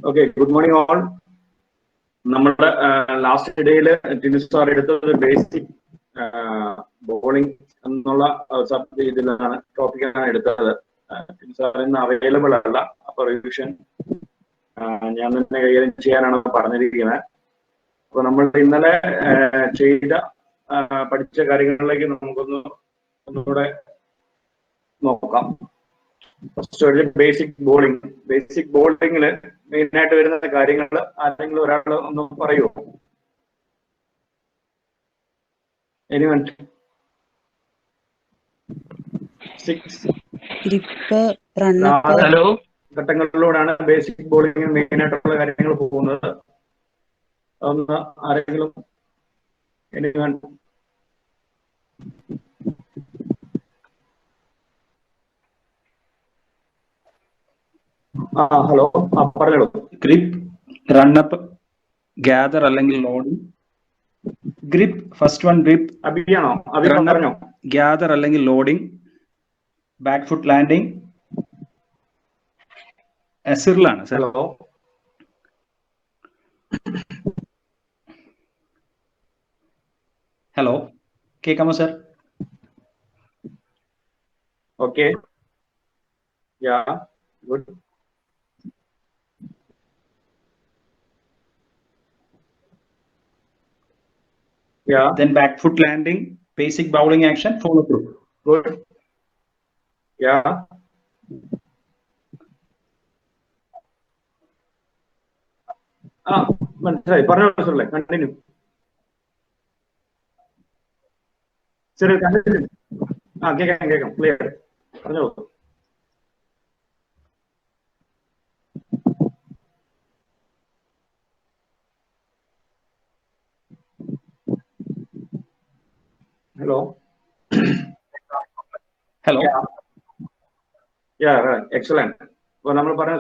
Okay, good morning all. നമ്മുടെ last ഡേയില് Tinu sir എടുത്തത് basic bowling എന്നുള്ള ഇതിലാണ് ടോപ്പിക്കാണ് എടുത്തത്. ടിനു സാർ ഇന്ന് അവൈലബിൾ അല്ല, അപ്പൊ റിവിഷൻ ഞാൻ തന്നെ കൈകാര്യം ചെയ്യാനാണ് പറഞ്ഞിരിക്കുന്നത്. അപ്പൊ നമ്മൾ ഇന്നലെ ചെയ്ത പഠിച്ച കാര്യങ്ങളിലേക്ക് ഒന്നുകൂടെ നോക്കാം. First basic bowling. ബേസിക് ബോളിംഗില് മെയിൻ ആയിട്ട് വരുന്ന കാര്യങ്ങൾ ആരെങ്കിലും ഒരാൾ ഒന്ന് പറയുമോ? എനിവൺ? 6 ഘട്ടങ്ങളിലൂടെയാണ് ബേസിക് ബോളിംഗ് മെയിൻ ആയിട്ടുള്ള കാര്യങ്ങൾ പോകുന്നത്. ഒന്ന് ആരെങ്കിലും എനിവൺ? ഹലോ, പറഞ്ഞോളൂ. ഗ്രിപ്പ്, റണ്ണപ്പ്, ഗ്യാദർ അല്ലെങ്കിൽ loading. Grip, first one grip. അഭിയാണോ? പറഞ്ഞോ. ഗ്യാദർ അല്ലെങ്കിൽ ലോഡിംഗ്, ബാക്ക് ഫുട്ട് ലാൻഡിംഗ്. എസിറിലാണ് സർ. ഹലോ, ഹലോ, കേൾക്കാമോ sir? Okay, yeah, good. Yeah. Then back foot landing, basic bowling action, follow through. Good. Yeah. മനസ്സിലായി, പറഞ്ഞോളൂ സാറല്ലേ. Continue. ശരി, കണ്ടിന്യൂ. കേൾക്കാം ക്ലിയർ. പറഞ്ഞോളൂ. Hello. Hello. Yeah, right. Excellent. അപ്പോൾ നമ്മൾ പറഞ്ഞ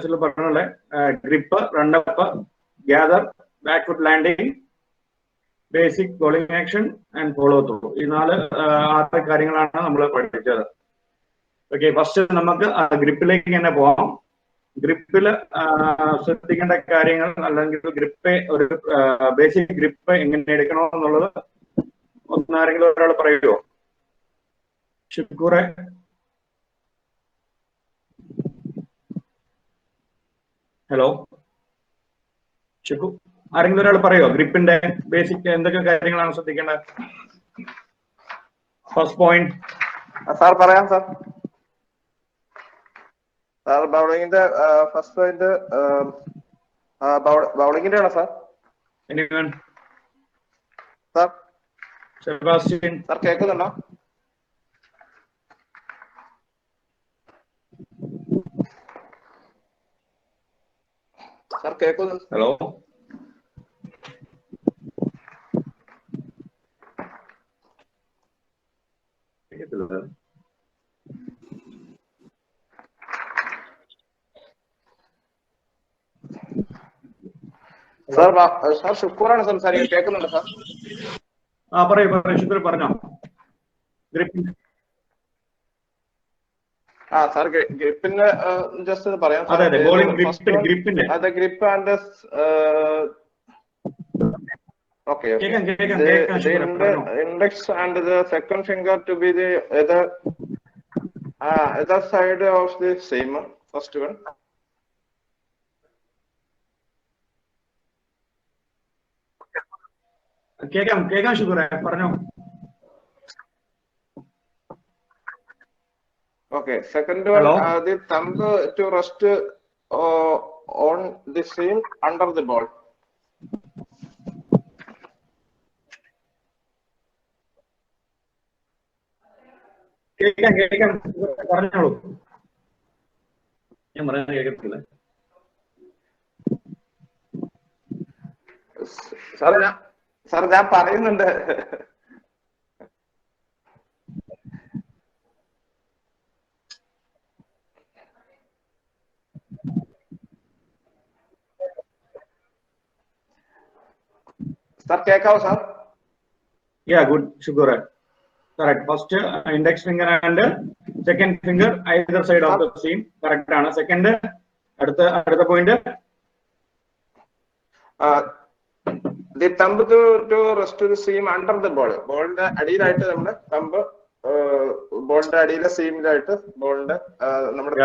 grip, run up, gather, back foot landing, basic bowling action and follow through. ഈ 6 കാര്യങ്ങളാണ് നമ്മൾ പഠിച്ചത്. ഓക്കെ, ഫസ്റ്റ് നമുക്ക് ഗ്രിപ്പിലേക്ക് തന്നെ പോവാം. ഗ്രിപ്പില് ശ്രദ്ധിക്കേണ്ട കാര്യങ്ങൾ, അല്ലെങ്കിൽ ഗ്രിപ്പ്, ഒരു ബേസിക് ഗ്രിപ്പ് എങ്ങനെ എടുക്കണമെന്നുള്ളത് ഒന്നാരെങ്കിലും ഒരാൾ പറയുമോ? ഷുക്കൂറെ? ഹലോ ഷുക്കു, ആരെങ്കിലും ഒരാൾ പറയുമോ ഗ്രിപ്പിന്റെ ബേസിക് എന്തൊക്കെ കാര്യങ്ങളാണ് ശ്രദ്ധിക്കേണ്ടത്? ഫസ്റ്റ് പോയിന്റ് സാർ പറയാം. സാർ ബൗളിങ്ങിന്റെ ഫസ്റ്റ് പോയിന്റ് ബൗളിങ്ങിന്റെ ആണോ സാർ? സാർ സെബാസ്റ്റ്യൻ സാർ കേൾക്കുന്നുണ്ടോ? സാർ കേൾക്കുന്നുണ്ട്? ഹലോ, സാർ ഷുക്കൂറാണ് സംസാരിക്കുന്നത്. കേൾക്കുന്നുണ്ടോ സാർ? പറയൂ ഷുക്കൂർ, പറഞ്ഞോ. ഗ്രിപ്പിന്റെ സാർ ഗ്രിപ്പിന്റെ ജസ്റ്റ് പറയാം. ഗ്രിപ്പിന്റെ grip and okay. The index and the second finger to be the other side of the same first one. കേൾക്കാം ഷുക്കൂറെ, പറഞ്ഞോ. Okay, second one, the thumb to rest on the seam under the ball. കേൾക്കാം, പറഞ്ഞോളൂ. ഞാൻ പറയാൻ കേൾക്കത്തില്ല sir. ഞാൻ പറയുന്നുണ്ട്. Sir കേൾക്കാവോ sir? Yeah, good, Shukura. Correct. First index finger and second finger either side of the seam. Correct. Second, അടുത്ത point. the thumb to rest the seam under the ball. ബോളിന്റെ അടിയിലായിട്ട് നമ്മുടെ thumb ബോളിന്റെ അടിയിലെ സീമിലായിട്ട് ബോളിന്റെ നമ്മുടെ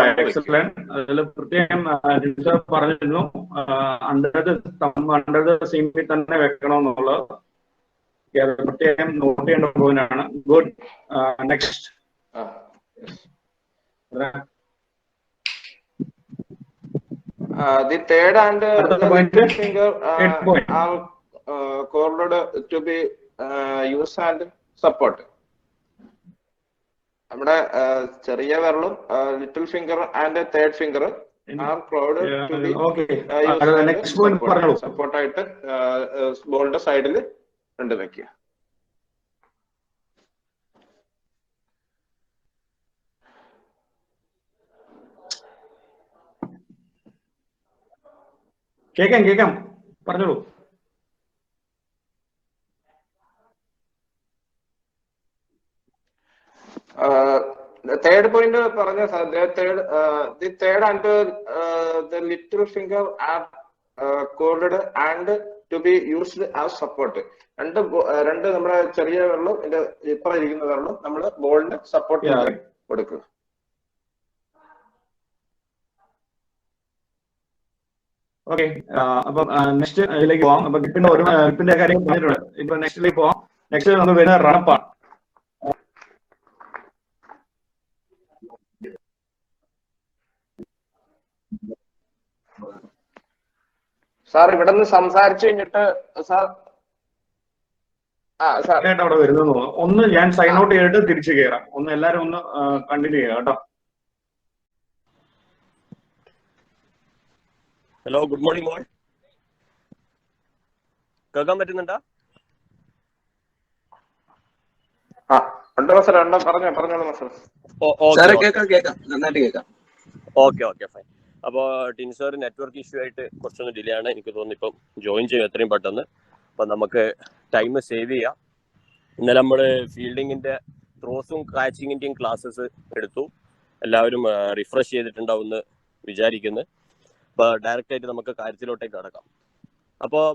അതിൽ പ്രത്യേകം പറഞ്ഞിരുന്നു അണ്ടർ ദ സീമിൽ തന്നെ വെക്കണമെന്നുള്ളത് പ്രത്യേകം not ചെയ്യേണ്ട പോയിന്റാണ്. Good. Next the third and the little finger are corded to be used and support. നമ്മുടെ ചെറിയ വിരലും little finger and third finger are corded to be support ആയിട്ട് ബോളിന്റെ സൈഡിൽ രണ്ട് വെക്കുക. കേക്കാം പറഞ്ഞോളൂ. തേർഡ് പോയിന്റ് പറഞ്ഞ the third and the little finger are corded and to be used as support. രണ്ട് നമ്മുടെ ചെറിയ വിരലും ഇതിന്റെ ഇപ്പുറം ഇരിക്കുന്ന വിരലും നമ്മള് ബോളിന് സപ്പോർട്ട് കൊടുക്കുക. ഓക്കെ, അപ്പൊ നെക്സ്റ്റ് ഇതിലേക്ക് പോവാം. അപ്പൊ ഗ്രിപ്പിന്റെ ഒരു ഗ്രിപ്പിന്റെ കാര്യം പറഞ്ഞിട്ടുണ്ട്. ഇപ്പൊ നെക്സ്റ്റിലേക്ക് പോവാം. നെക്സ്റ്റ് നമുക്ക് വരുന്ന റണ്ണപ്പാണ്. സാർ ഇവിടെ നിന്ന് സംസാരിച്ചു കഴിഞ്ഞിട്ട് അവിടെ വരുന്നത് ഒന്ന് ഞാൻ സൈൻ ഔട്ട് ചെയ്തിട്ട് തിരിച്ചു കയറാം. ഒന്ന് എല്ലാരും ഒന്ന് കണ്ടിന്യൂ ചെയ്യാം കേട്ടോ. ഹലോ, ഗുഡ് മോർണിംഗ് മോൾ. കേൾക്കാൻ പറ്റുന്നുണ്ടോ? Okay fine. അപ്പോൾ ടിൻസർ നെറ്റ്വർക്ക് ഇഷ്യൂ ആയിട്ട് കുറച്ചൊന്ന് ഡിലേ ആണ്. എനിക്ക് തോന്നുന്നു ഇപ്പം ജോയിൻ ചെയ്യും എത്രയും പെട്ടെന്ന്. അപ്പം നമുക്ക് ടൈം സേവ് ചെയ്യാം. ഇന്നലെ നമ്മൾ ഫീൽഡിങ്ങിൻ്റെ ത്രോസും കാച്ചിങ്ങിൻ്റെയും ക്ലാസ്സസ് എടുത്തു. എല്ലാവരും റിഫ്രഷ് ചെയ്തിട്ടുണ്ടാവും എന്ന് വിചാരിക്കുന്നു. അപ്പോൾ ഡയറക്റ്റായിട്ട് നമുക്ക് കാര്യത്തിലോട്ടേക്ക് കടക്കാം. അപ്പോൾ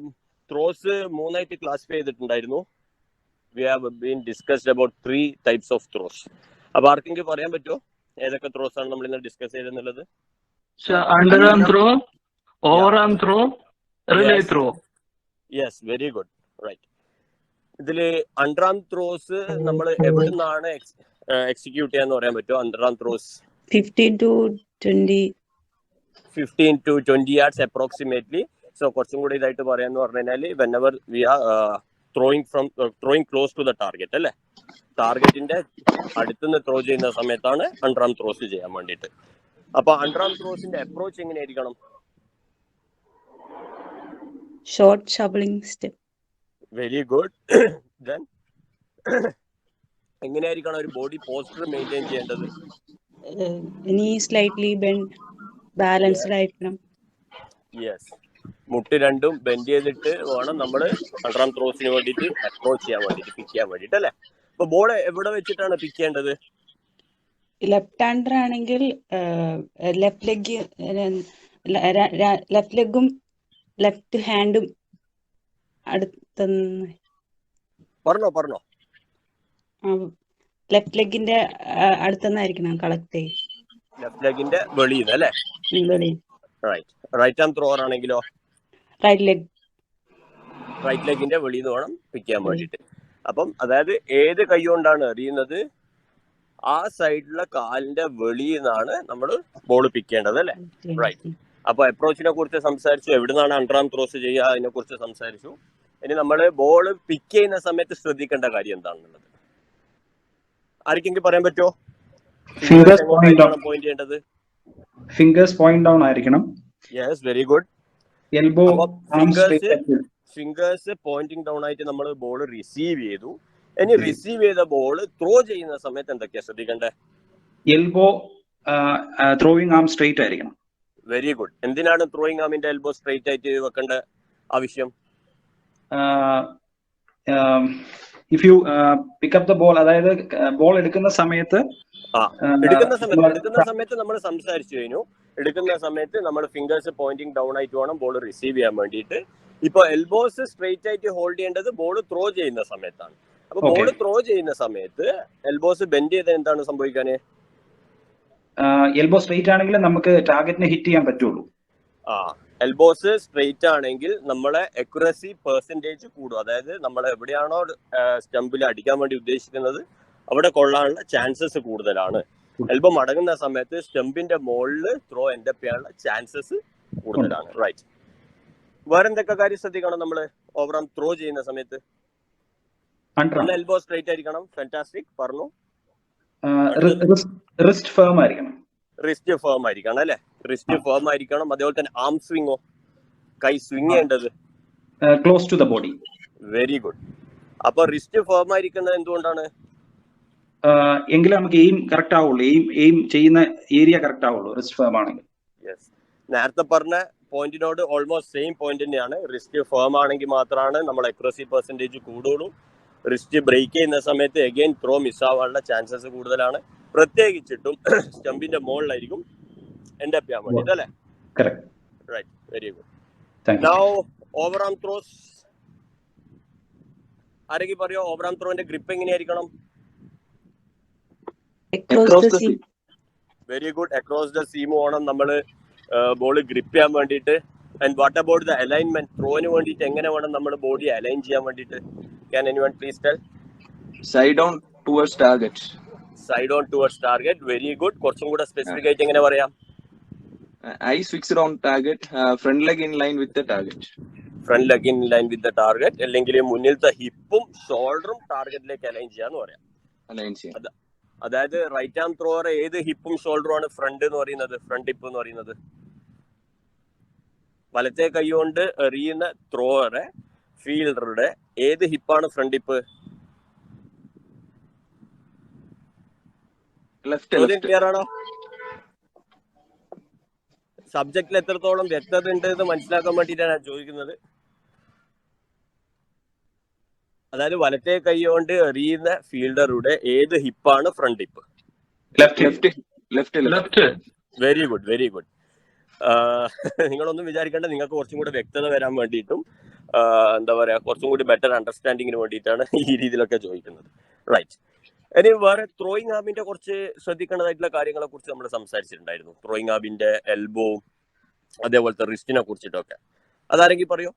ത്രോസ് 3 ക്ലാസിഫൈ ചെയ്തിട്ടുണ്ടായിരുന്നു. We have been discussed about 3 types of throws. അപ്പോൾ ആർക്കെങ്കിലും പറയാൻ പറ്റുമോ ഏതൊക്കെ ത്രോസ് ആണ് നമ്മൾ ഇന്ന് discuss ചെയ്തെന്നുള്ളത്? Underarm throw, overarm throw, relay throw. Yes, very good. Right. ഇതില് അണ്ടർആം ത്രോസ് നമ്മൾ എവിടെ നിന്നാണ് എക്സിക്യൂട്ട് ചെയ്യാന്ന് പറയാൻ പറ്റുമോ? Underarm throws 15 to 20 yards approximately. So കുറച്ചും കൂടി ഇതായിട്ട് പറയാന്ന് പറഞ്ഞു കഴിഞ്ഞാൽ whenever we are throwing close to the target, അല്ലേ? ടാർഗറ്റിന്റെ അടുത്തുനിന്ന് ത്രോ ചെയ്യുന്ന സമയത്താണ് അണ്ടർആം ത്രോസ് ചെയ്യാൻ വേണ്ടിയിട്ട്. അപ്പൊ അണ്ടർആം ത്രോസിന്റെ അപ്രോച്ച് എങ്ങനെയായിരിക്കണം? short shoveling step. Very good. Then എങ്ങനെയായിരിക്കണം ഒരു ബോഡി പോസ്റ്റർ മെയിൻറ്റെയിൻ ചെയ്യേണ്ടത്? knee slightly bent, balanced ആയിരിക്കണം. യെസ്, മുട്ട് രണ്ടും ബെൻഡ് ചെയ്തിട്ട് വേണം നമ്മൾ അണ്ടർആം ത്രോസിന് വേണ്ടിയിട്ട് അപ്രോച്ച് ചെയ്യാൻ വേണ്ടിയിട്ട്, പിക്ക് ചെയ്യാൻ വേണ്ടിയിട്ട്, അല്ലേ? അപ്പൊ ബോൾ എവിടെ വെച്ചിട്ടാണ് പിക്ക് ചെയ്യേണ്ടത്? ലെഫ്റ്റ് ഹാൻഡർ ആണെങ്കിൽ ലെഫ്റ്റ് ലെഗും ലെഫ്റ്റ് ഹാൻഡും അടുത്ത പറഞ്ഞോ. ലെഫ്റ്റ് ലെഗിന്റെ അടുത്തുനിന്നായിരിക്കണം കളക്ട് ചെയ്യും. ലെഫ്റ്റ് ലെഗിന്റെ വെളിയിൽ നിന്ന്, അല്ലേ? റൈറ്റ് ആം ത്രോവർ ആണെങ്കിലോ റൈറ്റ് ലെഗിന്റെ വെളിയിൽ നിന്ന് വേണം പിക്ക് ചെയ്യാൻ വേണ്ടിയിട്ട്. അപ്പം അതായത് ഏത് കൈ കൊണ്ടാണ് എറിയുന്നത് ആ സൈഡിലെ കാലിന്റെ വെളിയിൽ നിന്നാണ് നമ്മൾ ബോൾ പിക്ക് ചെയ്യേണ്ടത്, അല്ലേ? റൈറ്റ്. അപ്പൊ അപ്രോച്ചിനെ കുറിച്ച് സംസാരിച്ചു, എവിടുന്നാണ് അണ്ടർആം ത്രോസ് ചെയ്യുക അതിനെ കുറിച്ച് സംസാരിച്ചു. ഇനി നമ്മൾ ബോൾ പിക്ക് ചെയ്യുന്ന സമയത്ത് ശ്രദ്ധിക്കേണ്ട കാര്യം എന്താണെന്നുള്ളത് ആർക്കെങ്കിലും പറയാൻ പറ്റുമോ? പോയിന്റ് ചെയ്യേണ്ടത് ഫിംഗേഴ്സ് പോയിന്റ് ഡൗൺ ആയിരിക്കണം. Yes, very good. Elbow fingers pointing down ആയിട്ട് നമ്മൾ ബോൾ റിസീവ് ചെയ്തു. ഇനി റിസീവ് ചെയ്ത ബോൾ ത്രോ ചെയ്യുന്ന സമയത്ത് എന്തൊക്കെയാ ശ്രദ്ധിക്കണ്ടേ? എൽബോ ത്രോയിങ് ആം സ്ട്രെയിറ്റ് ആയിരിക്കണം. Very good. എന്തിനാണ് ത്രോയിങ് ആമിന്റെ എൽബോ സ്ട്രെയിറ്റ് ആയിട്ട് വെക്കേണ്ട ആവശ്യം? If you pick up the ball, അതായത് ബോൾ എടുക്കുന്ന സമയത്ത് നമ്മൾ സംസാരിച്ചു കഴിഞ്ഞു. എടുക്കുന്ന സമയത്ത് നമ്മൾ ഫിംഗേഴ്സ് പോയിന്റിംഗ് ഡൗൺ ആയിട്ട് വേണം ബോൾ റിസീവ് ചെയ്യാൻ വേണ്ടിയിട്ട്. ഇപ്പൊ എൽബോസ് സ്ട്രെയിറ്റ് ആയിട്ട് ഹോൾഡ് ചെയ്യേണ്ടത് ബോൾ ത്രോ ചെയ്യുന്ന സമയത്താണ്. അപ്പൊ ബോൾ ത്രോ ചെയ്യുന്ന സമയത്ത് എൽബോസ് ബെൻഡ് ചെയ്ത് എന്താണ് സംഭവിക്കാന്? എൽബോ സ്ട്രെയിറ്റ് ആണെങ്കിൽ നമുക്ക് ടാർഗറ്റിനെ ഹിറ്റ് ചെയ്യാൻ പറ്റുള്ളൂ. എൽബോസ് സ്ട്രെയിറ്റ് ആണെങ്കിൽ നമ്മളെ അക്യുറസി പെർസെന്റേജ് കൂടും. അതായത് നമ്മൾ എവിടെയാണോ സ്റ്റംപിൽ അടിക്കാൻ വേണ്ടി ഉദ്ദേശിക്കുന്നത് അവിടെ കൊള്ളാനുള്ള ചാൻസസ് കൂടുതലാണ്. എൽബോ മടങ്ങുന്ന സമയത്ത് സ്റ്റംപിന്റെ മുകളിൽ ത്രോ എൻഡ് അപ്പ് ചെയ്യാനുള്ള ചാൻസസ് കൂടുതലാണ്. റൈറ്റ്. വേറെ എന്തൊക്കെ കാര്യം ശ്രദ്ധിക്കണം നമ്മള് ഓവർ ത്രോ ചെയ്യുന്ന സമയത്ത്? എൽബോ സ്ട്രെയിറ്റ് ആയിരിക്കണം. ഫാന്റാസ്റ്റിക്. പറഞ്ഞു. റിസ്റ്റ് ഫേം ആയിരിക്കണം. റിസ്റ്റ് ഫേം ആയിരിക്കണം അല്ലെ? റിസ്റ്റ് ഫേം ആയിരിക്കണം. അതേപോലെ തന്നെ ആം സ്വിങ്ങോ, കൈ സ്വിങ് ചെയ്യേണ്ടത് close to the body. Very good. അപ്പൊ റിസ്റ്റ് ഫേം ആയിരിക്കുന്നത് എന്തുകൊണ്ടാണ്? എങ്കിലും നമുക്ക് എയിം കറക്റ്റ് ആവുള്ളൂ. എയിം ചെയ്യുന്ന ഏരിയ കറക്റ്റ് ആവുള്ളൂ റിസ്റ്റ് ഫേം ആണെങ്കിൽ. യെസ്, നേരത്തെ പറഞ്ഞ പോയിന്റിനോട് ഓൾമോസ്റ്റ് സെയിം പോയിന്റ് തന്നെയാണ്. റിസ്റ്റ് ഫേം ആണെങ്കിൽ മാത്രമാണ് നമ്മൾ അക്യുറസി പെർസെന്റേജ് കൂടുള്ളൂ. റിസ്റ്റ് ബ്രേക്ക് ചെയ്യുന്ന സമയത്ത് അഗൈൻ ത്രോ മിസ് ആവാനുള്ള ചാൻസസ് കൂടുതലാണ്. പ്രത്യേകിച്ചിട്ടും സ്റ്റംപിന്റെ മുകളിലായിരിക്കും എൻഡ് അപ്പ് ചെയ്യാൻ വേണ്ടിട്ട് അല്ലേ? Right, very good. Now over arm throws ആരെങ്കിലും പറയോ? ഓവർ ആം ത്രോന്റെ ഗ്രിപ്പ് എങ്ങനെയായിരിക്കണം? Very good. Across the seam വേണം നമ്മള് ബോൾ ഗ്രിപ്പ് ചെയ്യാൻ വേണ്ടിയിട്ട്. And what about the alignment? ത്രോന് വേണ്ടിയിട്ട് എങ്ങനെ വേണം നമ്മൾ ബോഡി അലൈൻ ചെയ്യാൻ വേണ്ടിയിട്ട്? Can anyone please tell? Side on towards target. Side on towards target. Very good. കുറച്ചും കൂടെ സ്പെസിഫിക് ആയിട്ട് എങ്ങനെ പറയാം? Eyes fixed on target. Front leg in line with the target. Front leg in line with the target. അല്ലെങ്കിൽ മുന്നിലത്തെ ഹിപ്പും ഷോൾഡറും ടാർഗറ്റിലേക്ക് align ചെയ്യാന്ന് പറയാം. Align ചെയ്യാം. അതായത് റൈറ്റ് ആം ത്രോവർ ഏത് ഹിപ്പും ഷോൾഡറും ആണ് ഫ്രണ്ട് എന്ന് പറയുന്നത്? ഫ്രണ്ട് ഹിപ്പ് എന്ന് പറയുന്നത്. വലത്തെ കൈ കൊണ്ട് എറിയുന്ന ത്രോവറെ ഫീൽഡറുടെ ഏത് ഹിപ്പാണ് ഫ്രണ്ട് ഹിപ്പ്? ക്ലിയർ ആണോ? സബ്ജക്റ്റിൽ എത്രത്തോളം വ്യക്തത ഉണ്ട് എന്ന് മനസ്സിലാക്കാൻ വേണ്ടിയിട്ടാണ് ഞാൻ ചോദിക്കുന്നത്. അതായത് വലത്തെ കൈ കൊണ്ട് എറിയുന്ന ഫീൽഡറുടെ ഏത് ഹിപ്പാണ് front hip? Left. Very good, very good. നിങ്ങളൊന്നും വിചാരിക്കേണ്ട, നിങ്ങൾക്ക് കുറച്ചും കൂടെ വ്യക്തത വരാൻ വേണ്ടിയിട്ടും എന്താ പറയാ, കുറച്ചും കൂടി ബെറ്റർ അണ്ടർസ്റ്റാൻഡിങ്ങിന് വേണ്ടിയിട്ടാണ് ഈ രീതിയിലൊക്കെ ചോദിക്കുന്നത്. റൈറ്റ്. ഇനി വേറെ ത്രോയിങ് ആമിന്റെ കുറച്ച് ശ്രദ്ധിക്കേണ്ടതായിട്ടുള്ള കാര്യങ്ങളെ കുറിച്ച് നമ്മൾ സംസാരിച്ചിട്ടുണ്ടായിരുന്നു. ത്രോയിങ് ആമിന്റെ എൽബോ അതേപോലത്തെ റിസ്റ്റിനെ കുറിച്ചിട്ടൊക്കെ. അതാരെങ്കിൽ പറയോ?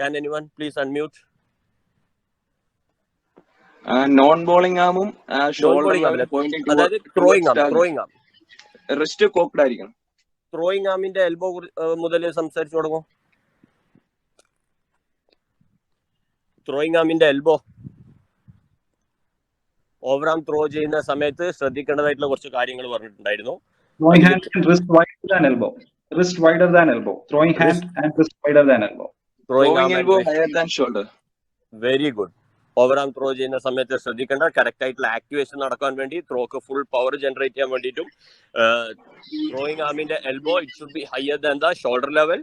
Can anyone please unmute? Non bowling ആമും ഷോൾഡർ പോയിന്റിംഗ് അതായത് ത്രോയിങ് ആം റിസ്റ്റ് കോക്ക്ഡ് ആയിരിക്കണം. ത്രോയിങ് ആമിന്റെ എൽബോ മുതൽ സംസാരിച്ചു തുടങ്ങും. ത്രോയിങ് ആമിന്റെ എൽബോ ഓവർ ആം ത്രോ ചെയ്യുന്ന സമയത്ത് ശ്രദ്ധിക്കേണ്ടതായിട്ടുള്ള കുറച്ച് കാര്യങ്ങൾ പറഞ്ഞിട്ടുണ്ടായിരുന്നു. Throwing hand and wrist wider than elbow. Wrist wider than elbow. Throwing hand and wrist wider than elbow. Throwing elbow higher than shoulder. Very good. Over arm throw ചെയ്യുന്ന സമയത്ത് ശ്രദ്ധിക്കേണ്ട correct ആയിട്ടുള്ള activation നടക്കാൻ വേണ്ടി, ത്രോക്ക് ഫുൾ പവർ ജനറേറ്റ് ചെയ്യാൻ വേണ്ടിയിട്ടും throwing ആമിന്റെ elbow it should be higher than the shoulder level.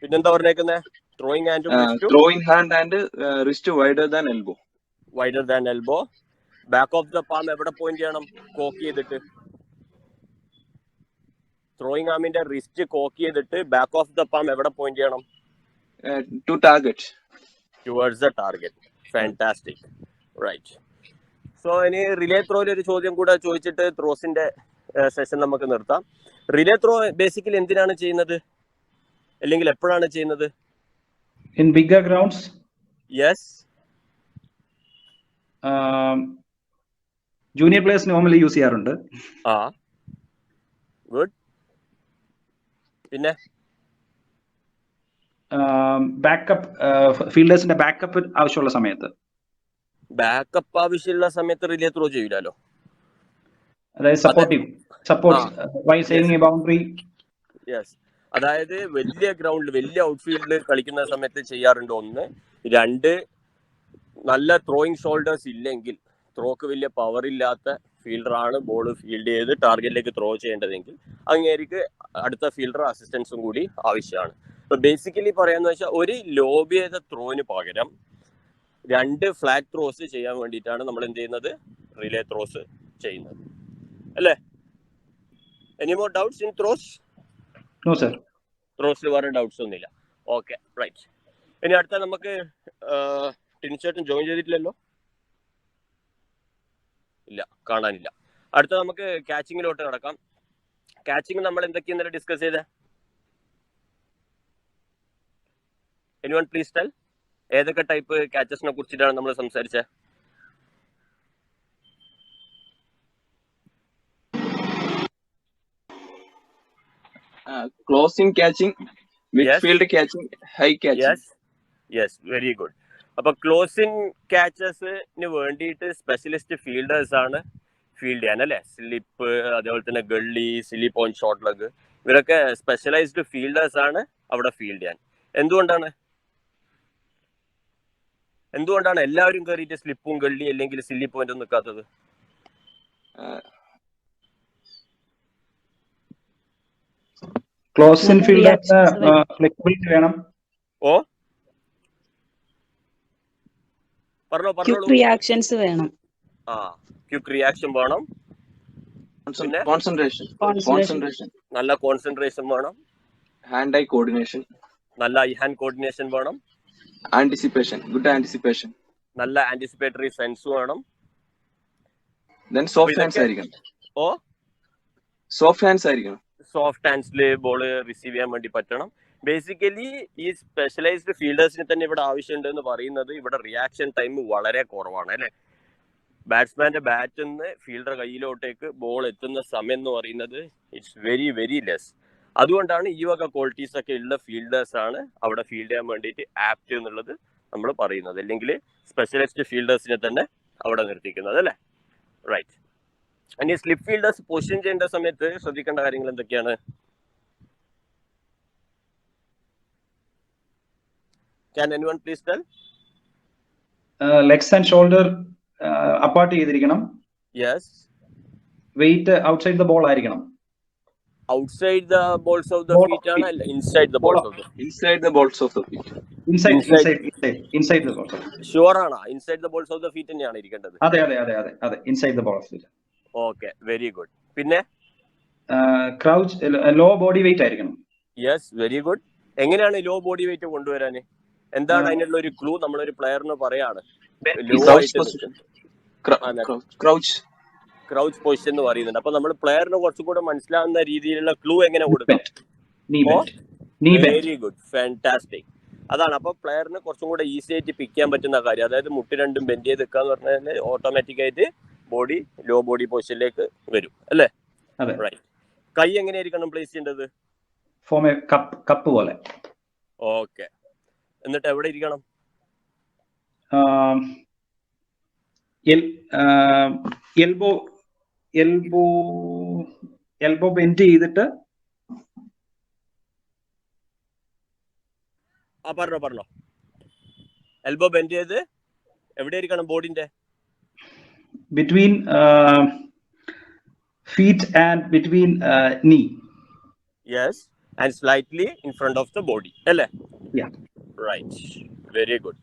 പിന്നെന്താ പറഞ്ഞേക്കുന്നത്? Throwing hand and wrist wider than elbow. Wider than elbow. Back of the palm എവിടെ പോയിന്റ് ചെയ്യണം? കോക്ക് ചെയ്തിട്ട്. ത്രോയിങ് ആമിന്റെ റിസ്റ്റ് കോക്ക് ചെയ്തിട്ട് ബാക്ക് ഓഫ് ദ പാം എവിടെ point ചെയ്യണം? To target. Towards the target. Fantastic. Right. So ഇനി relay ത്രോയിൽ ഒരു ചോദ്യം കൂടെ ചോദിച്ചിട്ട് ത്രോസിന്റെ സെഷൻ നമുക്ക് നിർത്താം. റിലേ ത്രോ ബേസിക്കലി എന്തിനാണ് ചെയ്യുന്നത്, അല്ലെങ്കിൽ എപ്പോഴാണ് ചെയ്യുന്നത്? In bigger grounds? Yes. Junior players normally use ചെയ്യാറുണ്ട്. Good. പിന്നെ ബാക്കപ്പ് ഫീൽഡേഴ്സിന്റെ ബാക്കപ്പ് ആവശ്യമുള്ള സമയത്ത്. ബാക്കപ്പ് ആവശ്യമുള്ള സമയത്ത് റിലേ ത്രോ ചെയ്യില്ലല്ലോ. അതായത് സപ്പോർട്ട് ബൗണ്ടറി. യെസ്, അതായത് വലിയ ഗ്രൗണ്ടിൽ വലിയ ഔട്ട്ഫീൽഡിൽ കളിക്കുന്ന സമയത്ത് ചെയ്യാറുണ്ട്. ഒന്ന്. രണ്ട്, നല്ല ത്രോയിങ് ഷോൾഡേഴ്സ് ഇല്ലെങ്കിൽ, ത്രോക്ക് വലിയ പവർ ഇല്ലാത്ത ഫീൽഡറാണ് ബോൾ ഫീൽഡ് ചെയ്ത് ടാർഗറ്റിലേക്ക് ത്രോ ചെയ്യേണ്ടതെങ്കിൽ അങ്ങേക്ക് അടുത്ത ഫീൽഡർ അസിസ്റ്റൻസും കൂടി ആവശ്യമാണ്. ഇപ്പൊ ബേസിക്കലി പറയാന്ന് വെച്ചാൽ ഒരു ലോബ് ചെയ്ത ത്രോന് പകരം 2 ഫ്ലാറ്റ് ത്രോസ് ചെയ്യാൻ വേണ്ടിയിട്ടാണ് നമ്മൾ എന്ത് ചെയ്യുന്നത്? റിലേ ത്രോസ് ചെയ്യുന്നത് അല്ലേ? Any more doubts in throws? No sir. ത്രോസിൽ വേറെ ഡൗട്ട്സ് ഒന്നുമില്ല. Okay, right. ഇനി അടുത്ത നമുക്ക് ടിൻചേട്ടൻ ജോയിൻ ചെയ്തിട്ടില്ലല്ലോ? ഇല്ല, കാണാനില്ല. അടുത്ത നമുക്ക് ക്യാച്ചിങ്ങിലോട്ട് നടക്കാം. ക്യാച്ചിങ് നമ്മൾ എന്തൊക്കെയാണ് ഡിസ്കസ് ചെയ്തത്? Anyone please tell. ഏതൊക്കെ ടൈപ്പ് ക്യാച്ചസിനെ കുറിച്ചിട്ടാണ് നമ്മൾ സംസാരിച്ചത്? Closing catching, midfield catching, high catching. Yes, very good. അപ്പൊ ക്ലോസിംഗ് ക്യാച്ചസിന് വേണ്ടിയിട്ട് സ്പെഷ്യലിസ്റ്റ് ഫീൽഡേഴ്സ് ആണ് ഫീൽഡ് ചെയ്യാൻ അല്ലേ? സ്ലിപ്പ്, അതേപോലെ തന്നെ gully, slip on short leg, ഇവരൊക്കെ സ്പെഷ്യലൈസ്ഡ് ഫീൽഡേഴ്സ് ആണ് അവിടെ ഫീൽഡ് ചെയ്യാൻ. എന്തുകൊണ്ടാണ് എല്ലാവരും കയറിയിട്ട് സ്ലിപ്പും ഗള്ളി അല്ലെങ്കിൽ സില്ലി പോയിന്റും നിൽക്കാത്തത്? ക്ലോസ് ഇൻ ഫീൽഡേഴ്സിന് ഫ്ലെക്സിബിലിറ്റി വേണം. ഓ, പറഞ്ഞോളൂ. ക്വിക്ക് റിയാക്ഷൻസ് വേണം. ക്വിക്ക് റിയാക്ഷൻ വേണം. പിന്നെ Concentration. നല്ല കോൺസെൻട്രേഷൻ വേണം. Hand eye coordination. നല്ല ഐ ഹാൻഡ് കോർഡിനേഷൻ വേണം. Anticipation, good anticipation. നല്ല ആന്റിസിപ്പേറ്ററി സെൻസ് വേണം. Then soft hands ആയിരിക്കണം. ഓ, Soft hands ആയിരിക്കണം. സോഫ്റ്റ് ഹാൻഡ്സിൽ ബോൾ റിസീവ് ചെയ്യാൻ വേണ്ടി പറ്റണം. ബേസിക്കലി ഈ സ്പെഷ്യലൈസ്ഡ് ഫീൽഡേഴ്സിന് തന്നെ ഇവിടെ ആവശ്യമുണ്ട് എന്ന് പറയുന്നത് ഇവിടെ റിയാക്ഷൻ ടൈം വളരെ കുറവാണ് അല്ലേ? ബാറ്റ്സ്മാന്റെ ബാറ്റിൽ നിന്ന് ഫീൽഡർ കയ്യിലോട്ടേക്ക് ബോൾ എത്തുന്ന സമയം എന്ന് പറയുന്നത് ഇറ്റ്സ് വെരി വെരി ലെസ്. അതുകൊണ്ടാണ് ഈ വക ക്വാളിറ്റീസ് ഒക്കെ ഉള്ള ഫീൽഡേഴ്സ് ആണ് അവിടെ ഫീൽഡ് ചെയ്യാൻ വേണ്ടിയിട്ട് ആപ്റ്റ് എന്നുള്ളത് നമ്മൾ പറയുന്നത്. അല്ലെങ്കിൽ സ്പെഷ്യലിസ്റ്റ് ഫീൽഡേഴ്സിനെ തന്നെ അവിടെ നിർത്തിക്കുന്നത് അല്ലേ? റൈറ്റ്. ഇനി സ്ലിപ്പ് ഫീൽഡേഴ്സ് പൊസിഷൻ ചെയ്യേണ്ട സമയത്ത് ശ്രദ്ധിക്കേണ്ട കാര്യങ്ങൾ എന്തൊക്കെയാണ്? Can anyone please tell? Legs and shoulder apart ചെയ്തിരിക്കണം. Yes. Weight outside the ball ആയിരിക്കണം. Outside the balls of the feet ആണ് അല്ല inside the balls of the feet? Inside the balls of the feet. Inside the balls. Sure ആണോ? Inside the balls of the feet തന്നെയാണ് ഇരിക്കേണ്ടത്? അതെ, inside the balls of the feet. Okay, very good. പിന്നെ crouch, law body weight ആയിരിക്കണം. Yes, very good. എങ്ങനെയാണ് law body weight കൊണ്ടുവരാന്? എന്താണ് അതിനുള്ള ഒരു ക്ലൂ നമ്മളൊരു പ്ലെയറിന് പറയാണ്? ക്രൗച്ച് പൊസിഷൻ എന്ന് പറയുന്നുണ്ട്. അപ്പൊ നമ്മൾ പ്ലെയറിന് കുറച്ചും കൂടെ മനസ്സിലാവുന്ന രീതിയിലുള്ള ക്ലൂ എങ്ങനെ കൊടുക്കാം? Very good, fantastic. അതാണ് അപ്പൊ പ്ലെയറിന് കുറച്ചും കൂടെ ഈസി ആയിട്ട് പിക്ക് ചെയ്യാൻ പറ്റുന്ന കാര്യം. അതായത് മുട്ടി രണ്ടും ബെൻഡ് ചെയ്ത് നിൽക്കാന്ന് പറഞ്ഞാൽ ഓട്ടോമാറ്റിക് ആയിട്ട് ബോഡി ലോ ബോഡി പൊസിഷനിലേക്ക് വരും അല്ലേ? റൈറ്റ്. കൈ എങ്ങനെയായിരിക്കണം പ്ലേസ് ചെയ്യേണ്ടത്? ഫോം എ കപ്പ് പോലെ. ഓക്കെ. എന്നിട്ട് എവിടെ ഇരിക്കണം? എൽബോ ബെൻഡ് ചെയ്തിട്ട്. പറഞ്ഞോ. എൽബോ ബെൻഡ് ചെയ്ത് എവിടെ ഇരിക്കണം ബോഡിന്റെ? Between feet and between knee. Yes, and slightly in front of the body. Alle? Yeah. Right. Very good.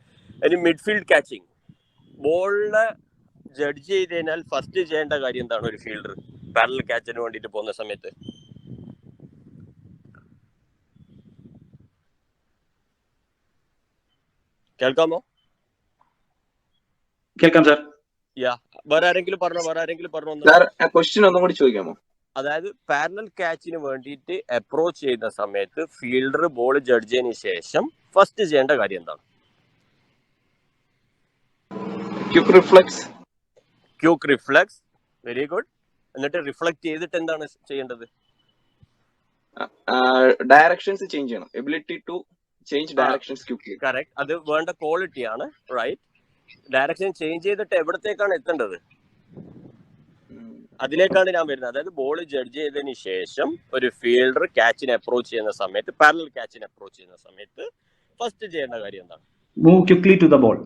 Any midfield catching. Ball judge ചെയ്തതിനാൽ ഫസ്റ്റ് ചെയ്യേണ്ട കാര്യം എന്താണ് ഒരു ഫീൽഡർ പാരലൽ ക്യാച്ചിന് വേണ്ടിയിട്ട് പോകുന്ന സമയത്ത്? കേൾക്കാമോ? കേൾക്കാം സാർ. വേറെ ആരെങ്കിലും പറഞ്ഞോ? ക്വസ്റ്റ്യൻ ഒന്നും കൂടി ചോദിക്കാമോ? അതായത് പാരലൽ ക്യാച്ചിന് വേണ്ടിയിട്ട് അപ്രോച്ച് ചെയ്യുന്ന സമയത്ത് ഫീൽഡർ ബോൾ ജഡ്ജ് ചെയ്തതിനു ശേഷം ഫസ്റ്റ് ചെയ്യേണ്ട കാര്യം എന്താണ്? Quick reflex. Very good. എന്നിട്ട് റിഫ്ലക്ട് ചെയ്തിട്ട് എന്താണ് ചെയ്യേണ്ടത്? ഡയറക്ഷൻസ് ചേഞ്ച് ചെയ്യണം. Ability to change directions quickly. Correct. അത് വേണ്ട ക്വാളിറ്റി ആണ്. റൈറ്റ്. ഡയറക്ഷൻ ചേഞ്ച് ചെയ്തിട്ട് എവിടത്തേക്കാണ് എത്തേണ്ടത്? അതിലേക്കാണ് ഞാൻ വരുന്നത്. അതായത് ബോൾ ജഡ്ജ് ചെയ്തതിന് ശേഷം ഒരു ഫീൽഡർ ക്യാച്ചിനെ അപ്രോച്ച് ചെയ്യുന്ന സമയത്ത്, പാരലൽ ക്യാച്ചിനെ അപ്രോച്ച് ചെയ്യുന്ന സമയത്ത് ഫസ്റ്റ് ചെയ്യേണ്ട കാര്യം എന്താണ്? Move quickly to the ball.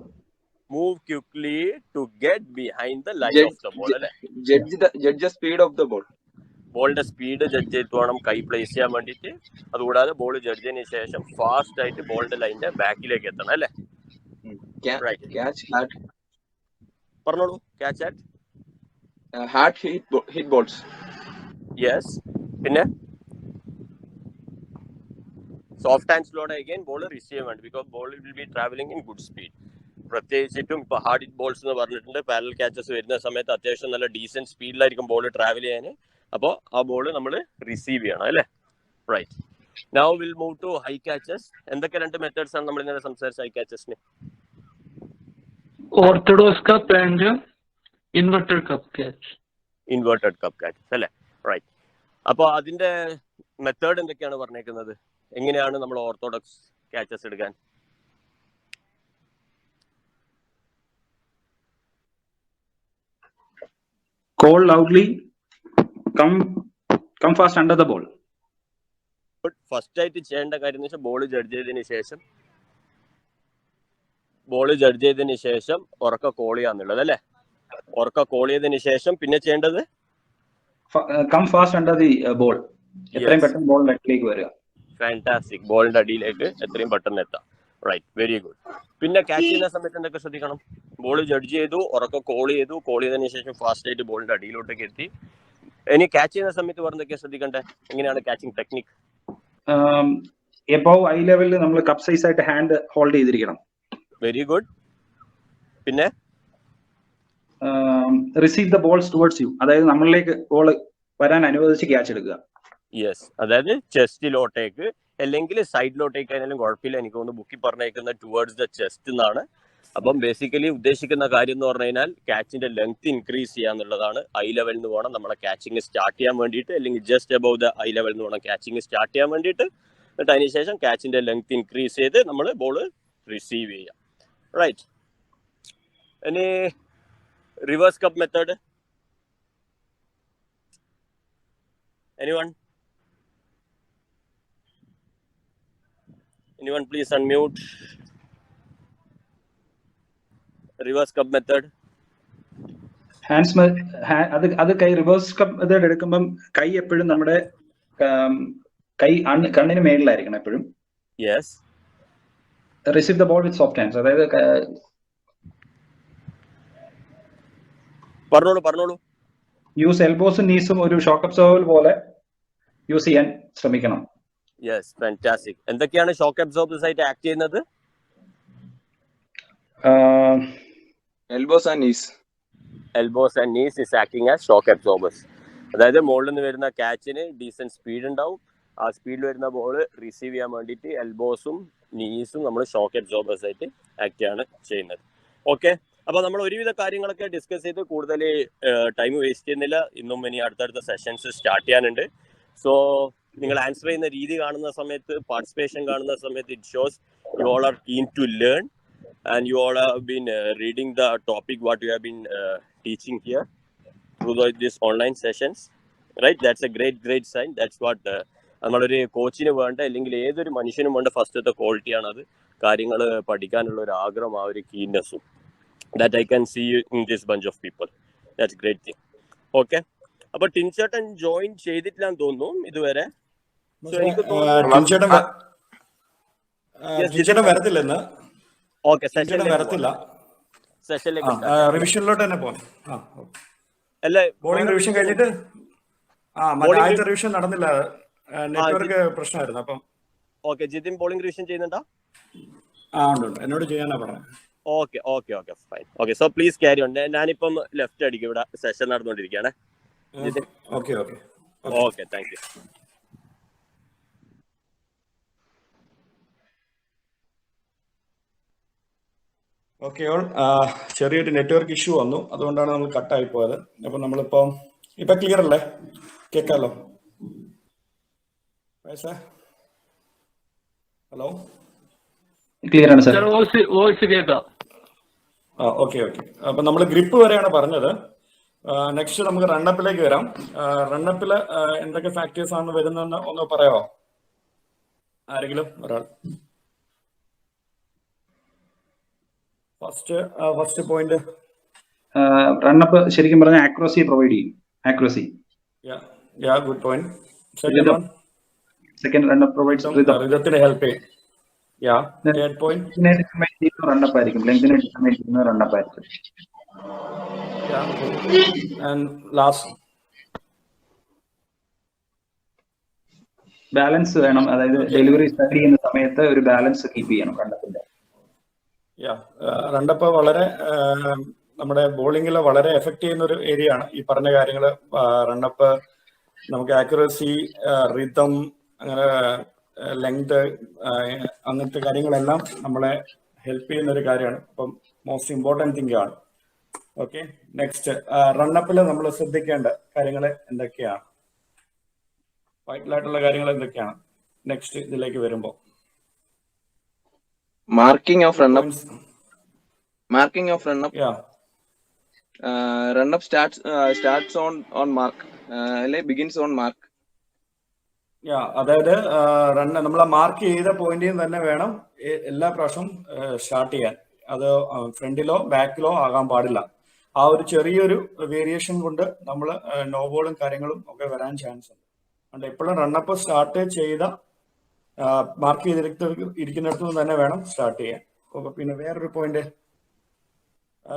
Move quickly to get behind the line of the ball. അല്ലേ? Judge the speed of the ball. ബോളിന്റെ സ്പീഡ് ജഡ്ജ് ചെയ്തിട്ട് വേണം കൈ പ്ലേസ് ചെയ്യാൻ വേണ്ടിയിട്ട്. അതുകൂടാതെ ബോൾ ജഡ്ജ് ചെയ്തതിന് ശേഷം ഫാസ്റ്റ് ആയിട്ട് ബോളിന്റെ ലൈനിന്റെ ബാക്കിലേക്ക് എത്തണം അല്ലേ? പറഞ്ഞോളൂ. Catch at hard hit balls. Yes. പിന്നെ soft and slowed again ball receive ചെയ്യാൻ വേണ്ടി, because ball will be travelling in good speed. പ്രത്യേകിച്ചിട്ടും ഇപ്പൊ ഹാർഡ് ഹിറ്റ് ബോൾസ് എന്ന് പറഞ്ഞിട്ടുണ്ട്, പാരലൽ ക്യാച്ചസ് വരുന്ന സമയത്ത് അത്യാവശ്യം നല്ല ഡീസെന്റ് സ്പീഡിലായിരിക്കും ബോൾ ട്രാവൽ ചെയ്യാൻ. അപ്പോൾ ആ ബോൾ നമ്മൾ റിസീവ് ചെയ്യണം അല്ലേ. Right, now will move to high catches. എന്തൊക്കെ രണ്ട് മെത്തേഡ്സ് ആണ് നമ്മൾ ഇന്നലെ സംസാരിച്ച ഹൈ ക്യാച്ചസിന്? Orthodox cup and inverted cup catch. Inverted cup catches അല്ലേ. റൈറ്റ്, അപ്പോൾ അതിന്റെ മെത്തേഡ് എന്തൊക്കെയാണ് പറഞ്ഞേക്കുന്നത്? എങ്ങനെയാണ് നമ്മൾ ഓർത്തഡോക്സ് ക്യാച്ചസ് എടുക്കാൻ? Call loudly, come fast under the ball. First ആയിട്ട് ചെയ്യേണ്ട കാര്യം എന്ന് വെച്ചാൽ ബോൾ ജഡ്ജ് ചെയ്തതിന് ശേഷം ഉറക്ക കോൾ ചെയ്യാന്നുള്ളത് അല്ലേ. ഉറക്ക കോൾ ചെയ്തതിന് ശേഷം പിന്നെ ചെയ്യേണ്ടത് Come fast under the ball. എത്രയും പെട്ടെന്ന് ബോൾ നെറ്റിലേക്ക് വരിക. ഫാന്റാസ്റ്റിക്, ബോളിന്റെ അടിയിലേക്ക് എത്രയും പെട്ടെന്ന് എത്താം. Right, very good. പിന്നെ ക്യാച്ച് ചെയ്യുന്ന സമയത്ത് എന്തൊക്കെ ശ്രദ്ധിക്കണം? ബോൾ ജഡ്ജ് ചെയ്തു, ഉറക്ക കോൾ ചെയ്തതിന് ശേഷം ഫാസ്റ്റ് ആയിട്ട് ബോളിന്റെ അടിയിലോട്ടേക്ക് എത്തി. ഇനി ക്യാച്ച് ചെയ്യുന്ന സമയത്ത് വേറെ എന്തൊക്കെയാ ശ്രദ്ധിക്കണ്ടേ? എങ്ങനെയാണ് ക്യാച്ചിങ് ടെക്നിക്? എബവ് ഐ ലെവലിൽ നമ്മൾ കപ്പ് സൈസ് ആയിട്ട് ഹാൻഡ് ഹോൾഡ് ചെയ്തിരിക്കണം. Very good. പിന്നെ receive the balls towards you, അതായത് നമ്മളിലേക്ക് ബോൾ വരാൻ അനുവദിച്ച് ക്യാച്ച് എടുക്കുക. യെസ്, അതായത് ചെസ്റ്റിലോട്ടേക്ക് അല്ലെങ്കിൽ സൈഡിലോട്ടേക്ക് ആയാലും കുഴപ്പമില്ല. എനിക്ക് തോന്നുന്നു ബുക്കിൽ പറഞ്ഞേക്കുന്ന ടുവേർഡ്സ് ദ ചെസ്റ്റ് എന്നാണ്. അപ്പം ബേസിക്കലി ഉദ്ദേശിക്കുന്ന കാര്യം എന്ന് പറഞ്ഞു കഴിഞ്ഞാൽ ക്യാച്ചിന്റെ ലെങ്ത് ഇൻക്രീസ് ചെയ്യാന്നുള്ളതാണ്. ഐ ലെവലിൽ നിന്ന് വേണം നമ്മളെ ക്യാച്ചിങ് സ്റ്റാർട്ട് ചെയ്യാൻ വേണ്ടിയിട്ട്, അല്ലെങ്കിൽ ജസ്റ്റ് അബവ് ദ ഐ ലെവലിൽ നിന്ന് വേണം ക്യാച്ചിങ് സ്റ്റാർട്ട് ചെയ്യാൻ വേണ്ടിയിട്ട്. എന്നിട്ട് അതിന് ശേഷം ക്യാച്ചിന്റെ ലെങ്ത് ഇൻക്രീസ് ചെയ്ത് നമ്മൾ ബോൾ റിസീവ് ചെയ്യാം. റൈറ്റ്, ഇനി reverse cup method. Anyone please unmute. Reverse cup method. Hands അത് കൈ റിവേഴ്സ് കപ്പ് മെത്തേഡ് എടുക്കുമ്പം കൈ എപ്പോഴും നമ്മുടെ കൈ കണ്ണിന് മേളിലായിരിക്കണം എപ്പോഴും. Yes. Receive the ball with soft hands, അതായത് പറഞ്ഞോളൂ. യൂസ് എൽബോസും നീസും ഒരു ഷോക്ക് അബ്സോർവർ പോലെ യൂസ് ചെയ്യാൻ ശ്രമിക്കണം. Yes, fantastic. എന്തൊക്കെയാണ് ഷോക്ക് അബ്സോർബേഴ്സ് ആയിട്ട് ആക്ട് ചെയ്യുന്നത്? Elbows and knees. Elbows and knees is acting as shock absorbers. അതായത് മുകളിൽ നിന്ന് വരുന്ന ക്യാച്ചിന് ഡീസെന്റ് സ്പീഡ് ഉണ്ടാവും. ആ സ്പീഡിൽ വരുന്ന ബോൾ റിസീവ് ചെയ്യാൻ വേണ്ടിയിട്ട് എൽബോസും നീസും നമ്മൾ ഷോക്ക് അബ്സോർബേഴ്സ് ആയിട്ട് ആക്ട് ആണ് ചെയ്യുന്നത്. ഓക്കെ, അപ്പോൾ നമ്മൾ ഒരുവിധ കാര്യങ്ങളൊക്കെ ഡിസ്കസ് ചെയ്ത് കൂടുതൽ ടൈം വേസ്റ്റ് ചെയ്യുന്നില്ല. ഇന്നും ഇനി അടുത്തടുത്ത സെഷൻസ് സ്റ്റാർട്ട് ചെയ്യാനുണ്ട്. സോ നിങ്ങൾ ആൻസർ ചെയ്യുന്ന രീതി കാണുന്ന സമയത്ത്, പാർട്ടിസിപ്പേഷൻ കാണുന്ന സമയത്ത്, it shows you all are keen to learn and you all have been reading the topic what you have been teaching here through these online sessions, right? That's a great sign. That's what നമ്മളൊരു കോച്ചിന് വേണ്ട, അല്ലെങ്കിൽ ഏതൊരു മനുഷ്യനും വേണ്ട ഫസ്റ്റത്തെ ക്വാളിറ്റിയാണ് അത്. കാര്യങ്ങൾ പഠിക്കാനുള്ള ഒരു ആഗ്രഹം, ആ ഒരു കീൻനെസ്സും. that I can see in this bunch of people. That's a great thing. Okay, അപ്പോൾ ടിൻചേട്ടൻ ജോയിൻ ചെയ്തിട്ടില്ലാന്ന് തോന്നുന്നു ഇതുവരെ. സോ എനിക്ക് ടിൻചേട്ടൻ വരത്തില്ലെന്ന്. ഓക്കെ, വരത്തില്ല. സെഷനിലേക്ക് റിവിഷനിലോട്ട് തന്നെ പോകാം. അല്ലേ, ബോളിംഗ് റിവിഷൻ കഴിഞ്ഞിട്ട് ആദ്യത്തെ റിവിഷൻ നടന്നില്ല, നെറ്റ്വർക്ക് പ്രശ്നമായിരുന്നു. അപ്പം ഓക്കെ, ജിതിൻ ബോളിംഗ് റിവിഷൻ ചെയ്യുന്നുണ്ടോ? ഉണ്ട്, എന്നോട് ചെയ്യാനാ പറഞ്ഞത്. Okay fine. Okay, so please carry on. ഞാനിപ്പം ലെഫ്റ്റ് അടിക്കും, ഇവിടെ സെഷൻ നടന്നുകൊണ്ടിരിക്കുകയാണ്. Okay, thank U. Okay all, ചെറിയൊരു നെറ്റ്വർക്ക് ഇഷ്യൂ വന്നു, അതുകൊണ്ടാണ് നമ്മൾ കട്ടായി പോയത്. അപ്പൊ നമ്മളിപ്പോ ക്ലിയർ അല്ലേ? കേൾക്കാമല്ലോ? ഹലോ, ക്ലിയർ ആണ് സർ. വോയിസ് കേൾക്കാം. ഓക്കെ. അപ്പൊ നമ്മൾ ഗ്രിപ്പ് വരെയാണ് പറഞ്ഞത്. നെക്സ്റ്റ് നമുക്ക് റണ്ണപ്പിലേക്ക് വരാം. റണ്ണപ്പില് എന്തൊക്കെ ഫാക്ടേഴ്സ് ആണ് വരുന്നതെന്ന് ഒന്ന് പറയാമോ ആരെങ്കിലും ഒരാൾ? ഫസ്റ്റ് പോയിന്റ്, റണ്ണപ്പ് ശരിക്കും പറഞ്ഞാൽ ആക്യുറസി പ്രൊവൈഡ് ചെയ്യും. Accuracy, good point. Second run up provides റിതത്തിന് ഹെൽപ്പ് ചെയ്യും. തേർഡ് പോയിന്റ്, റണ്ണപ്പ് ആയിരിക്കും. ലെങ്തിനെ ഡിറ്റർമൈൻ ചെയ്യുന്ന റണ്ണപ്പ് ആയിരിക്കും. ആൻഡ് ലാസ്റ്റ് ബാലൻസ് വേണം, അതായത് ഓക്കെ. ഡെലിവറി സ്റ്റാർട്ട് ചെയ്യുന്ന സമയത്ത് ഒരു ബാലൻസ് കീപ്പ് ചെയ്യണം കണ്ടത്തിന്റെ. യാ, റണ്ണപ്പ് വളരെ നമ്മുടെ ബോളിങ്ങിൽ വളരെ എഫക്ട് ചെയ്യുന്ന ഒരു ഏരിയ ആണ് ഈ പറഞ്ഞ കാര്യങ്ങൾ. റണ്ണപ്പ് നമുക്ക് ആക്യുറസി, റിതം, അങ്ങനെ ലെങ്ത്, അങ്ങനത്തെ കാര്യങ്ങളെല്ലാം നമ്മളെ ഹെൽപ്പ് ചെയ്യുന്ന ഒരു കാര്യമാണ്. അപ്പം മോസ്റ്റ് ഇമ്പോർട്ടൻറ്റ് തിങ് ആണ്. ഓക്കെ, നെക്സ്റ്റ് റണ്ണപ്പിൽ നമ്മൾ ശ്രദ്ധിക്കേണ്ട കാര്യങ്ങൾ എന്തൊക്കെയാണ്, വൈറ്റലായിട്ടുള്ള കാര്യങ്ങൾ എന്തൊക്കെയാണ് നെക്സ്റ്റ് ഇതിലേക്ക് വരുമ്പോൾ? Marking of run up. Points. Marking of run up. Yeah. Run up starts on mark. Begins on mark. യാ, അതായത് നമ്മൾ മാർക്ക് ചെയ്ത പോയിന്റിൽ തന്നെ വേണം എല്ലാ പ്രാവശ്യവും സ്റ്റാർട്ട് ചെയ്യാൻ. അത് ഫ്രണ്ടിലോ ബാക്കിലോ ആകാൻ പാടില്ല. ആ ഒരു ചെറിയൊരു വേരിയേഷൻ കൊണ്ട് നമ്മൾ നോ ബോളും കാര്യങ്ങളും ഒക്കെ വരാൻ ചാൻസ് ഉണ്ട്. അതുകൊണ്ട് എപ്പോഴും റണ്ണപ്പ് സ്റ്റാർട്ട് ചെയ്ത മാർക്ക് ചെയ്തിരിക്കുന്നിടത്തു നിന്ന് തന്നെ വേണം സ്റ്റാർട്ട് ചെയ്യാൻ. പിന്നെ വേറൊരു പോയിന്റ്,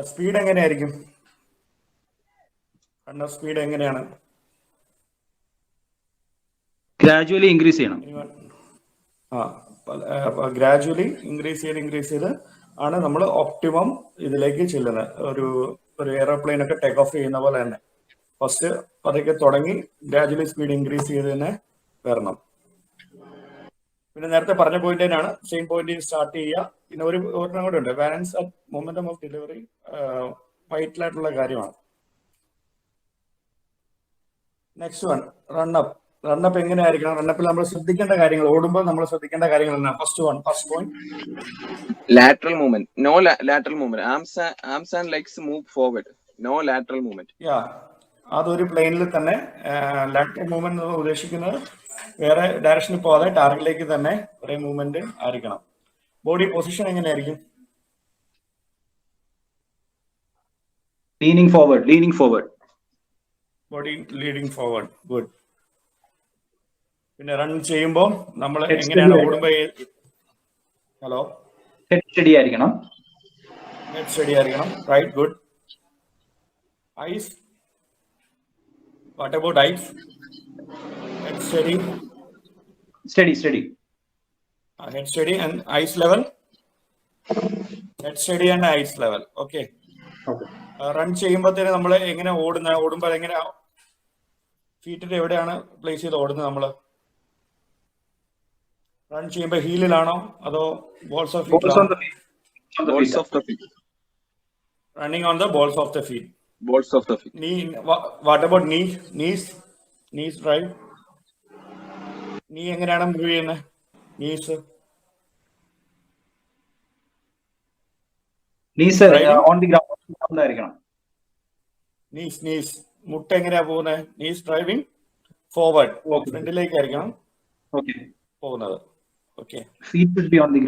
സ്പീഡ് എങ്ങനെയായിരിക്കും? റണ്ണപ്പ് സ്പീഡ് എങ്ങനെയാണ്? ഗ്രാജുവലി ഇൻക്രീസ് ചെയ്യണം. ഗ്രാജുവലി ഇൻക്രീസ് ചെയ്ത് ആണ് നമ്മൾ ഒപ്റ്റിമം ഇതിലേക്ക് ചെല്ലുന്നത്. ഒരു എയർപ്ലെയിൻ ഒക്കെ ടേക്ക് ഓഫ് ചെയ്യുന്ന പോലെ തന്നെ ഫസ്റ്റ് പതുക്കെ തുടങ്ങി ഗ്രാജുവലി സ്പീഡ് ഇൻക്രീസ് ചെയ്ത് തന്നെ വരണം. പിന്നെ നേരത്തെ പറഞ്ഞ പോയിന്റ് തന്നെയാണ്, സെയിം പോയിന്റ് സ്റ്റാർട്ട് ചെയ്യുക. പിന്നെ ഒരെണ്ണം കൂടെ ഉണ്ട്, balance at momentum of delivery, വൈറ്റലായിട്ടുള്ള കാര്യമാണ്. Next one, run up. റണ്ണപ്പ് എങ്ങനെയായിരിക്കണം? റണ്ണപ്പിൽ നമ്മൾ ശ്രദ്ധിക്കേണ്ട കാര്യങ്ങൾ, ഓടുമ്പോൾ നമ്മൾ ശ്രദ്ധിക്കേണ്ട കാര്യങ്ങൾ എന്നാണ്? First point, lateral movement. No lateral movement. Arms and legs move forward. No lateral movement. യാ, അതൊരു പ്ലെയിനിൽ തന്നെ ലാറ്ററൽ മൂവ്മെന്റ് എന്ന് ഉദ്ദേശിക്കുന്നത് വേറെ ഡയറക്ഷനിൽ പോകാതെ ടാർഗറ്റിലേക്ക് തന്നെ ഒരേ മൂവ്മെന്റ് ആയിരിക്കണം. ബോഡി പൊസിഷൻ എങ്ങനെയായിരിക്കും? Leaning forward. Body leading forward. Good. പിന്നെ റൺ ചെയ്യുമ്പോൾ നമ്മൾ എങ്ങനെയാണ് ഓടുമ്പോൾ? ഹലോ, ഹെഡ് സ്റ്റഡി ആയിരിക്കണം. Right, good. Eyes, what about eyes? Head steady. Head steady and eyes level. Head steady and eyes level. Okay. Run ചെയ്യുമ്പോഴത്തേന് നമ്മൾ എങ്ങനെ ഓടുമ്പോൾ എങ്ങനെ ഫീറ്റിന്റെ എവിടെയാണ് പ്ലേസ് ചെയ്ത് ഓടുന്നത്? നമ്മൾ റൺ ചെയ്യുമ്പോൾ ഹീലിലാണോ അതോ balls of feet? Balls of the feet. Running on the balls of the feet. Balls of the feet. Knee. What about knees? Knees drive. നീ എങ്ങനെയാണ് മൂവ് ചെയ്യുന്നത്? നീസ് ഓൺ ദി ഗ്രൗണ്ട് ആയിരിക്കണം. Knees മുട്ട എങ്ങനെയാ പോകുന്നത്? Knees driving forward, ഫ്രണ്ടിലേക്ക് ആയിരിക്കണം പോകുന്നത്. Okay, feet should be on the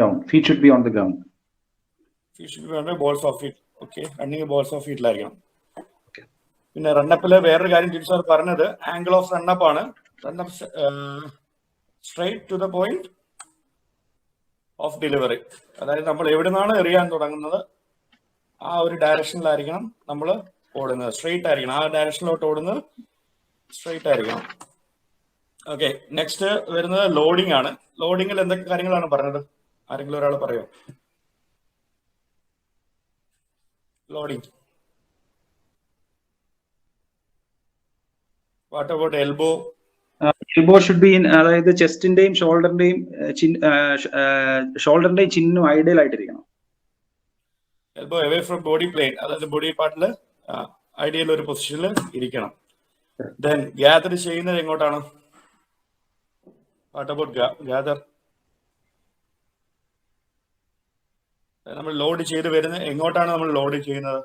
ground. Balls of feet. Okay, running balls of ഫീറ്റിലായിരിക്കണം. പിന്നെ റണ്ണപ്പില് വേറൊരു കാര്യം ജിം സാർ പറഞ്ഞത് ആംഗിൾ ഓഫ് റണ്ണപ്പ് ആണ്. Run up straight to the point of delivery, അതായത് നമ്മൾ എവിടെ നിന്നാണ് എറിയാൻ തുടങ്ങുന്നത് ആ ഒരു ഡയറക്ഷനിലായിരിക്കണം നമ്മൾ ഓടുന്നത്. സ്ട്രെയിറ്റ് ആയിരിക്കണം, ആ ഡയറക്ഷനിലോട്ട് ഓടുന്നത് സ്ട്രെയിറ്റ് ആയിരിക്കണം. ഓക്കെ, നെക്സ്റ്റ് വരുന്നത് ലോഡിംഗ് ആണ്. ലോഡിങ്ങിൽ എന്തൊക്കെ കാര്യങ്ങളാണ് പറഞ്ഞത്? ആരെങ്കിലും ഒരാൾ പറയോ? Loading. What about elbow? Elbow should be in, അതായത് ചെസ്റ്റിന്റെയും ഷോൾഡറിന്റെയും ചിഹ്നം ഐഡിയൽ ആയിട്ടിരിക്കണം. Elbow away from body plane, അതായത് ബോഡി പാർട്ടില് ഐഡിയൽ ഒരു പൊസിഷനിൽ ഇരിക്കണം. ദെൻ ഗ്യാദർ ചെയ്യുന്നത് എങ്ങോട്ടാണ്? What about gather? നമ്മൾ ലോഡ് ചെയ്ത് വരുന്നത് എങ്ങോട്ടാണ്? നമ്മൾ ലോഡ് ചെയ്യുന്നത്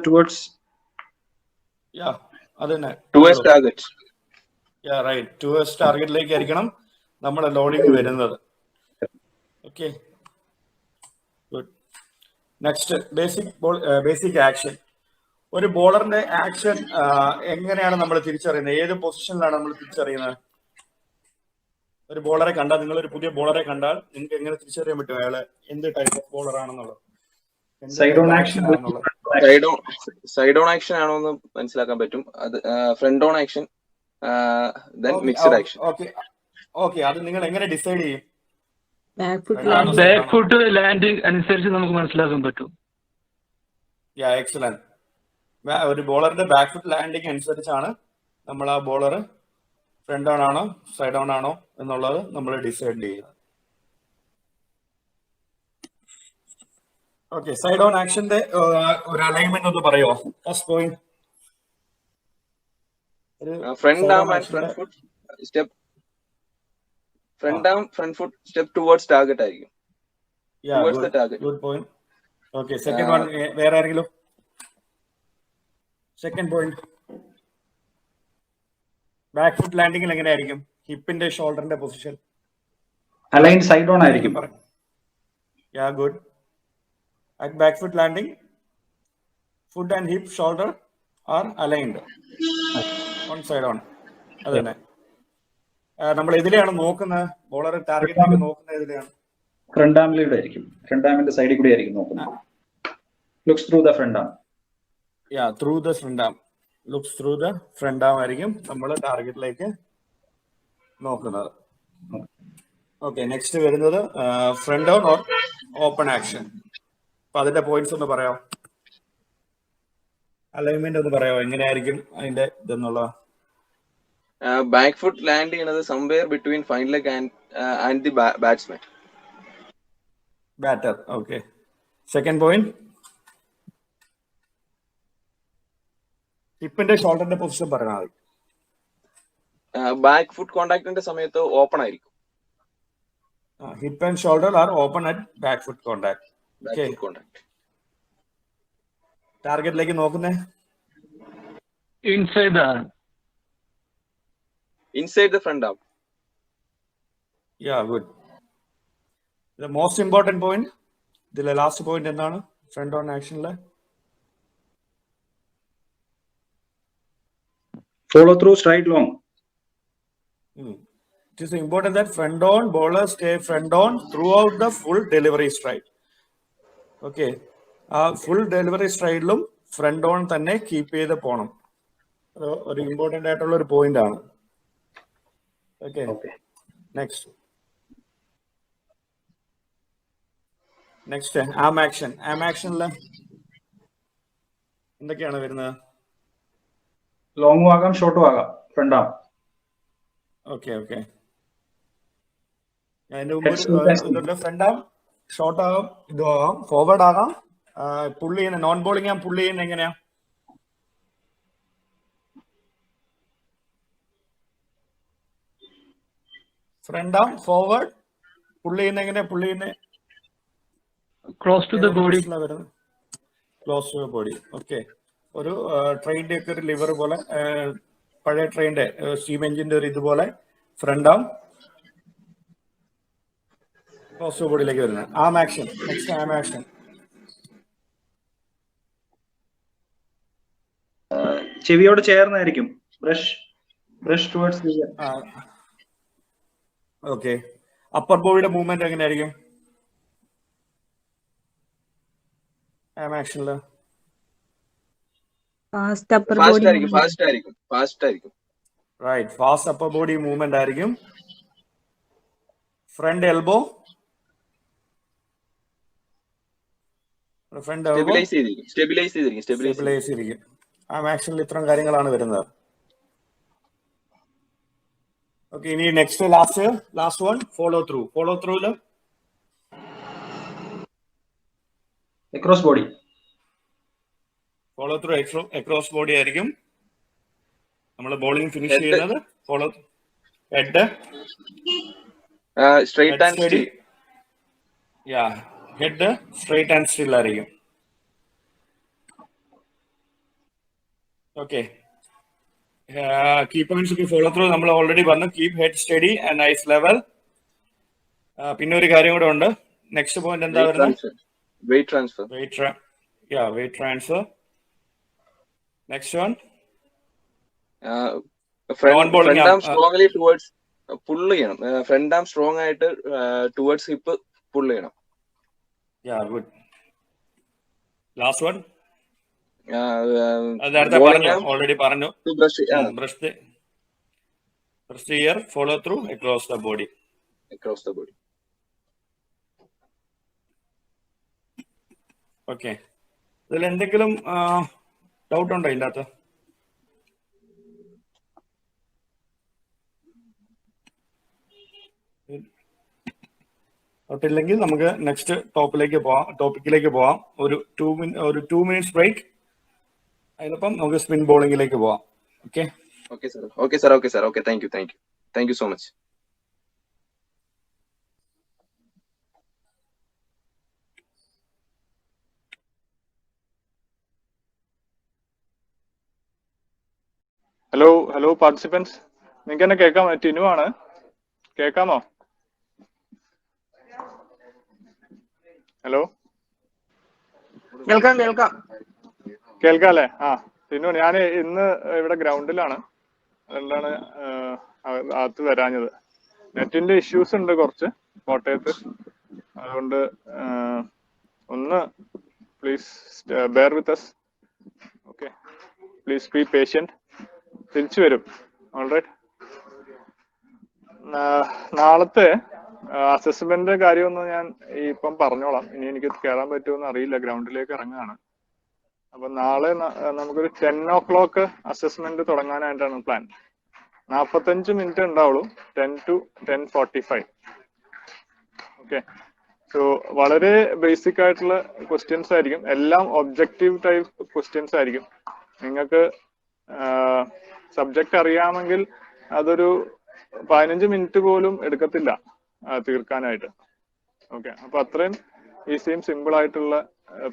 ടുവേർഡ്സ്, അത് തന്നെ, Towards target. റൈറ്റ്, ടുവേർഡ്സ് ടാർഗറ്റിലേക്ക് ആയിരിക്കണം നമ്മൾ ലോഡിങ് വരുന്നത്. Okay, good. Next basic action. ഒരു ബോളറിന്റെ ആക്ഷൻ എങ്ങനെയാണ് നമ്മൾ തിരിച്ചറിയുന്നത്? ഏത് പൊസിഷനിലാണ് നമ്മൾ തിരിച്ചറിയുന്നത്? ഒരു ബോളറെ കണ്ടാൽ, നിങ്ങൾ ഒരു പുതിയ ബോളറെ കണ്ടാൽ നിങ്ങൾക്ക് എങ്ങനെ തിരിച്ചറിയാൻ പറ്റും അയാള് എന്ത് ടൈപ്പ് ഓഫ് ബോളർ ആണെന്നുള്ളത്? Side on action side on action ആണോ എന്ന് മനസ്സിലാക്കാൻ പറ്റും. അത് front on action then okay mixed action. Okay okay, അത് നിങ്ങൾ എങ്ങനെ ഡിസൈഡ് ചെയ്യും? ബാക്ക് ഫുട്ട് ഫ്രണ്ട് ആണോ ലാൻഡിങ്. സൈഡ് ബാക്ക് ആണോ? ഫുട്ട് ലാൻഡിങ് അനുസരിച്ച് നമുക്ക് മനസ്സിലാക്കാൻ പറ്റും. Yeah excellent. ഒരു ബോളറിന്റെ ബാക്ക് ഫുട്ട് ലാൻഡിങ് അനുസരിച്ചാണ് നമ്മൾ ആ ബോളർ ഫ്രണ്ട് ഓൺ ആണോ സൈഡ് ഓൺ ആണോ എന്നുള്ളത് നമ്മൾ ഡിസൈഡ് ചെയ്യുന്നത്. ഓക്കെ, സൈഡ് ഓൺ ആക്ഷന്റെ ഒരു അലൈൻമെന്റ് ഒന്ന് പറയുമോ? First point Front side arm on and front ആക്ഷന്റെ. foot step. Front arm, front foot step towards target ആയിരിക്കും. Yeah Towards the good target. Good point. Okay, second one വേറെ ആരെങ്കിലും? Second point back foot ലാൻഡിങ്ങിൽ എങ്ങനെയായിരിക്കും? ഹിപ്പിന്റെ ഷോൾഡറിന്റെ position align side on ആയിരിക്കും. Yeah good. At back foot landing foot and hip shoulder are aligned on side on. അത് തന്നെ. നമ്മൾ ഇതിലെയാണ് നോക്കുന്നത്, ബോളർ ടാർഗറ്റിലേക്ക് നോക്കുന്നത് ഇതിലെയാണ്. ഫ്രണ്ട് ആമിലൂടെ ആയിരിക്കും, ഫ്രണ്ട് ആമിന്റെ സൈഡിൽ കൂടി ആയിരിക്കും നോക്കുന്നത്. Looks through the front arm. Yeah through the front arm. Looks through the front arm ആയിരിക്കും നമ്മൾ ടാർഗറ്റിലേക്ക് നോക്കുന്നത്. ഓക്കെ, നെക്സ്റ്റ് വരുന്നത് front on or open action. അപ്പൊ അതിന്റെ പോയിന്റ്സ് ഒന്ന് പറയാം, അലൈൻമെന്റ് ഒന്ന് പറയാമോ, എങ്ങനെയായിരിക്കും അതിന്റെ ഇതെന്നുള്ള? Back foot land ചെയ്യുന്നത് somewhere between fine leg and the batsman. Batter. Okay, second point ഹിപ്പിന്റെ ഷോൾഡറിന്റെ പൊസിഷൻ പറഞ്ഞാൽ മതി. ബാക്ക് ഫുട്ട് കോണ്ടാക്ടിന്റെ സമയത്ത് ഓപ്പൺ ആയിരിക്കും. Hip and shoulder are open at back foot contact. Back okay, foot contact. ടാർഗറ്റിലേക്ക് നോക്കുന്നേ ഇൻസൈഡ് ആണ്. Inside the front arm. Yeah good. The most important point, ഇതിലെ ലാസ്റ്റ് പോയിന്റ് എന്താണ് ഫ്രണ്ട് ഓൺ ആക്ഷനിലെ? Follow through straight long. It is important that front on bowlers stay front on throughout the full delivery stride. Okay, ആ full delivery സ്ട്രൈഡിലും front on തന്നെ keep ചെയ്ത് പോകണം. ഒരു important ആയിട്ടുള്ള ഒരു പോയിന്റ് ആണ്. Okay, next arm action. ആം ആക്ഷനിൽ എന്തൊക്കെയാണ് വരുന്നത്? ലോങ്ങും ആകാം ഷോർട്ടും ആകാം ഫ്രണ്ട് ആം. ഓക്കെ ഓക്കെ, അതിന്റെ മുമ്പ് ഇതുണ്ട്. ഫ്രണ്ട് ആം ഷോർട്ട് ആകാം, ഇതും ആകാം, ഫോർവേഡ് ആകാം. പുള്ളി ചെയ്യുന്ന നോൺ ബോളിംഗ് ആം പുള്ളി ചെയ്യുന്ന എങ്ങനെയാ? ഫ്രണ്ട് ആം ഫോർവേഡ് പുള്ളി ചെയ്യുന്ന എങ്ങനെയാ? പുള്ളി ചെയ്യുന്ന ക്ലോസ് ടു ദ ബോഡി. വരുന്നത് close to the body. Okay, ഒരു ട്രെയിനിന്റെ ഒക്കെ ഒരു ലിവർ പോലെ, പഴയ ട്രെയിനിന്റെ സ്റ്റീം എഞ്ചിന്റെ ഒരു ഇതുപോലെ ഫ്രണ്ട് ആം ക്ലോസ് ടു ബോഡിയിലേക്ക് വരുന്നത്. Arm action. Next arm action. ചെവിയോട് ചേർന്നായിരിക്കും. Brush towards. ഓക്കെ, അപ്പർ ബോഡിയുടെ മൂവ്മെന്റ് എങ്ങനെയായിരിക്കും ആം ആക്ഷനില്? ഫാസ്റ്റ് അപ്പർ Fast ബോഡി ആയിരിക്കും. Fast ആയിരിക്കും. Right, fast upper body movement ആയിരിക്കും. Front elbow. Front elbow stabilise ചെയ്തിരിക്കും. സ്റ്റെബിലൈസ് ചെയ്തിരിക്കും. ആം ആക്ഷനിൽ ഇത്തരം കാര്യങ്ങളാണ് വരുന്നത്. ഓക്കെ, ഇനി next last one follow through. ഫോളോ ത്രൂല് across body. Follow through across body ആയിരിക്കും. നമ്മൾ ബോളിംഗ് ഫിനിഷ് ചെയ്യുന്നത് follow head straight and still. Yeah, head straight and still ആയിരിക്കും. Okay, key points follow through നമ്മൾ ഓൾറെഡി പറഞ്ഞു. Keep head steady and eyes level. പിന്നെ ഒരു കാര്യം കൂടെ ഉണ്ട്. നെക്സ്റ്റ് പോയിന്റ് എന്താ വരുന്നത്? Weight transfer. Weight transfer. Next one front arm strongly towards pull ചെയ്യണം. ഫ്രണ്ട് ആം സ്ട്രോങ് ആയിട്ട് ടുവേർഡ്സ് ഹിപ്പ് പുള്ള് ചെയ്യണം. Yeah good. Last one Bowling already പറഞ്ഞു. to brush. Brush First year, follow through across the body. across the body. Okay. ഇതിൽ എന്തെങ്കിലും doubt ഉണ്ടോ ഇതിൻ്റെ അകത്ത്? ഡൗട്ടില്ലെങ്കിൽ നമുക്ക് നെക്സ്റ്റ് ടോപ്പിക്കിലേക്ക് പോവാം. ഒരു 2 minutes ബ്രേക്ക്. അതിനൊപ്പം നമുക്ക് സ്പിൻ ബോളിംഗിലേക്ക് പോവാം. Okay. Okay, sir. Okay, sir. Okay, sir. Okay, thank you so much. Hello participants, നിങ്ങൾക്ക് എന്നെ കേൾക്കാമോ? ടിനു ആണ്, കേൾക്കാമോ? ഹലോ, കേൾക്കാം അല്ലേ? ടിനു, ഞാൻ ഇന്ന് ഇവിടെ ഗ്രൗണ്ടിലാണ്, അതുകൊണ്ടാണ് അകത്ത് വരാഞ്ഞത്. നെറ്റിന്റെ ഇഷ്യൂസ് ഉണ്ട് കുറച്ച് കോട്ടയത്ത്, അതുകൊണ്ട് ഒന്ന് please bear with us. Okay, please be patient. തിരിച്ചു വരും. ഓൾറൈറ്റ്. നാളത്തെ അസസ്മെന്റ് കാര്യമൊന്നും ഞാൻ ഇപ്പം പറഞ്ഞോളാം. ഇനി എനിക്ക് കയറാൻ പറ്റുമെന്ന് അറിയില്ല, ഗ്രൗണ്ടിലേക്ക് ഇറങ്ങുകയാണ്. അപ്പൊ നാളെ നമുക്കൊരു 10 o'clock അസസ്മെന്റ് തുടങ്ങാനായിട്ടാണ് പ്ലാൻ. 45 മിനിറ്റ് ഉണ്ടാവുള്ളൂ, 10 to 10:45. ഓക്കെ. സോ വളരെ ബേസിക് ആയിട്ടുള്ള ക്വസ്റ്റ്യൻസ് ആയിരിക്കും, എല്ലാം ഒബ്ജക്റ്റീവ് ടൈപ്പ് ക്വസ്റ്റ്യൻസ് ആയിരിക്കും. നിങ്ങൾക്ക് സബ്ജക്റ്റ് അറിയാമെങ്കിൽ അതൊരു 15 മിനിറ്റ് പോലും എടുക്കത്തില്ല തീർക്കാനായിട്ട്. ഓക്കെ. അപ്പൊ അത്രയും ഈസിയും സിമ്പിൾ ആയിട്ടുള്ള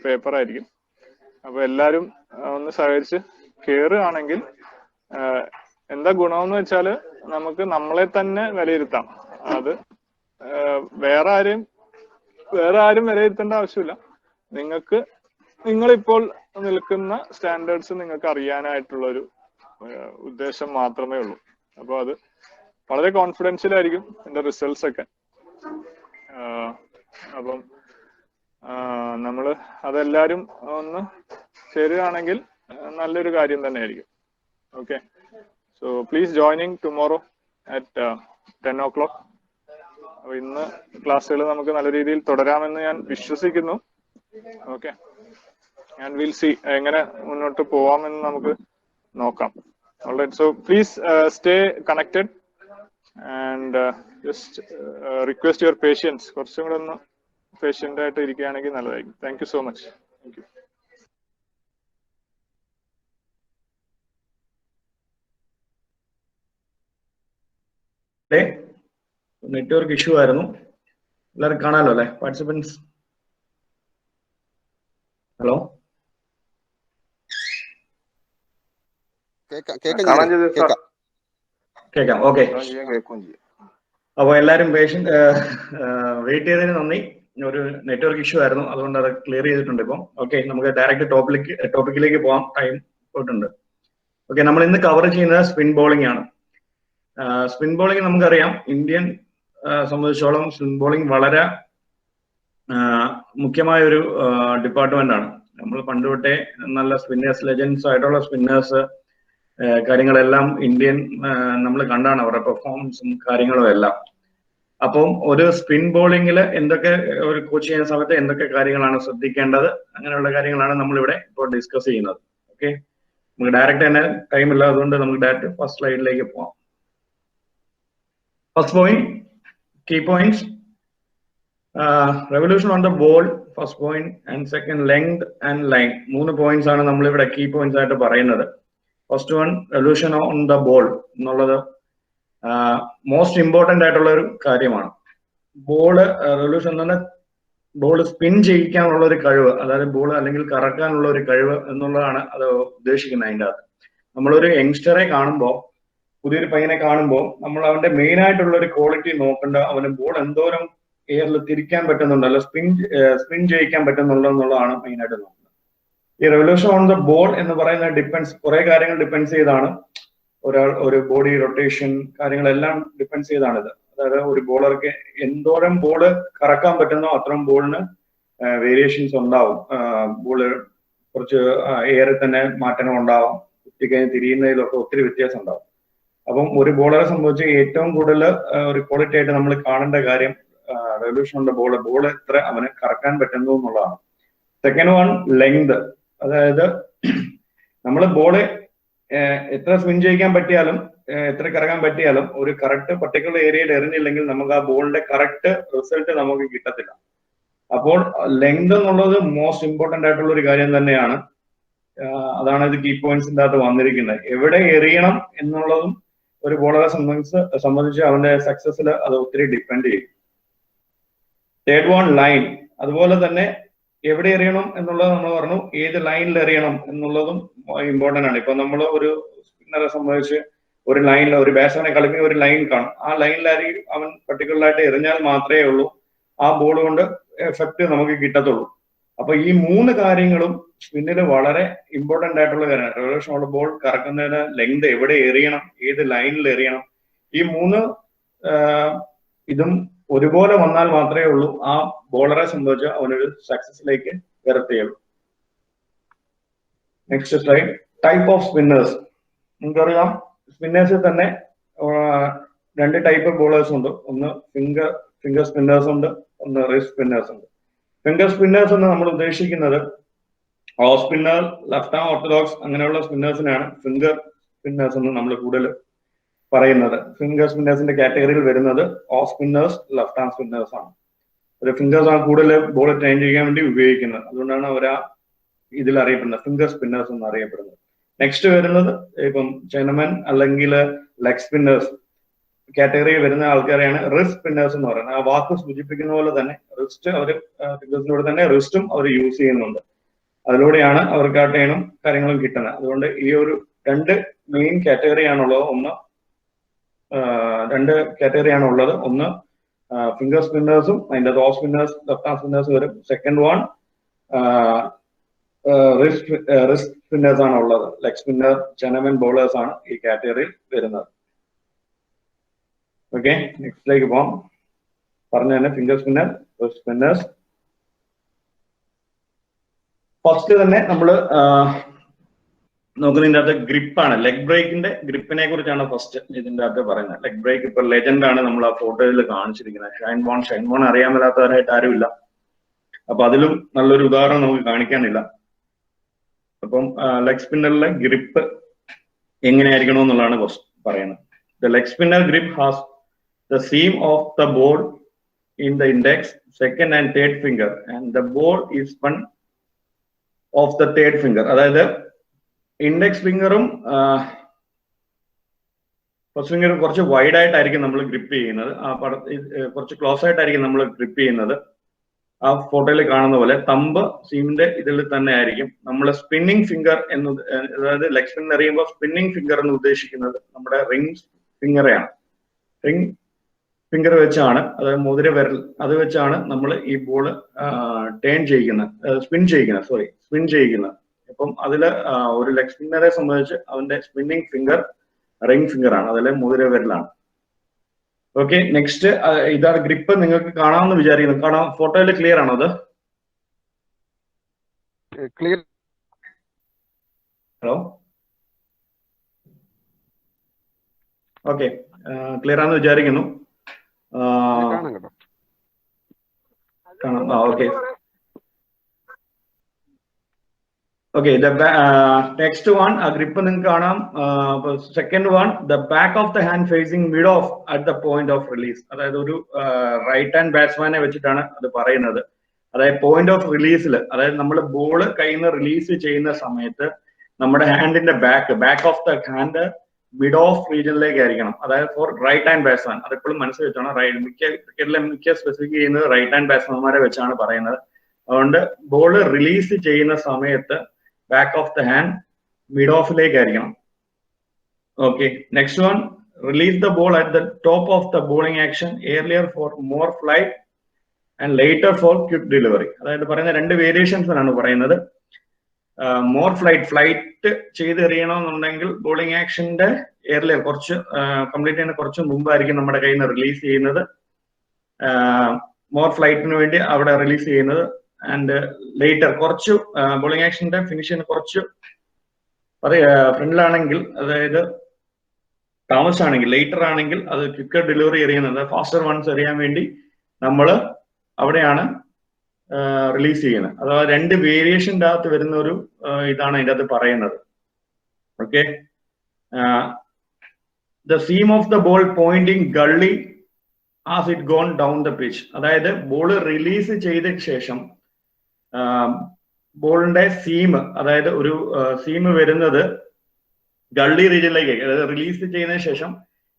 പേപ്പർ ആയിരിക്കും. അപ്പൊ എല്ലാരും ഒന്ന് സഹകരിച്ച് കയറുകയാണെങ്കിൽ എന്താ ഗുണമെന്ന് വെച്ചാല് നമുക്ക് നമ്മളെ തന്നെ വിലയിരുത്താം. അത് വേറെ ആരും വിലയിരുത്തേണ്ട ആവശ്യമില്ല. നിങ്ങളിപ്പോൾ നിൽക്കുന്ന സ്റ്റാൻഡേർഡ്സ് നിങ്ങൾക്ക് അറിയാനായിട്ടുള്ളൊരു ഉദ്ദേശം മാത്രമേ ഉള്ളൂ. അപ്പോൾ അത് വളരെ കോൺഫിഡൻഷ്യൽ ആയിരിക്കും എൻ്റെ റിസൾട്ട്സ് ഒക്കെ. അപ്പം നമ്മൾ അതെല്ലാവരും ഒന്ന് ചേരുകയാണെങ്കിൽ നല്ലൊരു കാര്യം തന്നെ ആയിരിക്കും. Okay. So please joining tomorrow at 10 o'clock. അപ്പൊ ഇന്ന് ക്ലാസ്സുകൾ നമുക്ക് നല്ല രീതിയിൽ തുടരാമെന്ന് ഞാൻ വിശ്വസിക്കുന്നു. ഓക്കെ. ആൻഡ് വിൽ സി എങ്ങനെ മുന്നോട്ട് പോവാമെന്ന് നമുക്ക് നോക്കാം. Alright, so please stay connected and just request your patience. കുറച്ചും കൂടെ ഒന്ന് പേഷ്യന്റ് ആയിട്ട് ഇരിക്കുകയാണെങ്കിൽ നല്ലതായിരിക്കും. Thank you so much. Thank you. Network issue ആയിരുന്നു. എല്ലാവരും കാണാലോ അല്ലെ പാർട്ടിസിപ്പൻസ്? ഹലോ, കേക്കാം. ഓക്കെ. അപ്പൊ എല്ലാരും വെയിറ്റ് ചെയ്തതിന് നന്ദി. ഒരു നെറ്റ്വർക്ക് ഇഷ്യൂ ആയിരുന്നു, അതുകൊണ്ട് അത് ക്ലിയർ ചെയ്തിട്ടുണ്ട് ഇപ്പം. ഓക്കെ, നമുക്ക് ഡയറക്റ്റ് ടോപ്പിക്കിലേക്ക് പോകാം. ടൈം പോയിട്ടുണ്ട്. ഓക്കെ, നമ്മൾ ഇന്ന് കവർ ചെയ്യുന്നത് സ്പിൻ ബോളിംഗ് ആണ്. സ്പിൻ ബോളിംഗ് നമുക്കറിയാം, ഇന്ത്യൻ സംബന്ധിച്ചോളം സ്പിൻ ബോളിംഗ് വളരെ മുഖ്യമായ ഒരു ഡിപ്പാർട്ട്മെന്റ് ആണ്. നമ്മൾ പണ്ട് തൊട്ടേ നല്ല സ്പിന്നേഴ്സ്, ലെജൻഡ്സ് ആയിട്ടുള്ള സ്പിന്നേഴ്സ് കാര്യങ്ങളെല്ലാം ഇന്ത്യൻ നമ്മൾ കണ്ടാണ് അവരുടെ പെർഫോമൻസും കാര്യങ്ങളും എല്ലാം. അപ്പം ഒരു സ്പിൻ ബോളിംഗിൽ എന്തൊക്കെ, ഒരു കോച്ച് ചെയ്യുന്ന സമയത്ത് എന്തൊക്കെ കാര്യങ്ങളാണ് ശ്രദ്ധിക്കേണ്ടത്, അങ്ങനെയുള്ള കാര്യങ്ങളാണ് നമ്മളിവിടെ ഇപ്പോൾ ഡിസ്കസ് ചെയ്യുന്നത്. ഓക്കെ, നമുക്ക് ഡയറക്റ്റ് തന്നെ ടൈമില്ല, അതുകൊണ്ട് നമുക്ക് ഡയറക്റ്റ് ഫസ്റ്റ് സ്ലൈഡിലേക്ക് പോവാം. First point, key points. Revolution on the ball, first point, and second length and line. 3 points ആണ് നമ്മളിവിടെ കീ പോയിന്റ്സ് ആയിട്ട് പറയുന്നത്. First one, revolution on the ball എന്നുള്ളത് മോസ്റ്റ് ഇമ്പോർട്ടന്റ് ആയിട്ടുള്ള ഒരു കാര്യമാണ്. റെവല്യൂഷൻ എന്ന് പറഞ്ഞാൽ ബോൾ സ്പിൻ ചെയ്യിക്കാനുള്ള ഒരു കഴിവ്, അതായത് ബോൾ അല്ലെങ്കിൽ കറക്കാനുള്ള ഒരു കഴിവ് എന്നുള്ളതാണ് അത് ഉദ്ദേശിക്കുന്നത്. അതിൻ്റെ അകത്ത് നമ്മളൊരു യങ്സ്റ്ററെ കാണുമ്പോൾ, പുതിയൊരു പയ്യനെ കാണുമ്പോൾ നമ്മൾ അവന്റെ മെയിൻ ആയിട്ടുള്ള ഒരു ക്വാളിറ്റി നോക്കേണ്ട, അവന് ബോൾ എന്തോരം എയറിൽ തിരിക്കാൻ പറ്റുന്നുണ്ടോ, അല്ല സ്പിൻ ചെയ്യിക്കാൻ പറ്റുന്നുണ്ടോ എന്നുള്ളതാണ് മെയിൻ ആയിട്ട് നോക്കുന്നത്. ഈ റെവല്യൂഷൻ ഓൺ ദ ബോൾ എന്ന് പറയുന്നത് കുറെ കാര്യങ്ങൾ ഡിപ്പെൻസ് ചെയ്താണ്. ഒരു ബോഡി റൊട്ടേഷൻ കാര്യങ്ങളെല്ലാം ഡിപ്പെൻസ് ചെയ്താണിത്. അതായത് ഒരു ബോളർക്ക് എന്തോരം ബോള് കറക്കാൻ പറ്റുന്നോ അത്രയും ബോളിന് വേരിയേഷൻസ് ഉണ്ടാവും. ബോള് കുറച്ച് എയറിൽ തന്നെ മാറ്റങ്ങൾ ഉണ്ടാവും, കുത്തിക്കഴിഞ്ഞ് തിരിയുന്നതിലൊക്കെ ഒത്തിരി വ്യത്യാസം ഉണ്ടാവും. അപ്പം ഒരു ബോളറെ സംബന്ധിച്ച് ഏറ്റവും കൂടുതൽ ഒരു ക്വാളിറ്റി ആയിട്ട് നമ്മൾ കാണേണ്ട കാര്യം റെവല്യൂഷനുള്ള ബോൾ എത്ര അവന് കറക്കാൻ പറ്റുന്നു എന്നുള്ളതാണ്. സെക്കൻഡ് വൺ ലെങ്ത്, അതായത് നമ്മൾ ബോള് എത്ര സ്പിൻ ചെയ്യിക്കാൻ പറ്റിയാലും എത്ര കറങ്ങാൻ പറ്റിയാലും ഒരു കറക്റ്റ് പർട്ടിക്കുലർ ഏരിയയിൽ എറിഞ്ഞില്ലെങ്കിൽ നമുക്ക് ആ ബോളിന്റെ കറക്റ്റ് റിസൾട്ട് നമുക്ക് കിട്ടത്തില്ല. അപ്പോൾ ലെങ്ത് എന്നുള്ളത് മോസ്റ്റ് ഇമ്പോർട്ടന്റ് ആയിട്ടുള്ള ഒരു കാര്യം തന്നെയാണ്. അതാണ് ഇത് കീ പോയിന്റ്സിന്റെ അകത്ത് വന്നിരിക്കുന്നത്. എവിടെ എറിയണം എന്നുള്ളതും ഒരു ബോളറെ സംബന്ധിച്ച് അവന്റെ സക്സസിൽ അത് ഒത്തിരി ഡിപ്പെൻഡ് ചെയ്യും. തേർഡ് വൺ ലൈൻ, അതുപോലെ തന്നെ എവിടെ എറിയണം എന്നുള്ളത് നമ്മൾ പറഞ്ഞു, ഏത് ലൈനിൽ എറിയണം എന്നുള്ളതും ഇമ്പോർട്ടന്റ് ആണ്. ഇപ്പൊ നമ്മൾ ഒരു സ്പിന്നറെ സംബന്ധിച്ച് ഒരു ലൈനിൽ ഒരു ബാറ്റ്സ്മാനെ കളിക്കുന്ന ഒരു ലൈൻ കാണും, ആ ലൈനിലായിരിക്കും അവൻ പർട്ടിക്കുലർ ആയിട്ട് എറിഞ്ഞാൽ മാത്രമേ ഉള്ളൂ ആ ബോൾ കൊണ്ട് എഫക്ട് നമുക്ക് കിട്ടത്തുള്ളൂ. അപ്പൊ ഈ 3 കാര്യങ്ങളും സ്പിന്നിൽ വളരെ ഇമ്പോർട്ടന്റ് ആയിട്ടുള്ള കാര്യമാണ്. റെവല്യൂഷനുള്ള ബോൾ കറക്കുന്നതിന് ലെങ്ത്, എവിടെ എറിയണം, ഏത് ലൈനിൽ എറിയണം, ഈ 3 ഇതും ഒരുപോലെ വന്നാൽ മാത്രമേ ഉള്ളൂ ആ ബോളറെ സംബന്ധിച്ച് അവനൊരു സക്സസിലേക്ക് വരത്തുള്ളൂ. Next slide. Type of spinners. നമുക്കറിയാം സ്പിന്നേഴ്സിൽ തന്നെ 2 ടൈപ്പ് ബോളേഴ്സ് ഉണ്ട്. ഒന്ന് ഫിംഗർ സ്പിന്നേഴ്സ് ഉണ്ട്, ഒന്ന് റിസ്റ്റ് സ്പിന്നേഴ്സ് ഉണ്ട്. ഫിംഗർ സ്പിന്നേഴ്സ് എന്ന് നമ്മൾ ഉദ്ദേശിക്കുന്നത് of spinner, left am orthodox അങ്ങനെയുള്ള സ്പിന്നേഴ്സിനാണ് ഫിംഗർ സ്പിന്നേഴ്സ് എന്ന് നമ്മൾ കൂടുതൽ പറയുന്നത്. ഫിംഗർ സ്പിന്നേഴ്സിന്റെ കാറ്റഗറിയിൽ വരുന്നത് of spinners, left arm spinners ആണ്. ഒരു ഫിംഗേഴ്സ് ആണ് കൂടുതൽ ബോൾ ട്രെയിൻ ചെയ്യാൻ വേണ്ടി ഉപയോഗിക്കുന്നത്. അതുകൊണ്ടാണ് അവർ ഇതിൽ അറിയപ്പെടുന്നത് ഫിംഗർ സ്പിന്നേഴ്സ് എന്ന് അറിയപ്പെടുന്നത്. നെക്സ്റ്റ് വരുന്നത് ഇപ്പം ചൈനമൻ അല്ലെങ്കിൽ ലെഗ് സ്പിന്നേഴ്സ് കാറ്റഗറിയിൽ വരുന്ന ആൾക്കാരെയാണ് റിസ്റ്റ് സ്പിന്നേഴ്സ് എന്ന് പറയുന്നത്. ആ വാക്ക് സൂചിപ്പിക്കുന്ന പോലെ തന്നെ റിസ്റ്റ് അവർ ഫിംഗേഴ്സിലൂടെ തന്നെ റിസ്റ്റും അവർ യൂസ് ചെയ്യുന്നുണ്ട്. അതിലൂടെയാണ് അവർക്ക് ആ ടേണും കാര്യങ്ങളും കിട്ടുന്നത്. അതുകൊണ്ട് ഈ ഒരു 2 മെയിൻ കാറ്റഗറിയാണുള്ളത്. ഒന്ന് 2 കാറ്റഗറിയാണുള്ളത്. ഒന്ന് ഫിംഗർ സ്പിന്നേഴ്സും അതിന്റെ of spinners, left arm spinners വരും. സെക്കൻഡ് വൺ റിസ്റ്റ് സ്പിന്നേഴ്സ് ആണ് ഉള്ളത്. ലെഗ് സ്പിന്നർ, ചൈനമൻ ബോളേഴ്സ് ആണ് ഈ കാറ്റഗറിയിൽ വരുന്നത്. ഓക്കെ, നെക്സ്റ്റിലേക്ക് പോകാം. പറഞ്ഞു തന്നെ finger spinner, wrist spinners. First തന്നെ നമ്മൾ നോക്കുന്നതിന്റെ അകത്ത് ഗ്രിപ്പാണ്. ലെഗ് ബ്രേക്കിന്റെ ഗ്രിപ്പിനെ കുറിച്ചാണ് ഫസ്റ്റ് ഇതിന്റെ അകത്ത് പറയുന്നത്. ലെഗ് ബ്രേക്ക് ഇപ്പൊ ലെജൻഡ് ആണ് നമ്മൾ ആ ഫോട്ടോയിൽ കാണിച്ചിരിക്കുന്നത്. ഷൈൻ ബോൺ അറിയാൻ മേലാത്തവരായിട്ട് ആരുമില്ല. അപ്പൊ അതിലും നല്ലൊരു ഉദാഹരണം നമുക്ക് കാണിക്കാനില്ല. അപ്പം ലെഗ് സ്പിന്നറിലെ ഗ്രിപ്പ് എങ്ങനെയായിരിക്കണം എന്നുള്ളതാണ് പറയുന്നത്. The leg spinner grip has the seam of the ball in the index, second and third finger and the ball is spun off the third finger. അതായത് ഇൻഡെക്സ് ഫിംഗറും ഫസ്റ്റ് ഫിംഗറും കുറച്ച് വൈഡ് ആയിട്ടായിരിക്കും നമ്മൾ ഗ്രിപ്പ് ചെയ്യുന്നത്. കുറച്ച് ക്ലോസ് ആയിട്ടായിരിക്കും നമ്മൾ ഗ്രിപ്പ് ചെയ്യുന്നത്. ആ ഫോട്ടോയിൽ കാണുന്ന പോലെ തമ്പ് സീമിന്റെ ഇതിൽ തന്നെ ആയിരിക്കും. നമ്മൾ സ്പിന്നിങ് ഫിംഗർ എന്ന്, അതായത് ലെഗ് സ്പിൻ എറിയുമ്പോൾ സ്പിന്നിങ് ഫിംഗർ എന്ന് ഉദ്ദേശിക്കുന്നത് നമ്മുടെ റിംഗ് ഫിംഗറെയാണ്. റിംഗ് ഫിംഗർ വെച്ചാണ്, അതായത് മോതിര വിരൽ, അത് വെച്ചാണ് നമ്മൾ ഈ ബോള് ടേൺ ചെയ്യിക്കുന്നത്, സ്പിൻ ചെയ്യിക്കുന്നത്. അപ്പം അതിൽ ഒരു ലെഗ് സ്പിന്നറെ സംബന്ധിച്ച് അവന്റെ സ്പിന്നിങ് ഫിംഗർ റിംഗ് ഫിംഗർ ആണ്, അതിലെ മോതിര വിരലാണ്. ഓക്കെ, നെക്സ്റ്റ് ഇതാണ് ഗ്രിപ്പ്. നിങ്ങൾക്ക് കാണാമെന്ന് വിചാരിക്കുന്നു. കാണാം, ഫോട്ടോയിൽ ക്ലിയർ ആണോ? അത് ക്ലിയർ. ഹലോ, ഓക്കെ, ക്ലിയർ ആണെന്ന് വിചാരിക്കുന്നു. കാണാം. Okay, okay. നെക്സ്റ്റ് വൺ, ആ ഗ്രിപ്പ് നിങ്ങൾക്ക് കാണാം. Second one, the back of the hand facing mid off at the point of release. അതായത് ഒരു റൈറ്റ് ഹാൻഡ് ബാറ്റ്സ്മാനെ വെച്ചിട്ടാണ് അത് പറയുന്നത്. അതായത് പോയിന്റ് ഓഫ് റിലീസിൽ, അതായത് നമ്മൾ ബോള് കയ്യിൽ നിന്ന് റിലീസ് ചെയ്യുന്ന സമയത്ത് നമ്മുടെ ഹാൻഡിന്റെ back of the hand mid off റീജിയനിലേക്ക് ആയിരിക്കണം. അതായത് ഫോർ റൈറ്റ് ഹാൻഡ് ബാറ്റ്സ്മാൻ. അതെപ്പോഴും മനസ്സിൽ വെച്ചാണ്. ക്രിക്കറ്റിലെ മിക്ക സ്പെസിഫിക് ചെയ്യുന്നത് റൈറ്റ് ഹാൻഡ് ബാറ്റ്സ്മാൻമാരെ വെച്ചാണ് പറയുന്നത്. അതുകൊണ്ട് ബോൾ റിലീസ് ചെയ്യുന്ന സമയത്ത് back of the hand mid ഓഫിലേക്ക് ആയിരിക്കണം. Okay, next one, release the ball at the top of the bowling action earlier for more flight and later for quick delivery. അതായത് പറയുന്ന 2 വേരിയേഷൻസിനാണ് പറയുന്നത്. മോർ ഫ്ലൈറ്റ് ചെയ്ത് എറിയണമെന്നുണ്ടെങ്കിൽ ബോളിംഗ് ആക്ഷന്റെ ഏർലിയർ കുറച്ച് കംപ്ലീറ്റ് ചെയ്യുന്ന കുറച്ച് മുമ്പായിരിക്കും നമ്മുടെ കയ്യിൽ നിന്ന് റിലീസ് ചെയ്യുന്നത്. മോർ ഫ്ലൈറ്റിന് വേണ്ടി അവിടെ റിലീസ് ചെയ്യുന്നത്. ആൻഡ് ലേറ്റർ കുറച്ച് ബോളിംഗ് ആക്ഷന്റെ ഫിനിഷിന് കുറച്ച് ഫ്രണ്ടിലാണെങ്കിൽ, അതായത് താമസമാണെങ്കിൽ ലേറ്റർ ആണെങ്കിൽ അത് ക്വിക്കർ ഡെലിവറി എറിയുന്നത് ഫാസ്റ്റർ വൺസ് എറിയാൻ വേണ്ടി നമ്മൾ അവിടെയാണ് റിലീസ് ചെയ്യുന്നത്. അഥവാ 2 വേരിയേഷൻ്റെ അകത്ത് വരുന്ന ഒരു ഇതാണ് അതിൻ്റെ അകത്ത് പറയുന്നത്. Okay, the seam of the ball pointing gully as it gone down the pitch. അതായത് ബോൾ റിലീസ് ചെയ്ത ശേഷം ബോളിന്റെ സീം, അതായത് ഒരു സീം വരുന്നത് ഗള്ളി റീജിയനിലേക്ക്, അതായത് റിലീസ് ചെയ്യുന്നതിന് ശേഷം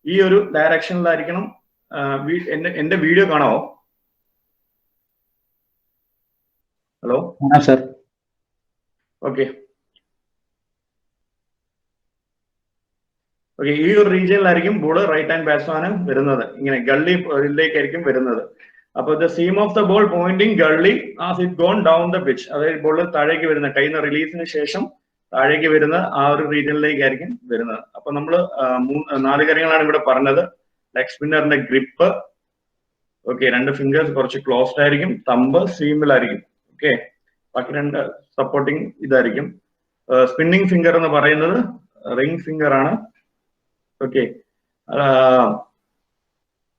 ഈ ഒരു ഡയറക്ഷനിലായിരിക്കണം. എന്റെ വീഡിയോ കാണാവോ? Hello sir. ഓക്കെ, ഈ ഒരു റീജിയനിലായിരിക്കും ബോള് റൈറ്റ് ഹാൻഡ് ബാറ്റ്സ്മാന് വരുന്നത്. ഇങ്ങനെ ഗള്ളിയിലേക്കായിരിക്കും വരുന്നത്. അപ്പൊ the seam of the ball pointing gully as it gone down the pitch. അതായത് ബോൾ താഴേക്ക് വരുന്ന, കയ്യിൽ നിന്ന് റിലീസിന് ശേഷം താഴേക്ക് വരുന്ന ആ ഒരു റീജിയനിലേക്കായിരിക്കും വരുന്നത്. അപ്പൊ നമ്മൾ 4 കാര്യങ്ങളാണ് ഇവിടെ പറഞ്ഞത്. ലെഗ് സ്പിന്നറിന്റെ ഗ്രിപ്പ്, ഓക്കെ, 2 ഫിംഗേഴ്സ് കുറച്ച് ക്ലോസ്ഡ് ആയിരിക്കും, തമ്പ് സീമിലായിരിക്കും. ഓക്കെ, ബാക്കി 2 സപ്പോർട്ടിങ് ഇതായിരിക്കും. സ്പിന്നിങ് ഫിംഗർ എന്ന് പറയുന്നത് റിംഗ് ഫിംഗർ ആണ്. ഓക്കെ,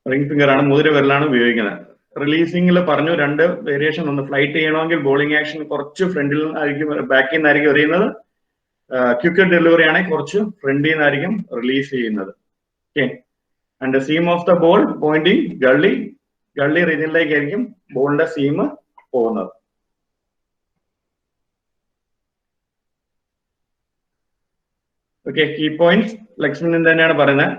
റിംഗ് ഫിംഗർ ആണ്, മുതിര വിരലാണ് ഉപയോഗിക്കുന്നത്. റിലീസിംഗിൽ പറഞ്ഞു 2 വേരിയേഷൻ. ഒന്ന് ഫ്ലൈറ്റ് ചെയ്യണമെങ്കിൽ ബോളിംഗ് ആക്ഷൻ കുറച്ച് ഫ്രണ്ടിൽ നിന്നായിരിക്കും, ബാക്കിൽ നിന്നായിരിക്കും എറിയുന്നത്. ക്വിക്കർ ഡെലിവറി ആണെങ്കിൽ കുറച്ച് ഫ്രണ്ടിൽ നിന്നായിരിക്കും റിലീസ് ചെയ്യുന്നത്. Okay, and seam of the ball pointing gully റീജിയനിലേക്കായിരിക്കും ബോളിന്റെ സീം പോകുന്നത്. ഓക്കെ, കീ പോയിന്റ്സ് ലെഗ് സ്പിന്നിൽ തന്നെയാണ് പറയുന്നത്.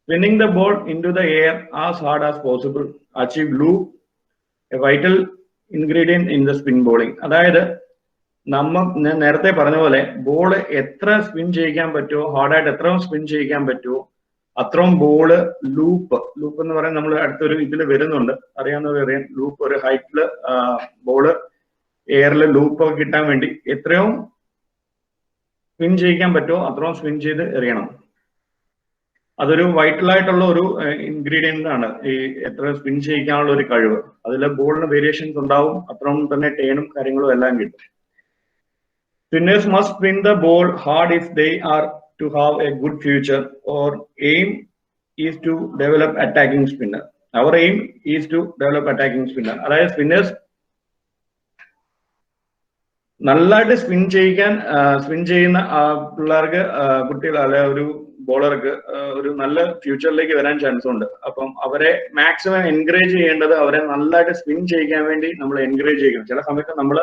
Spinning the ball into the air as hard as possible, achieve loop, a vital ingredient in the spin bowling. അതായത് ഞാൻ നേരത്തെ പറഞ്ഞ പോലെ ബോൾ എത്ര സ്പിൻ ചെയ്യിക്കാൻ പറ്റുമോ, ഹാർഡായിട്ട് എത്ര സ്പിൻ ചെയ്യിക്കാൻ പറ്റുമോ അത്രയും ബോള് ലൂപ്പ് എന്ന് പറയുന്നത് നമ്മൾ അടുത്തൊരു ഇതിൽ വരുന്നുണ്ട്, അറിയാവുന്നവർ അറിയാം. ലൂപ്പ് ഒരു ഹൈറ്റില് ബോള് എയറിൽ ലൂപ്പ് ഒക്കെ കിട്ടാൻ വേണ്ടി എത്രയും സ്പിൻ ചെയ്യിക്കാൻ പറ്റുമോ അത്രയും സ്പിൻ ചെയ്ത് എറിയണം. അതൊരു വൈറ്റൽ ആയിട്ടുള്ള ഒരു ഇൻഗ്രീഡിയന്റ് ആണ് ഈ എത്ര സ്പിൻ ചെയ്യിക്കാനുള്ള ഒരു കഴിവ്. അതിൽ ബോളിന് വേരിയേഷൻസ് ഉണ്ടാവും, അത്രയും തന്നെ ടേണും കാര്യങ്ങളും എല്ലാം കിട്ടും. Spinners must spin the ball hard if they are to have a good future. Or aim is to develop attacking spinner. Our aim is to develop attacking spinner. അതായത് സ്പിന്നേഴ്സ് നല്ലതായിട്ട് സ്പിൻ ചെയ്യുന്ന പിള്ളേർക്ക്, കുട്ടികൾ അല്ലെ ഒരു ബോളർക്ക് ഒരു നല്ല ഫ്യൂച്ചറിലേക്ക് വരാൻ ചാൻസ് ഉണ്ട്. അപ്പം അവരെ മാക്സിമം എൻകറേജ് ചെയ്യേണ്ടത് അവരെ നല്ലതായിട്ട് സ്പിൻ ചെയ്യിക്കാൻ വേണ്ടി നമ്മൾ എൻകറേജ് ചെയ്യണം. ചില സമയത്ത് നമ്മൾ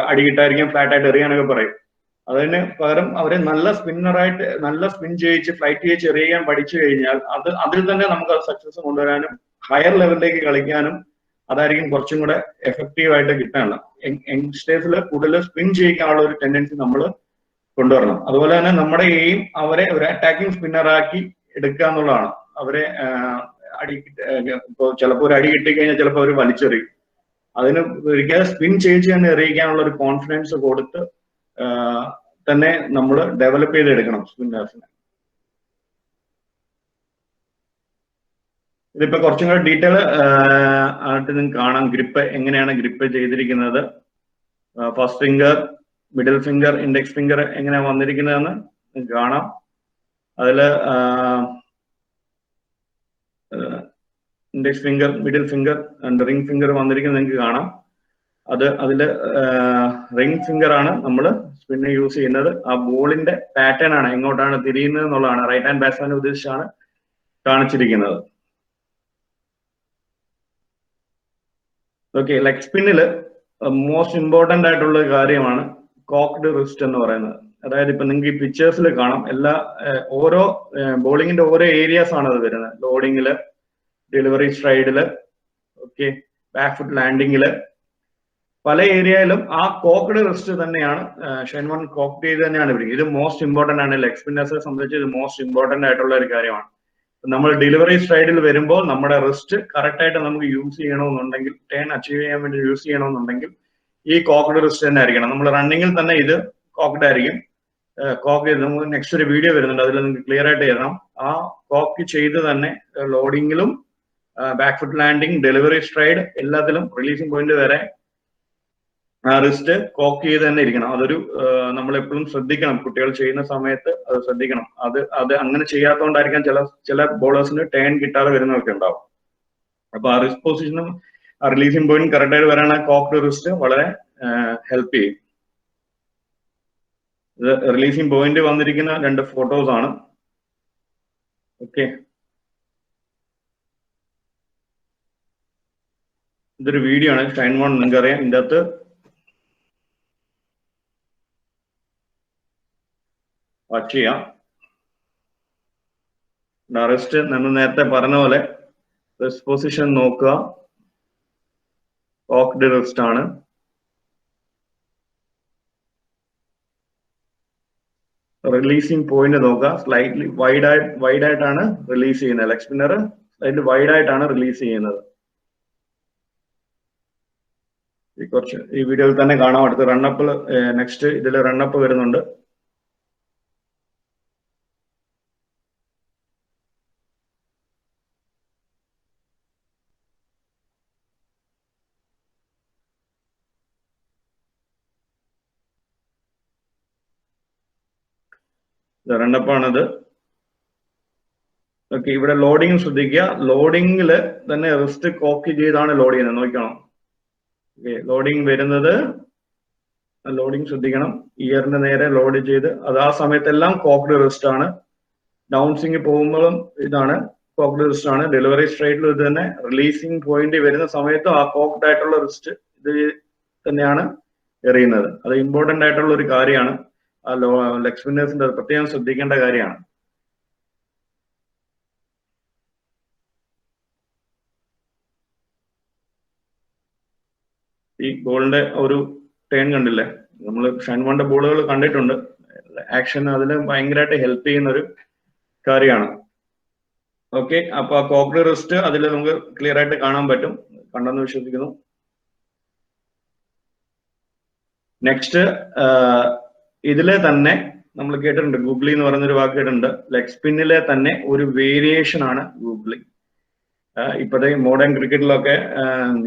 അടികിട്ടായിരിക്കും, ഫ്ലാറ്റ് ആയിട്ട് എറിയാനൊക്കെ പറയും. അതിന് പകരം അവരെ നല്ല സ്പിന്നറായിട്ട് നല്ല സ്പിൻ ചെയ്യിച്ച് ഫ്ലൈറ്റ് ചെയ്യിച്ച് എറിയാൻ പഠിച്ചു കഴിഞ്ഞാൽ അതിൽ തന്നെ നമുക്ക് അത് സക്സസ് കൊണ്ടുവരാനും ഹയർ ലെവലിലേക്ക് കളിക്കാനും അതായിരിക്കും കുറച്ചും കൂടെ എഫക്റ്റീവ് ആയിട്ട് കിട്ടാനുള്ള. യങ്സ്റ്റേഴ്സിൽ കൂടുതൽ സ്പിൻ ചെയ്യിക്കാനുള്ള ഒരു ടെൻഡൻസി നമ്മൾ കൊണ്ടുവരണം. അതുപോലെ തന്നെ നമ്മുടെ എയിം അവരെ ഒരു അറ്റാക്കിംഗ് സ്പിന്നറാക്കി എടുക്കുക എന്നുള്ളതാണ്. അവരെ ഇപ്പോൾ ചിലപ്പോൾ ഒരു അടി കിട്ടിക്കഴിഞ്ഞാൽ ചിലപ്പോൾ അവർ വലിച്ചെറിയും. അതിന് ഒരിക്കലും സ്പിൻ ചെയ്യിച്ച് തന്നെ എറിയിക്കാനുള്ള ഒരു കോൺഫിഡൻസ് കൊടുത്ത് തന്നെ നമ്മൾ ഡെവലപ്പ് ചെയ്തെടുക്കണം സ്പിന്നേഴ്സിനെ. ഇതിപ്പോ കുറച്ചും കൂടെ ഡീറ്റെയിൽ ആയിട്ട് നിങ്ങൾക്ക് കാണാം ഗ്രിപ്പ് എങ്ങനെയാണ് ഗ്രിപ്പ് ചെയ്തിരിക്കുന്നത്. First finger, middle finger, index finger എങ്ങനെയാണ് വന്നിരിക്കുന്നതെന്ന് നിങ്ങൾക്ക് കാണാം. അതില് index finger, middle finger and ring finger വന്നിരിക്കുന്നത് നിങ്ങൾക്ക് കാണാം. അതില് റിംഗ് ഫിംഗർ ആണ് നമ്മൾ സ്പിന്നെ യൂസ് ചെയ്യുന്നത്. ആ ബോളിന്റെ പാറ്റേൺ ആണ് എങ്ങോട്ടാണ് തിരിയുന്നത് എന്നുള്ളതാണ് റൈറ്റ് ഹാൻഡ് ബാറ്റ്സ്മാനെ ഉദ്ദേശിച്ചാണ് കാണിച്ചിരിക്കുന്നത്. ഓക്കെ, ലെഗ് സ്പിന്നില് മോസ്റ്റ് ഇമ്പോർട്ടന്റ് ആയിട്ടുള്ള കാര്യമാണ് കോക്ക്ഡ് റിസ്റ്റ് എന്ന് പറയുന്നത്. അതായത് ഇപ്പൊ നിങ്ങൾക്ക് ഈ പിക്ചേഴ്സിൽ കാണാം, ഓരോ ബോളിങ്ങിന്റെ ഓരോ ഏരിയാസ് ആണ് അത് വരുന്നത്. ലോഡിങ്ങില്, ഡെലിവറി സ്ട്രൈഡില്, ഓക്കെ, ബാക്ക് ഫുട്ട് ലാൻഡിങ്ങില്, പല ഏരിയയിലും ആ കോക്ക്ഡ് റിസ്റ്റ് തന്നെയാണ് ഷെൻവൺ കോക്ക് ചെയ്ത് തന്നെയാണ് ഇവിടെ. ഇത് മോസ്റ്റ് ഇമ്പോർട്ടന്റ് ആണ്. ലെഗ് സ്പിന്നേഴ്സിനെ സംബന്ധിച്ച് ഇത് മോസ്റ്റ് ഇമ്പോർട്ടന്റ് ആയിട്ടുള്ള ഒരു കാര്യമാണ്. നമ്മൾ ഡെലിവറി സ്ട്രൈഡിൽ വരുമ്പോൾ നമ്മുടെ റിസ്റ്റ് കറക്റ്റ് ആയിട്ട് നമുക്ക് യൂസ് ചെയ്യണമെന്നുണ്ടെങ്കിൽ, ടേൺ അച്ചീവ് ചെയ്യാൻ വേണ്ടി യൂസ് ചെയ്യണമെന്നുണ്ടെങ്കിൽ ഈ കോക്ക്ഡ് റിസ്റ്റ് തന്നെ ആയിരിക്കണം. നമ്മൾ റണ്ണിങ്ങിൽ തന്നെ ഇത് കോക്ക്ഡ് ആയിരിക്കും. കോക്ക് ചെയ്ത് നമുക്ക് നെക്സ്റ്റ് ഒരു വീഡിയോ വരുന്നുണ്ട്, അതിൽ നിങ്ങൾക്ക് ക്ലിയർ ആയിട്ട് തരണം. ആ കോക്ക് ചെയ്ത് തന്നെ ലോഡിങ്ങിലും back foot landing, delivery stride എല്ലാത്തിലും റിലീസിംഗ് പോയിന്റ് വരെ ആ റിസ്റ്റ് കോക്ക് ചെയ്ത് തന്നെ ഇരിക്കണം. അതൊരു നമ്മൾ എപ്പോഴും ശ്രദ്ധിക്കണം, കുട്ടികൾ ചെയ്യുന്ന സമയത്ത് അത് ശ്രദ്ധിക്കണം. അത് അങ്ങനെ ചെയ്യാത്തതുകൊണ്ടായിരിക്കാം ചില ബോളേഴ്സിന് ടേൺ കിട്ടാതെ വരുന്നതൊക്കെ ഉണ്ടാവും. അപ്പൊ ആ റിസ്റ്റ് പൊസിഷനും ആ റിലീസിംഗ് പോയിന്റ് കറക്റ്റ് ആയിട്ട് വരാൻ കോക്ഡ് റിസ്റ്റ് വളരെ ഹെൽപ്പ് ചെയ്യും. ഇത് റിലീസിംഗ് പോയിന്റ് വന്നിരിക്കുന്ന 2 ഫോട്ടോസ് ആണ്. ഓക്കെ, ഇതൊരു വീഡിയോ ആണ്. ഷൈൻ വൺ നിങ്ങൾക്ക് അറിയാം. ഇതിന്റെ അകത്ത് വാച്ച് ചെയ്യാം. റിസ്റ്റ് നമ്മൾ നേരത്തെ പറഞ്ഞ പോലെ റിസ്റ്റ് പൊസിഷൻ നോക്കുക, കോക്ഡ് റിസ്റ്റ് ആണ്. റിലീസിംഗ് പോയിന്റ് നോക്കുക, സ്ലൈറ്റ്ലി വൈഡ് ആയിട്ടാണ് റിലീസ് ചെയ്യുന്നത്. ലെഗ് സ്പിന്നർ സ്ലൈറ്റ്ലി വൈഡ് ആയിട്ടാണ് റിലീസ് ചെയ്യുന്നത്. ഈ വീഡിയോയിൽ തന്നെ കാണാം. അടുത്ത റണ്ണപ്പിൽ നെക്സ്റ്റ് ഇതിൽ റണ്ണപ്പ് വരുന്നുണ്ട്. റണ്ണപ്പാണിത്. ഓക്കെ, ഇവിടെ ലോഡിങ് ശ്രദ്ധിക്കുക. ലോഡിങ്ങില് തന്നെ റിസ്റ്റ് കോക്ക് ചെയ്താണ് ലോഡ് ചെയ്യുന്നത്. നോക്കണം, ലോഡിങ് വരുന്നത്, ലോഡിങ് ശ്രദ്ധിക്കണം. ഇയറിന്റെ നേരെ ലോഡ് ചെയ്ത് അത് ആ സമയത്തെല്ലാം കോക്ഡ് റിസ്റ്റ് ആണ്. ഡൗൺ സ്വിംഗ് പോകുമ്പോഴും ഇതാണ് കോക്ഡ് റിസ്റ്റ് ആണ്. ഡെലിവറി സ്ട്രൈറ്റിലും ഇത് തന്നെ. റിലീസിംഗ് പോയിന്റ് വരുന്ന സമയത്തും ആ കോക്ഡ് ആയിട്ടുള്ള റിസ്റ്റ് ഇത് തന്നെയാണ് എറിയുന്നത്. അത് ഇമ്പോർട്ടന്റ് ആയിട്ടുള്ള ഒരു കാര്യമാണ്. ആ ലെഗ് സ്പിന്നേഴ്സിന്റെ പ്രത്യേകം ശ്രദ്ധിക്കേണ്ട കാര്യമാണ്. ഈ ബോളിന്റെ ഒരു ടേൺ കണ്ടില്ലേ? നമ്മൾ ഷൈൻ വണ്ടെ ബോളുകൾ കണ്ടിട്ടുണ്ട്. ആക്ഷൻ അതിൽ ഭയങ്കരമായിട്ട് ഹെൽപ്പ് ചെയ്യുന്ന ഒരു കാര്യമാണ്. ഓക്കെ, അപ്പൊ ആ കോക്ഡ് റിസ്റ്റ് അതിൽ നമുക്ക് ക്ലിയർ ആയിട്ട് കാണാൻ പറ്റും. കണ്ടെന്ന് വിശ്വസിക്കുന്നു. നെക്സ്റ്റ് ഇതിലെ തന്നെ നമ്മൾ കേട്ടിട്ടുണ്ട്, ഗൂഗ്ലി എന്ന് പറയുന്നൊരു വാക്ക് കേട്ടിട്ടുണ്ട്. ലെഗ് സ്പിന്നിലെ തന്നെ ഒരു വേരിയേഷൻ ആണ് ഗൂഗ്ലി. ഇപ്പോഴത്തെ മോഡേൺ ക്രിക്കറ്റിലൊക്കെ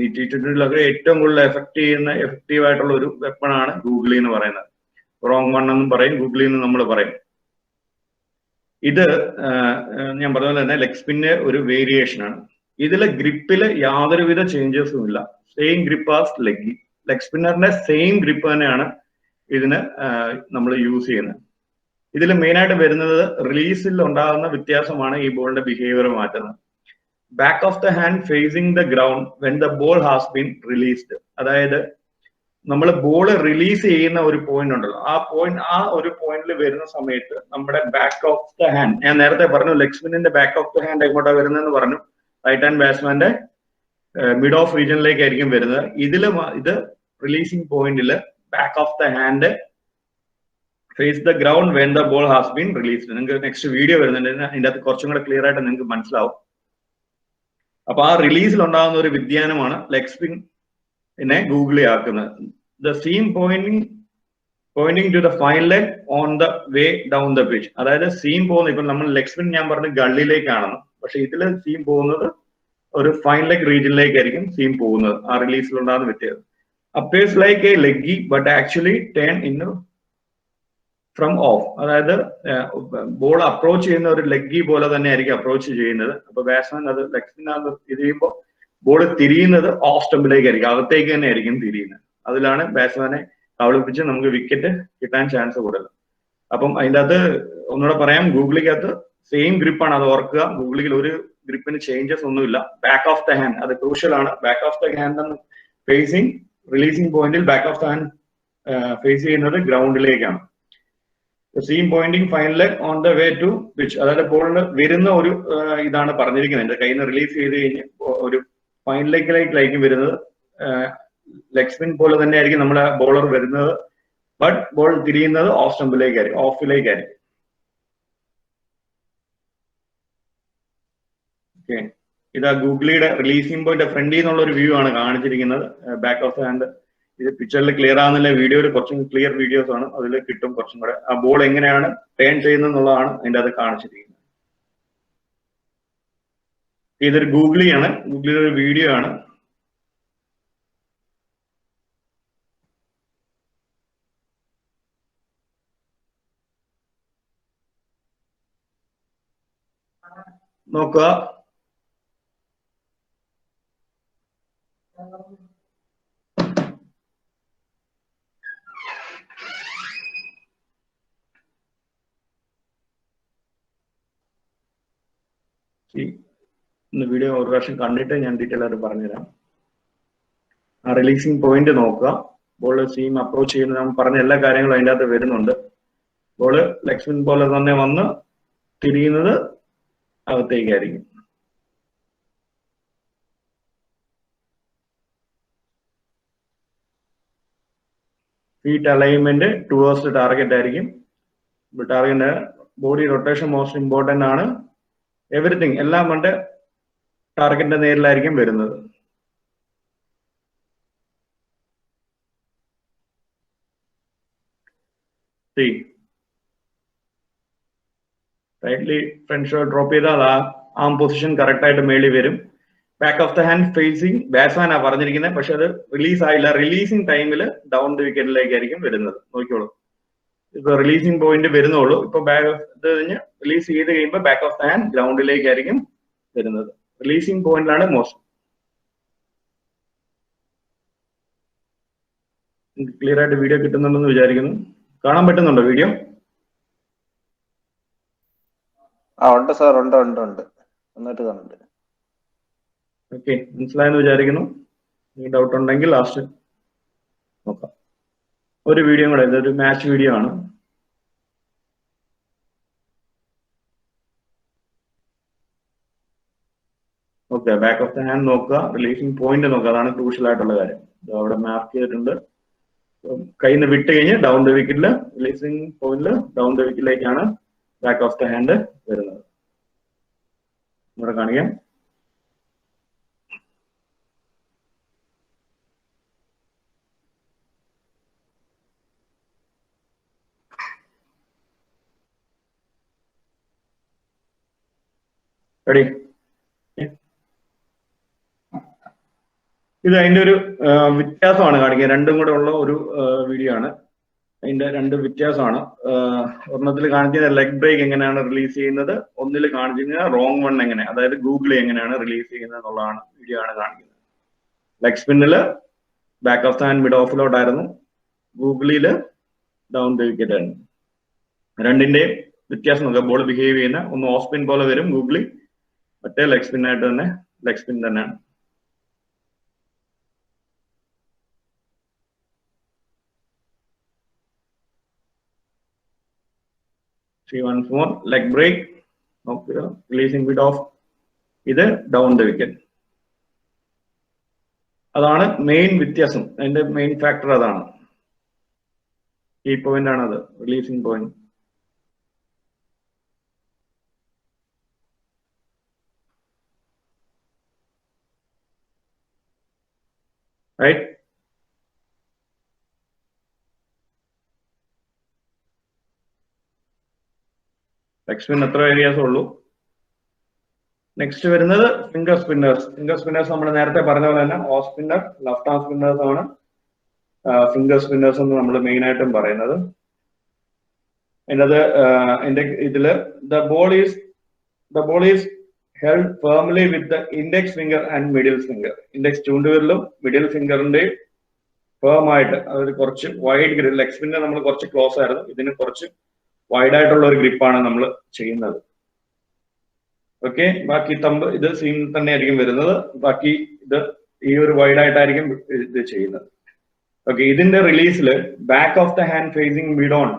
ഈ T20-ലൊക്കെ ഏറ്റവും കൂടുതൽ എഫക്റ്റീവ് ആയിട്ടുള്ള ഒരു വെപ്പണാണ് ഗൂഗ്ലി എന്ന് പറയുന്നത്. റോങ് വൺ എന്നും പറയും, ഗൂഗ്ലി എന്ന് നമ്മൾ പറയും. ഇത് ഞാൻ പറഞ്ഞ പോലെ തന്നെ ലെഗ് സ്പിന്നിന്റെ ഒരു വേരിയേഷൻ ആണ്. ഇതിലെ ഗ്രിപ്പില് യാതൊരുവിധ ചേഞ്ചസും ഇല്ല. സെയിം ഗ്രിപ്പ് ആസ് ലെഗ് സ്പിന്നറിന്റെ സെയിം ഗ്രിപ്പ് തന്നെയാണ് ഇതിന് നമ്മൾ യൂസ് ചെയ്യുന്നത്. ഇതിൽ മെയിനായിട്ട് വരുന്നത് റിലീസിൽ ഉണ്ടാകുന്ന വ്യത്യാസമാണ് ഈ ബോളിന്റെ ബിഹേവിയർ മാറ്റുന്നത്. Back of the hand facing the ground when the ball has been released. അതായത് നമ്മൾ ബോൾ റിലീസ് ചെയ്യുന്ന ഒരു പോയിന്റ് ഉണ്ടല്ലോ, ആ ഒരു പോയിന്റിൽ വരുന്ന സമയത്ത് നമ്മുടെ ബാക്ക് ഓഫ് ദ ഹാൻഡ്, ഞാൻ നേരത്തെ പറഞ്ഞു ലെഗ് സ്പിന്നിന്റെ ബാക്ക് ഓഫ് ദ ഹാൻഡ് എങ്ങോട്ടാണ് വരുന്നതെന്ന് പറഞ്ഞു. റൈറ്റ് ഹാൻഡ് ബാറ്റ്സ്മാന്റെ മിഡ് ഓഫ് റീജിയനിലേക്കായിരിക്കും വരുന്നത്. ഇത് റിലീസിംഗ് പോയിന്റിൽ back of the hand face the ground when the ball has been released. നിങ്ങൾക്ക് നെക്സ്റ്റ് വീഡിയോ വരുന്നുണ്ട്, അതിൻ്റെ അകത്ത് കുറച്ചും കൂടെ ക്ലിയർ ആയിട്ട് നിങ്ങൾക്ക് മനസ്സിലാവും. അപ്പൊ ആ റിലീസിൽ ഉണ്ടാകുന്ന ഒരു വ്യതിയാനമാണ് ലെഗ് സ്പിന്നെ ഗൂഗ്ലി ആക്കുന്നത്. The seam pointing to the fine leg on the way down the pitch. അതായത് സീം പോകുന്നത്, ഇപ്പൊ നമ്മൾ ലെഗ് സ്പിൻ ഞാൻ പറഞ്ഞ ഗള്ളിലേക്കാണെന്ന്, പക്ഷെ ഇതിൽ സീം പോകുന്നത് ഒരു ഫൈൻ ലെഗ് റീജിയനിലേക്കായിരിക്കും സീം പോകുന്നത്. ആ റിലീസിൽ ഉണ്ടാകുന്ന വ്യത്യാസം. Appears like a leggie but actually turn in from off. അതായത് ബോൾ അപ്രോച്ച് ചെയ്യുന്ന ഒരു ലെഗ്ഗി പോലെ തന്നെ ആയിരിക്കും അപ്രോച്ച് ചെയ്യുന്നത്. അപ്പൊ ബാറ്റ്സ്മാൻ അത് ലെഗ് സ്പിന്നകത്ത് ഇത് ചെയ്യുമ്പോൾ ബോൾ തിരിയുന്നത് ഓഫ് സ്റ്റമ്പിലേക്കായിരിക്കും, അകത്തേക്ക് തന്നെ ആയിരിക്കും തിരിയുന്നത്. അതിലാണ് ബാറ്റ്സ്മാനെ കബളിപ്പിച്ച് നമുക്ക് വിക്കറ്റ് കിട്ടാൻ ചാൻസ് കൂടുതൽ. അപ്പം അതിൻ്റെ അകത്ത് ഒന്നുകൂടെ പറയാം, ഗൂഗ്ലിക്കകത്ത് സെയിം ഗ്രിപ്പാണ്, അത് ഓർക്കുക. ഗൂഗ്ലിയിൽ ഒരു ഗ്രിപ്പിന് ചേഞ്ചസ് ഒന്നുമില്ല. ബാക്ക് ഓഫ് ദ ഹാൻഡ് അത് ക്രൂഷ്യൽ ആണ്. Back of the hand facing releasing പോയിന്റിൽ back of the hand face ചെയ്യുന്നത് ഗ്രൗണ്ടിലേക്കാണ്. Seam pointing fine leg on the way to pitch. അതായത് ബോളിന് വരുന്ന ഒരു ഇതാണ് പറഞ്ഞിരിക്കുന്നത്. എന്റെ കയ്യിൽ നിന്ന് റിലീസ് ചെയ്ത് കഴിഞ്ഞ് ഒരു ഫൈൻ ലെഗിലേക്കായിരിക്കും വരുന്നത്. ലെഗ് സ്പിൻ പോലെ തന്നെ ആയിരിക്കും നമ്മുടെ ബോളർ വരുന്നത്, ബട്ട് ബോൾ തിരിയുന്നത് ഓഫ് സ്റ്റമ്പിലേക്കായിരിക്കും, ഓഫിലേക്കായിരിക്കും. ഓക്കെ, ഇതാ ഗൂഗ്ലിയുടെ റിലീസിംഗ് പോയിന്റ് ഫ്രണ്ടിൽ നിന്നുള്ള ഒരു വ്യൂ ആണ് കാണിച്ചിരിക്കുന്നത്. ബാക്ക് ഓഫ് ഹാൻഡ് ഇത് പിക്ചറിൽ ക്ലിയർ ആകുന്നില്ല, വീഡിയോയിൽ കുറച്ചും ക്ലിയർ വീഡിയോസ് ആണ്, അതിൽ കിട്ടും കുറച്ചും കൂടെ. ആ ബോൾ എങ്ങനെയാണ് ടേൺ ചെയ്യുന്നത് എന്നുള്ളതാണ് അതിൻ്റെ അത് കാണിച്ചിരിക്കുന്നത്. ഇതൊരു ഗൂഗ്ലിയാണ്, ഗൂഗ്ലിയുടെ ഒരു വീഡിയോ ആണ്. നോക്കുക. ഇന്ന് വീഡിയോ ഒരു പ്രാവശ്യം കണ്ടിട്ട് ഞാൻ ഡീറ്റെയിൽ ആയിട്ട് പറഞ്ഞുതരാം. ആ റിലീസിങ് പോയിന്റ് നോക്കുക. ബോൾ സീം അപ്രോച്ച് ചെയ്യുന്ന നമ്മൾ പറഞ്ഞ എല്ലാ കാര്യങ്ങളും അതിൻ്റെ അകത്ത് വരുന്നുണ്ട്. ബോള് ലെഗ് സ്പിൻ പോലെ തന്നെ വന്ന് തിരിയുന്നത് അകത്തേക്കായിരിക്കും. ഫീറ്റ് അലൈൻമെന്റ് ടുവേഴ്സ് ടാർഗറ്റ് ആയിരിക്കും. Target body rotation most important ആണ്. എവറിത്തിങ് എല്ലാം കൊണ്ട് ടാർഗറ്റിന്റെ നേരിലായിരിക്കും വരുന്നത്. റൈറ്റ്ലി ഫ്രണ്ട് ഷോ ഡ്രോപ്പ് ചെയ്താൽ ആം പൊസിഷൻ കറക്റ്റ് ആയിട്ട് മേളിൽ വരും. Back of the hand facing batsman ആ പറഞ്ഞിരിക്കുന്നത്, പക്ഷെ അത് റിലീസ് ആയില്ല. റിലീസിങ് ടൈമിൽ ഡൗൺ ദ വിക്കറ്റിലേക്കായിരിക്കും വരുന്നത്. നോക്കിയോളൂ, ഇപ്പൊ റിലീസിങ് പോയിന്റ് വരുന്നുള്ളൂ. ഇപ്പൊ ബാക്ക് കഴിഞ്ഞ് റിലീസ് ചെയ്ത് കഴിയുമ്പോൾ ബാക്ക് ഓഫ് ദ ഹാൻഡ് ഗ്രൗണ്ടിലേക്കായിരിക്കും വരുന്നത്. റിലീസിങ് പോയിന്റിലാണ് മോശം. ക്ലിയർ ആയിട്ട് വീഡിയോ കിട്ടുന്നുണ്ടെന്ന് വിചാരിക്കുന്നു. കാണാൻ പറ്റുന്നുണ്ടോ വീഡിയോ? ഉണ്ട് സാർ, ഉണ്ട് നന്നായിട്ട് കാണുന്നുണ്ട്. ഓക്കെ, മനസ്സിലായെന്ന് വിചാരിക്കുന്നു. ഈ ഡൗട്ട് ഉണ്ടെങ്കിൽ ലാസ്റ്റ് നോക്കാം. ഒരു വീഡിയോ കൂടെ, ഇതൊരു മാച്ച് വീഡിയോ ആണ്. Okay, back of the hand നോക്കുക, റിലീസിങ് പോയിന്റ് നോക്കുക. അതാണ് ക്രൂഷ്യൽ ആയിട്ടുള്ള കാര്യം. അവിടെ മാർക്ക് ചെയ്തിട്ടുണ്ട്. കയ്യിൽ നിന്ന് വിട്ട് കഴിഞ്ഞ് ഡൗൺ ദ വിക്കറ്റില് റിലീസിങ് പോയിന്റില് ഡൗൺ ദ വിക്കറ്റിലേക്കാണ് ബാക്ക് ഓഫ് ദ ഹാൻഡ് വരുന്നത്. ഇവിടെ കാണിക്കാം. റെഡി? ഇത് അതിന്റെ ഒരു വ്യത്യാസമാണ് കാണിക്കുക. രണ്ടും കൂടെ ഉള്ള ഒരു വീഡിയോ ആണ്. അതിന്റെ രണ്ട് വ്യത്യാസമാണ്. ഒരെണ്ണത്തിൽ കാണിക്കുന്ന ലെഗ് ബ്രേക്ക് എങ്ങനെയാണ് റിലീസ് ചെയ്യുന്നത്, ഒന്നിൽ കാണിച്ചിരിക്കുന്ന റോങ് വൺ എങ്ങനെ, അതായത് ഗൂഗിൾ എങ്ങനെയാണ് റിലീസ് ചെയ്യുന്നത് എന്നുള്ളതാണ് വീഡിയോ ആണ് കാണിക്കുന്നത്. ലെഗ് സ്പിന്നില് back of the hand mid ഓഫിലോട്ടായിരുന്നു, ഗൂഗിളില് ഡൗൺ ദ വിക്കറ്റ് ആയിരുന്നു. രണ്ടിന്റെയും വ്യത്യാസം നോക്കുക. ബോൾ ബിഹേവ് ചെയ്യുന്ന ഒന്ന് ഓഫ് സ്പിൻ പോലെ വരും ഗൂഗിളി, മറ്റേ ലെഗ് സ്പിൻ ആയിട്ട് തന്നെ ലെഗ് സ്പിൻ തന്നെയാണ്. See once more, leg break, okay, releasing bit off, ഇത് ഡൗൺ ദ വിക്കറ്റ്. അതാണ് മെയിൻ വ്യത്യാസം. അതിന്റെ മെയിൻ ഫാക്ടർ അതാണ്. ഈ പോയിന്റ് ആണ് അത്, releasing point. Right? Leg spin എത്ര ഏരിയാസ് ഉള്ളൂ. നെക്സ്റ്റ് വരുന്നത് ഫിംഗർ സ്പിന്നേഴ്സ്. ഫിംഗർ സ്പിന്നേഴ്സ് നമ്മൾ നേരത്തെ പറഞ്ഞ പോലെ തന്നെ off spinner, left arm spinners ആണ് ഫിംഗർ സ്പിന്നേഴ്സ് എന്ന് നമ്മൾ മെയിൻ ആയിട്ടും പറയുന്നത്. അതിൻ്റെ ഇതില് the ball is held firmly with the index finger and middle finger. Index ചൂണ്ടുവിരലും മിഡിൽ ഫിംഗറിന്റെയും ഫേം ആയിട്ട്, അതൊരു കുറച്ച് വൈഡ് ഗ്രിപ്പ്. ലെഗ് സ്പിന്നർ നമ്മൾ കുറച്ച് ക്ലോസ് ആയിരുന്നു, ഇതിന് കുറച്ച് വൈഡ് ആയിട്ടുള്ള ഒരു ഗ്രിപ്പാണ് നമ്മൾ ചെയ്യുന്നത്. ഓക്കെ, ബാക്കി തമ്പ് ഇത് സീം തന്നെ ആയിരിക്കും വരുന്നത്. ബാക്കി ഇത് ഈ ഒരു വൈഡ് ആയിട്ടായിരിക്കും ഇത് ചെയ്യുന്നത്. ഓക്കെ, ഇതിന്റെ റിലീസിൽ back of the hand facing mid on,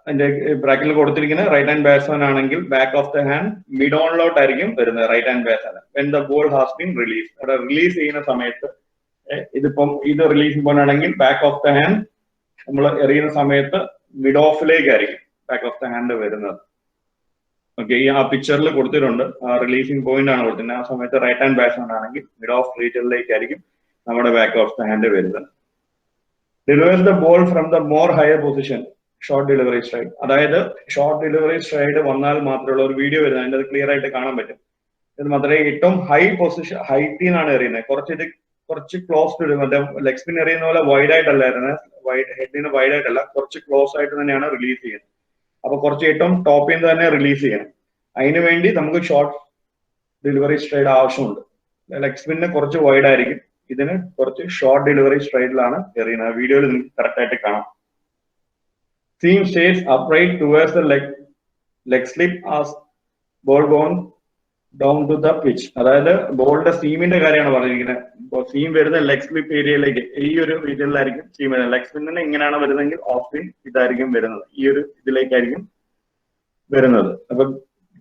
അതിന്റെ ബ്രാക്കറ്റിൽ കൊടുത്തിരിക്കുന്ന റൈറ്റ് ഹാൻഡ് ബാറ്റ്സ്മാൻ ആണെങ്കിൽ back of the hand mid ഓണിലോട്ടായിരിക്കും വരുന്നത്. Right hand batsman when the ball has been release, അവിടെ റിലീസ് ചെയ്യുന്ന സമയത്ത് ഇതിപ്പം ഇത് റിലീസിംഗ് പോയിന്റ് ആണെങ്കിൽ ബാക്ക് ഓഫ് ദ ഹാൻഡ് നമ്മൾ എറിയുന്ന സമയത്ത് മിഡ് ഓഫിലേക്കായിരിക്കും ബാക്ക് ഓഫ് ദ ഹാൻഡ് വരുന്നത്. ഓക്കെ, ഈ ആ പിക്ചറിൽ കൊടുത്തിട്ടുണ്ട്, ആ റിലീസിംഗ് പോയിന്റ് ആണ് കൊടുത്തിട്ടുണ്ട്. ആ സമയത്ത് റൈറ്റ് ഹാൻഡ് ബാറ്റ്സ്മാൻ ആണെങ്കിൽ മിഡ് ഓഫ് റീറ്ററിലേക്കായിരിക്കും നമ്മുടെ ബാക്ക് ഓഫ് ദ ഹാൻഡ് വരുന്നത്. Delivers the ball from the more higher position, short delivery stride. അതായത് ഷോർട്ട് ഡെലിവറി സ്ട്രൈഡ് വന്നാൽ മാത്രമുള്ള ഒരു വീഡിയോ വരുന്നത്, അതിൻ്റെ അത് ക്ലിയർ ആയിട്ട് കാണാൻ പറ്റും. ഇത് മാത്രമേ ഏറ്റവും ഹൈ പൊസിഷൻ ഹൈറ്റിൽ നിന്നാണ് എറിയുന്നത്. കുറച്ച് ക്ലോസ് ടു, മറ്റേ ലെഗ് സ്പിൻ എറിയുന്ന പോലെ വൈഡ് ആയിട്ടല്ലായിരുന്നു, വൈഡ് ഹെഡിന് വൈഡ് ആയിട്ടല്ല, കുറച്ച് ക്ലോസ് ആയിട്ട് തന്നെയാണ് റിലീസ് ചെയ്യുന്നത്. അപ്പൊ കുറച്ച് ഏറ്റവും ടോപ്പിൽ നിന്ന് തന്നെ റിലീസ് ചെയ്യണം. അതിനു വേണ്ടി നമുക്ക് ഷോർട്ട് ഡെലിവറി സ്ട്രൈഡ് ആവശ്യമുണ്ട്. ലെഗ് സ്പിന്നിന് കുറച്ച് വൈഡ് ആയിരിക്കും, ഇതിന് കുറച്ച് ഷോർട്ട് ഡെലിവറി സ്ട്രൈഡിലാണ് എറിയുന്നത്. വീഡിയോയിൽ നിങ്ങൾക്ക് കറക്റ്റ് ആയിട്ട് കാണാം. Seam stays upright towards the leg slip as ball gone down to the pitch. അതായത് ബോളിന്റെ സീമിന്റെ കാര്യമാണ് പറഞ്ഞിരിക്കുന്നത്. ഇപ്പോൾ സീം വരുന്ന ലെഗ് സ്ലിപ്പ് ഏരിയയിലേക്ക്, ഈ ഒരു റീജിയനിലായിരിക്കും സീം വരുന്നത്. ലെഗ് സ്പിന്നിന് ഇങ്ങനെയാണ് വരുന്നതെങ്കിൽ ഓഫ് സ്പിൻ ഇതായിരിക്കും വരുന്നത്, ഈ ഒരു ഇതിലേക്കായിരിക്കും വരുന്നത്. അപ്പൊ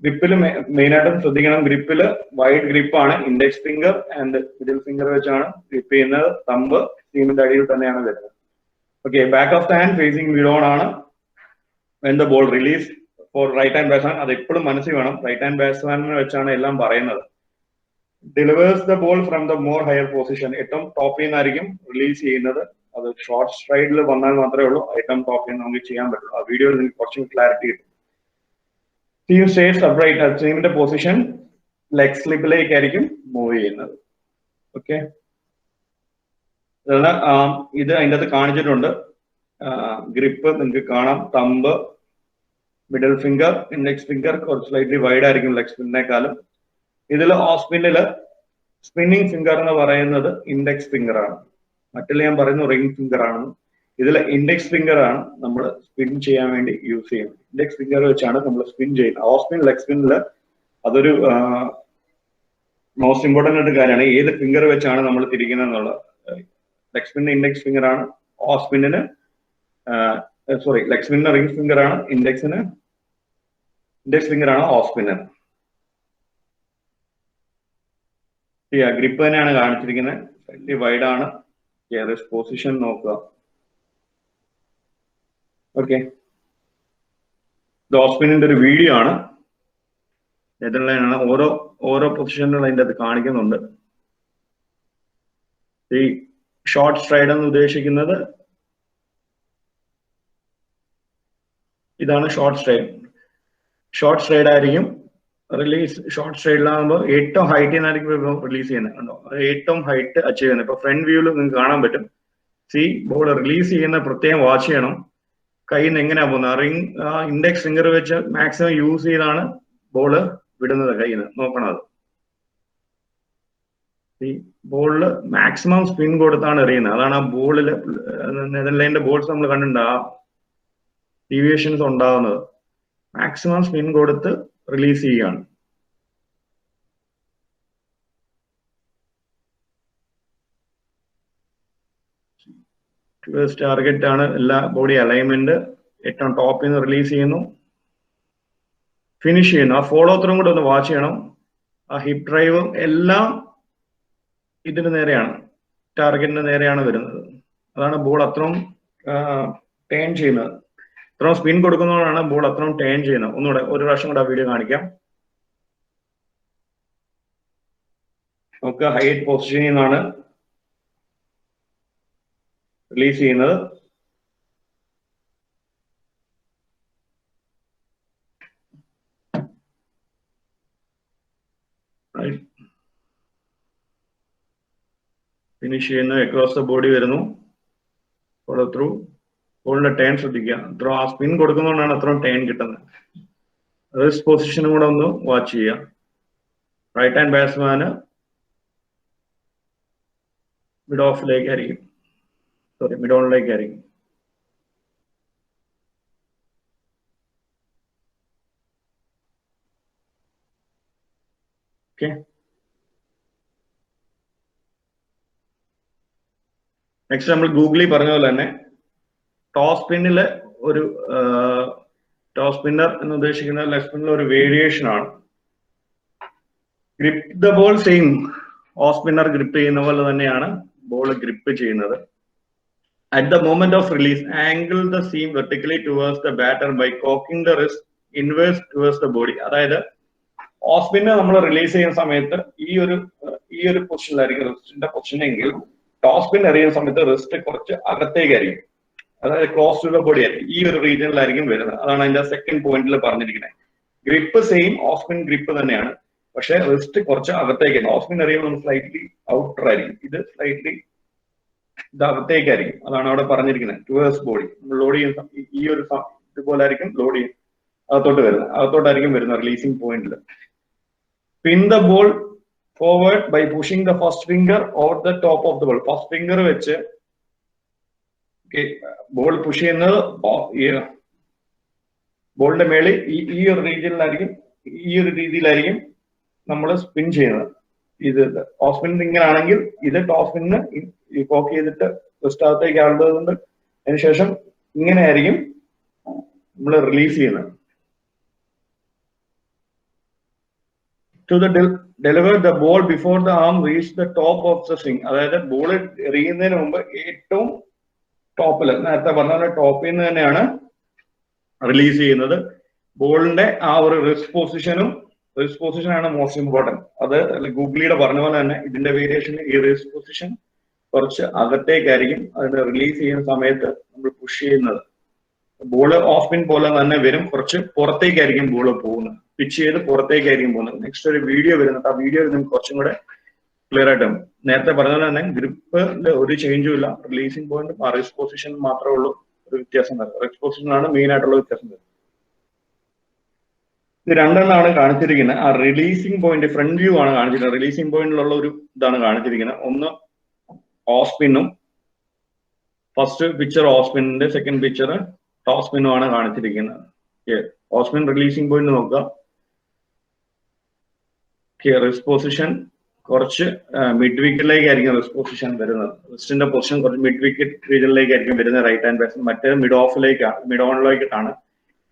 ഗ്രിപ്പില് മെയിൻ ആയിട്ടും ശ്രദ്ധിക്കണം, ഗ്രിപ്പില് വൈഡ് ഗ്രിപ്പാണ്. Index finger and middle finger വെച്ചാണ് ഗ്രിപ്പ് ചെയ്യുന്നത്. തമ്പ് സീമിന്റെ അടിയിൽ തന്നെയാണ് വരുന്നത്. Okay, back of the hand facing mid on ആണ്. When the ball release for right hand batsman, അത് എപ്പോഴും മനസ്സിൽ വേണം. റൈറ്റ് ഹാൻഡ് ബാറ്റ്സ്മാനെ വെച്ചാണ് എല്ലാം പറയുന്നത്. Delivers the ball from the more higher position, ഏറ്റവും ടോപ്പിൽ നിന്നായിരിക്കും റിലീസ് ചെയ്യുന്നത്. അത് ഷോർട്ട് സ്ട്രൈഡിൽ വന്നാൽ മാത്രമേ ഉള്ളൂ ഏറ്റവും ടോപ്പിൽ നിന്ന് നമുക്ക് ചെയ്യാൻ പറ്റുള്ളൂ. ആ വീഡിയോയിൽ നിങ്ങൾക്ക് കുറച്ചും ക്ലാരിറ്റി കിട്ടും. ടീം സ്റ്റേസ് അപ്രൈറ്റ്, ടീമിന്റെ പൊസിഷൻ ലെഗ് സ്ലിപ്പിലേക്കായിരിക്കും മൂവ് ചെയ്യുന്നത്. ഓക്കെ, ഇത് അതിൻ്റെ അകത്ത് കാണിച്ചിട്ടുണ്ട്. ഗ്രിപ്പ് നിങ്ങൾക്ക് കാണാം, thumb, middle finger, index finger കുറച്ച് സ്ലൈറ്റ്ലി വൈഡ് ആയിരിക്കും ലെഗ് സ്പിന്നിനേക്കാളും. ഇതിൽ ഓഫ് സ്പിന്നിൽ സ്പിന്നിങ് ഫിംഗർ എന്ന് പറയുന്നത് ഇൻഡെക്സ് ഫിംഗർ ആണ്. മറ്റുള്ള ഞാൻ പറയുന്നു റിംഗ് ഫിംഗർ ആണെന്ന്. ഇതിൽ ഇൻഡെക്സ് ഫിംഗർ ആണ് നമ്മൾ സ്പിൻ ചെയ്യാൻ വേണ്ടി യൂസ് ചെയ്യുന്നത്. ഇൻഡെക്സ് ഫിംഗർ വെച്ചാണ് നമ്മൾ സ്പിൻ ചെയ്യുന്നത്. ഓഫ് സ്പിൻ, ലെഗ് സ്പിന്നിൽ അതൊരു മോസ്റ്റ് ഇമ്പോർട്ടൻ്റ് ആയിട്ട് കാര്യമാണ്, ഏത് ഫിംഗർ വെച്ചാണ് നമ്മൾ തിരിക്കുന്നത് എന്നുള്ളത്. ലെഗ് സ്പിന്നിന് ഇൻഡെക്സ് ഫിംഗർ ആണ്, ഓഫ് സ്പിന്നിന് ലെഗ് സ്പിന്നിന് റിംഗ് ഫിംഗർ ആണ്, ഇൻഡെക്സ് ഫിംഗർ ആണ് ഓഫ് സ്പിന്നർ. ഗ്രിപ്പ് തന്നെയാണ് കാണിച്ചിരിക്കുന്നത്, വലിയ വൈഡ് ആണ്. പൊസിഷൻ നോക്കുക. ഓക്കെ, ഇത് ഓഫ് സ്പിന്നിന്റെ ഒരു വീഡിയോ ആണ്. നെതർലാൻഡാണ്. ഓരോ പൊസിഷനുകൾ അതിൻ്റെ അത് കാണിക്കുന്നുണ്ട്. ഈ ഷോർട്ട് സ്ട്രൈഡ് എന്ന് ഉദ്ദേശിക്കുന്നത് ഇതാണ്. ഷോർട്ട് സ്ട്രൈഡ് ആയിരിക്കും റിലീസ്. ഷോർട്ട് സ്ട്രൈഡിലാകുമ്പോൾ ഏറ്റവും ഹൈറ്റിൽ നിന്നായിരിക്കും റിലീസ് ചെയ്യുന്നത്. കണ്ടോ, ഏറ്റവും ഹൈറ്റ് അച്ചീവ് ചെയ്യുന്നത്. ഇപ്പൊ ഫ്രണ്ട് വ്യൂവിൽ നിങ്ങൾക്ക് കാണാൻ പറ്റും. ബോൾ റിലീസ് ചെയ്യുന്ന പ്രത്യേകം വാച്ച് ചെയ്യണം. കയ്യിൽ നിന്ന് എങ്ങനെയാ പോകുന്നത്, റിംഗ് ഇൻഡെക്സ് ഫിംഗർ വെച്ച് മാക്സിമം യൂസ് ചെയ്താണ് ബോള് വിടുന്നത്. കയ്യിൽ നിന്ന് നോക്കണം. അത് ഈ ബോളില് മാക്സിമം സ്പിൻ കൊടുത്താണ് എറിയുന്നത്. അതാണ് ആ ബോളില് നെതർലാൻഡിന്റെ ബോൾസ് നമ്മൾ കണ്ടിട്ടുണ്ട്, ആ ഡീവിയേഷൻസ് ഉണ്ടാവുന്നത്. മാക്സിമം സ്പിൻ കൊടുത്ത് റിലീസ് ചെയ്യുകയാണ്. ടാർഗറ്റ് ആണ് എല്ലാ ബോഡി അലൈൻമെന്റ്. ഏറ്റവും ടോപ്പിൽ നിന്ന് റിലീസ് ചെയ്യുന്നു, ഫിനിഷ് ചെയ്യുന്നു. ആ ഫോളോ ത്രൂം കൂടെ ഒന്ന് വാച്ച് ചെയ്യണം. ആ ഹിപ്പ് ഡ്രൈവും എല്ലാം ഇതിന് നേരെയാണ്, ടാർഗറ്റിന് നേരെയാണ് വരുന്നത്. അതാണ് ബോൾ അത്രയും ടേൺ ചെയ്യുന്നത്. അത്രയും സ്പിൻ കൊടുക്കുന്നതുകൊണ്ടാണ് ബോൾ അത്രയും ടേൺ ചെയ്യുന്നത്. ഒന്നുകൂടെ ഒരു പ്രാവശ്യം കൂടെ ആ വീഡിയോ കാണിക്കാം. നമുക്ക് ഹൈറ്റ് പൊസിഷനിൽ നിന്നാണ് റിലീസ് ചെയ്യുന്നത്. ഫിനിഷ് ചെയ്യുന്നു, അക്രോസ് ദ ബോഡി വരുന്നു, ഫോളോ ത്രൂ. ബോളിന്റെ ടേൺ ശ്രദ്ധിക്കുക. അത്ര ആ സ്പിൻ കൊടുക്കുന്നതുകൊണ്ടാണ് അത്രയും ടേൺ കിട്ടുന്നത്. റിസ്റ്റ് പൊസിഷനും കൂടെ ഒന്ന് വാച്ച് ചെയ്യുക. റൈറ്റ് ഹാൻഡ് ബാറ്റ്സ്മാന് മിഡ് ഓഫിലേക്കായിരിക്കും, മിഡ് ഓണിലേക്കായിരിക്കും. ഓക്കെ, നെക്സ്റ്റ് നമ്മൾ ഗൂഗിളിൽ പറഞ്ഞ പോലെ തന്നെ ടോപ്പ് സ്പിന്നില് ഒരു ടോപ്പ് സ്പിന്നർ എന്ന് ഉദ്ദേശിക്കുന്നത് ലെഗ് സ്പിന്നിൽ ഒരു വേരിയേഷൻ ആണ്. Grip the ball same, off spinner grip ചെയ്യുന്ന പോലെ തന്നെയാണ് ബോൾ ഗ്രിപ്പ് ചെയ്യുന്നത്. At the moment of release, angle the seam vertically towards the batter by cocking the wrist inverse towards the body. അതായത് of സ്പിന്നെ നമ്മൾ release ചെയ്യുന്ന സമയത്ത് ഈ ഒരു പൊസിഷനിലായിരിക്കും റിസ്റ്റിന്റെ പൊസിഷൻ എങ്കിൽ, ടോപ്പ് സ്പിൻ എറിയുന്ന സമയത്ത് റിസ്റ്റ് കുറച്ച് അകത്തേക്കായിരിക്കും, അതായത് ക്ലോസ് ടു ദ ബോഡി ആയിരിക്കും, ഈ ഒരു റീജിയനിലായിരിക്കും വരുന്നത്. അതാണ് അതിന്റെ സെക്കൻഡ് പോയിന്റിൽ പറഞ്ഞിരിക്കുന്നത്. Grip same, off spin grip തന്നെയാണ്, പക്ഷെ റിസ്റ്റ് കുറച്ച് അകത്തേക്കായിരിക്കും. ഓഫ് സ്പിൻ എറിയുമ്പോൾ സ്ലൈറ്റ്ലി ഔട്ടർ ആയിരിക്കും, ഇത് സ്ലൈറ്റ്ലി ഇതകത്തേക്കായിരിക്കും. അതാണ് അവിടെ പറഞ്ഞിരിക്കുന്നത്. ടുവേഴ്സ് ബോഡി ലോഡ് ചെയ്യുന്ന ഈ ഒരു ഇതുപോലെ ആയിരിക്കും ലോഡ് ചെയ്യും. അകത്തോട്ടായിരിക്കും വരുന്നത് റിലീസിങ് പോയിന്റിൽ. Pin the ball forward by pushing the first finger over the top of the ball. First finger വെച്ച് ബോൾ പുഷ് ചെയ്യുന്നത് ബോളിന്റെ മേളിൽ ഈ ഒരു രീതിയിലായിരിക്കും നമ്മൾ സ്പിൻ ചെയ്യുന്നത്. ഇത് ഓഫ് സ്പിൻ ഇങ്ങനെയാണെങ്കിൽ ഇത് ടോപ്പ് സ്പിന്ന് കോക്ക് ചെയ്തിട്ട് ജസ്റ്റ് അകത്തേക്ക് ആളുകൊണ്ട് അതിനുശേഷം ഇങ്ങനെയായിരിക്കും നമ്മൾ റിലീസ് ചെയ്യുന്നത്. To the deliver the ball before the arm reach the top of the swing. അതായത് ബോൾ എറിയുന്നതിന് മുമ്പ് ഏറ്റവും ടോപ്പിൽ, നേരത്തെ പറഞ്ഞ ടോപ്പിൽ നിന്ന് തന്നെയാണ് റിലീസ് ചെയ്യുന്നത്. ബോളിന്റെ ആ ഒരു റിസ്റ്റ് പൊസിഷനാണ് മോസ്റ്റ് ഇമ്പോർട്ടൻറ്റ്. അത് ഗൂഗിളിയുടെ പറഞ്ഞ പോലെ തന്നെ ഇതിന്റെ വേരിയേഷൻ ഈ റിസ്റ്റ് പൊസിഷൻ കുറച്ച് അകത്തേക്കായിരിക്കും അതിന് റിലീസ് ചെയ്യുന്ന സമയത്ത് നമ്മൾ പുഷ് ചെയ്യുന്നത്. ബോള് ഓഫ് സ്പിൻ പോലെ തന്നെ വരും, കുറച്ച് പുറത്തേക്കായിരിക്കും ബോള് പോകുന്നത്, പിച്ച് ചെയ്ത് പുറത്തേക്കായിരിക്കും പോകുന്നത്. നെക്സ്റ്റ് ഒരു വീഡിയോ വരുന്നുണ്ട്, ആ വീഡിയോ നിങ്ങൾക്ക് കുറച്ചും കൂടെ ക്ലിയർ ആയിട്ടും. നേരത്തെ പറഞ്ഞ പോലെ തന്നെ ഗ്രിപ്പിൽ ഒരു ചേഞ്ചും ഇല്ല, റിലീസിംഗ് പോയിന്റും ആ റിസ്റ്റ് പൊസിഷൻ മാത്രമേ ഉള്ളൂ ഒരു വ്യത്യാസം വരുന്നത്. റിസ്റ്റ് പൊസിഷനാണ് മെയിൻ ആയിട്ടുള്ള വ്യത്യാസം വരുന്നത്. ഇത് രണ്ടെണ്ണമാണ് കാണിച്ചിരിക്കുന്നത്. ആ റിലീസിംഗ് പോയിന്റ് ഫ്രണ്ട് വ്യൂ ആണ് കാണിച്ചിരിക്കുന്നത്. റിലീസിംഗ് പോയിന്റിലുള്ള ഒരു ഇതാണ് കാണിച്ചിരിക്കുന്നത്. ഒന്ന് ഓഫ് സ്പിന്നും, ഫസ്റ്റ് പിക്ചർ ഓഫ് സ്പിന്നിന്റെ, സെക്കൻഡ് പിക്ചർ ടോപ്പ് സ്പിന്നും ആണ് കാണിച്ചിരിക്കുന്നത്. ഓഫ് സ്പിൻ റിലീസിംഗ് പോയിന്റ് നോക്കുക. റിസ്റ്റ് പൊസിഷൻ കുറച്ച് മിഡ് വിക്കറ്റിലേക്കായിരിക്കും റിസ്റ്റ് പൊസിഷൻ വരുന്നത്. റിസ്റ്റിന്റെ പൊസിഷൻ കുറച്ച് മിഡ് വിക്കറ്റ് റീജിയനിലേക്കായിരിക്കും വരുന്നത് റൈറ്റ് ഹാൻഡ് ബാറ്റ്സ്മാൻ. മറ്റേ മിഡ് ഓണിലേക്കാണ്.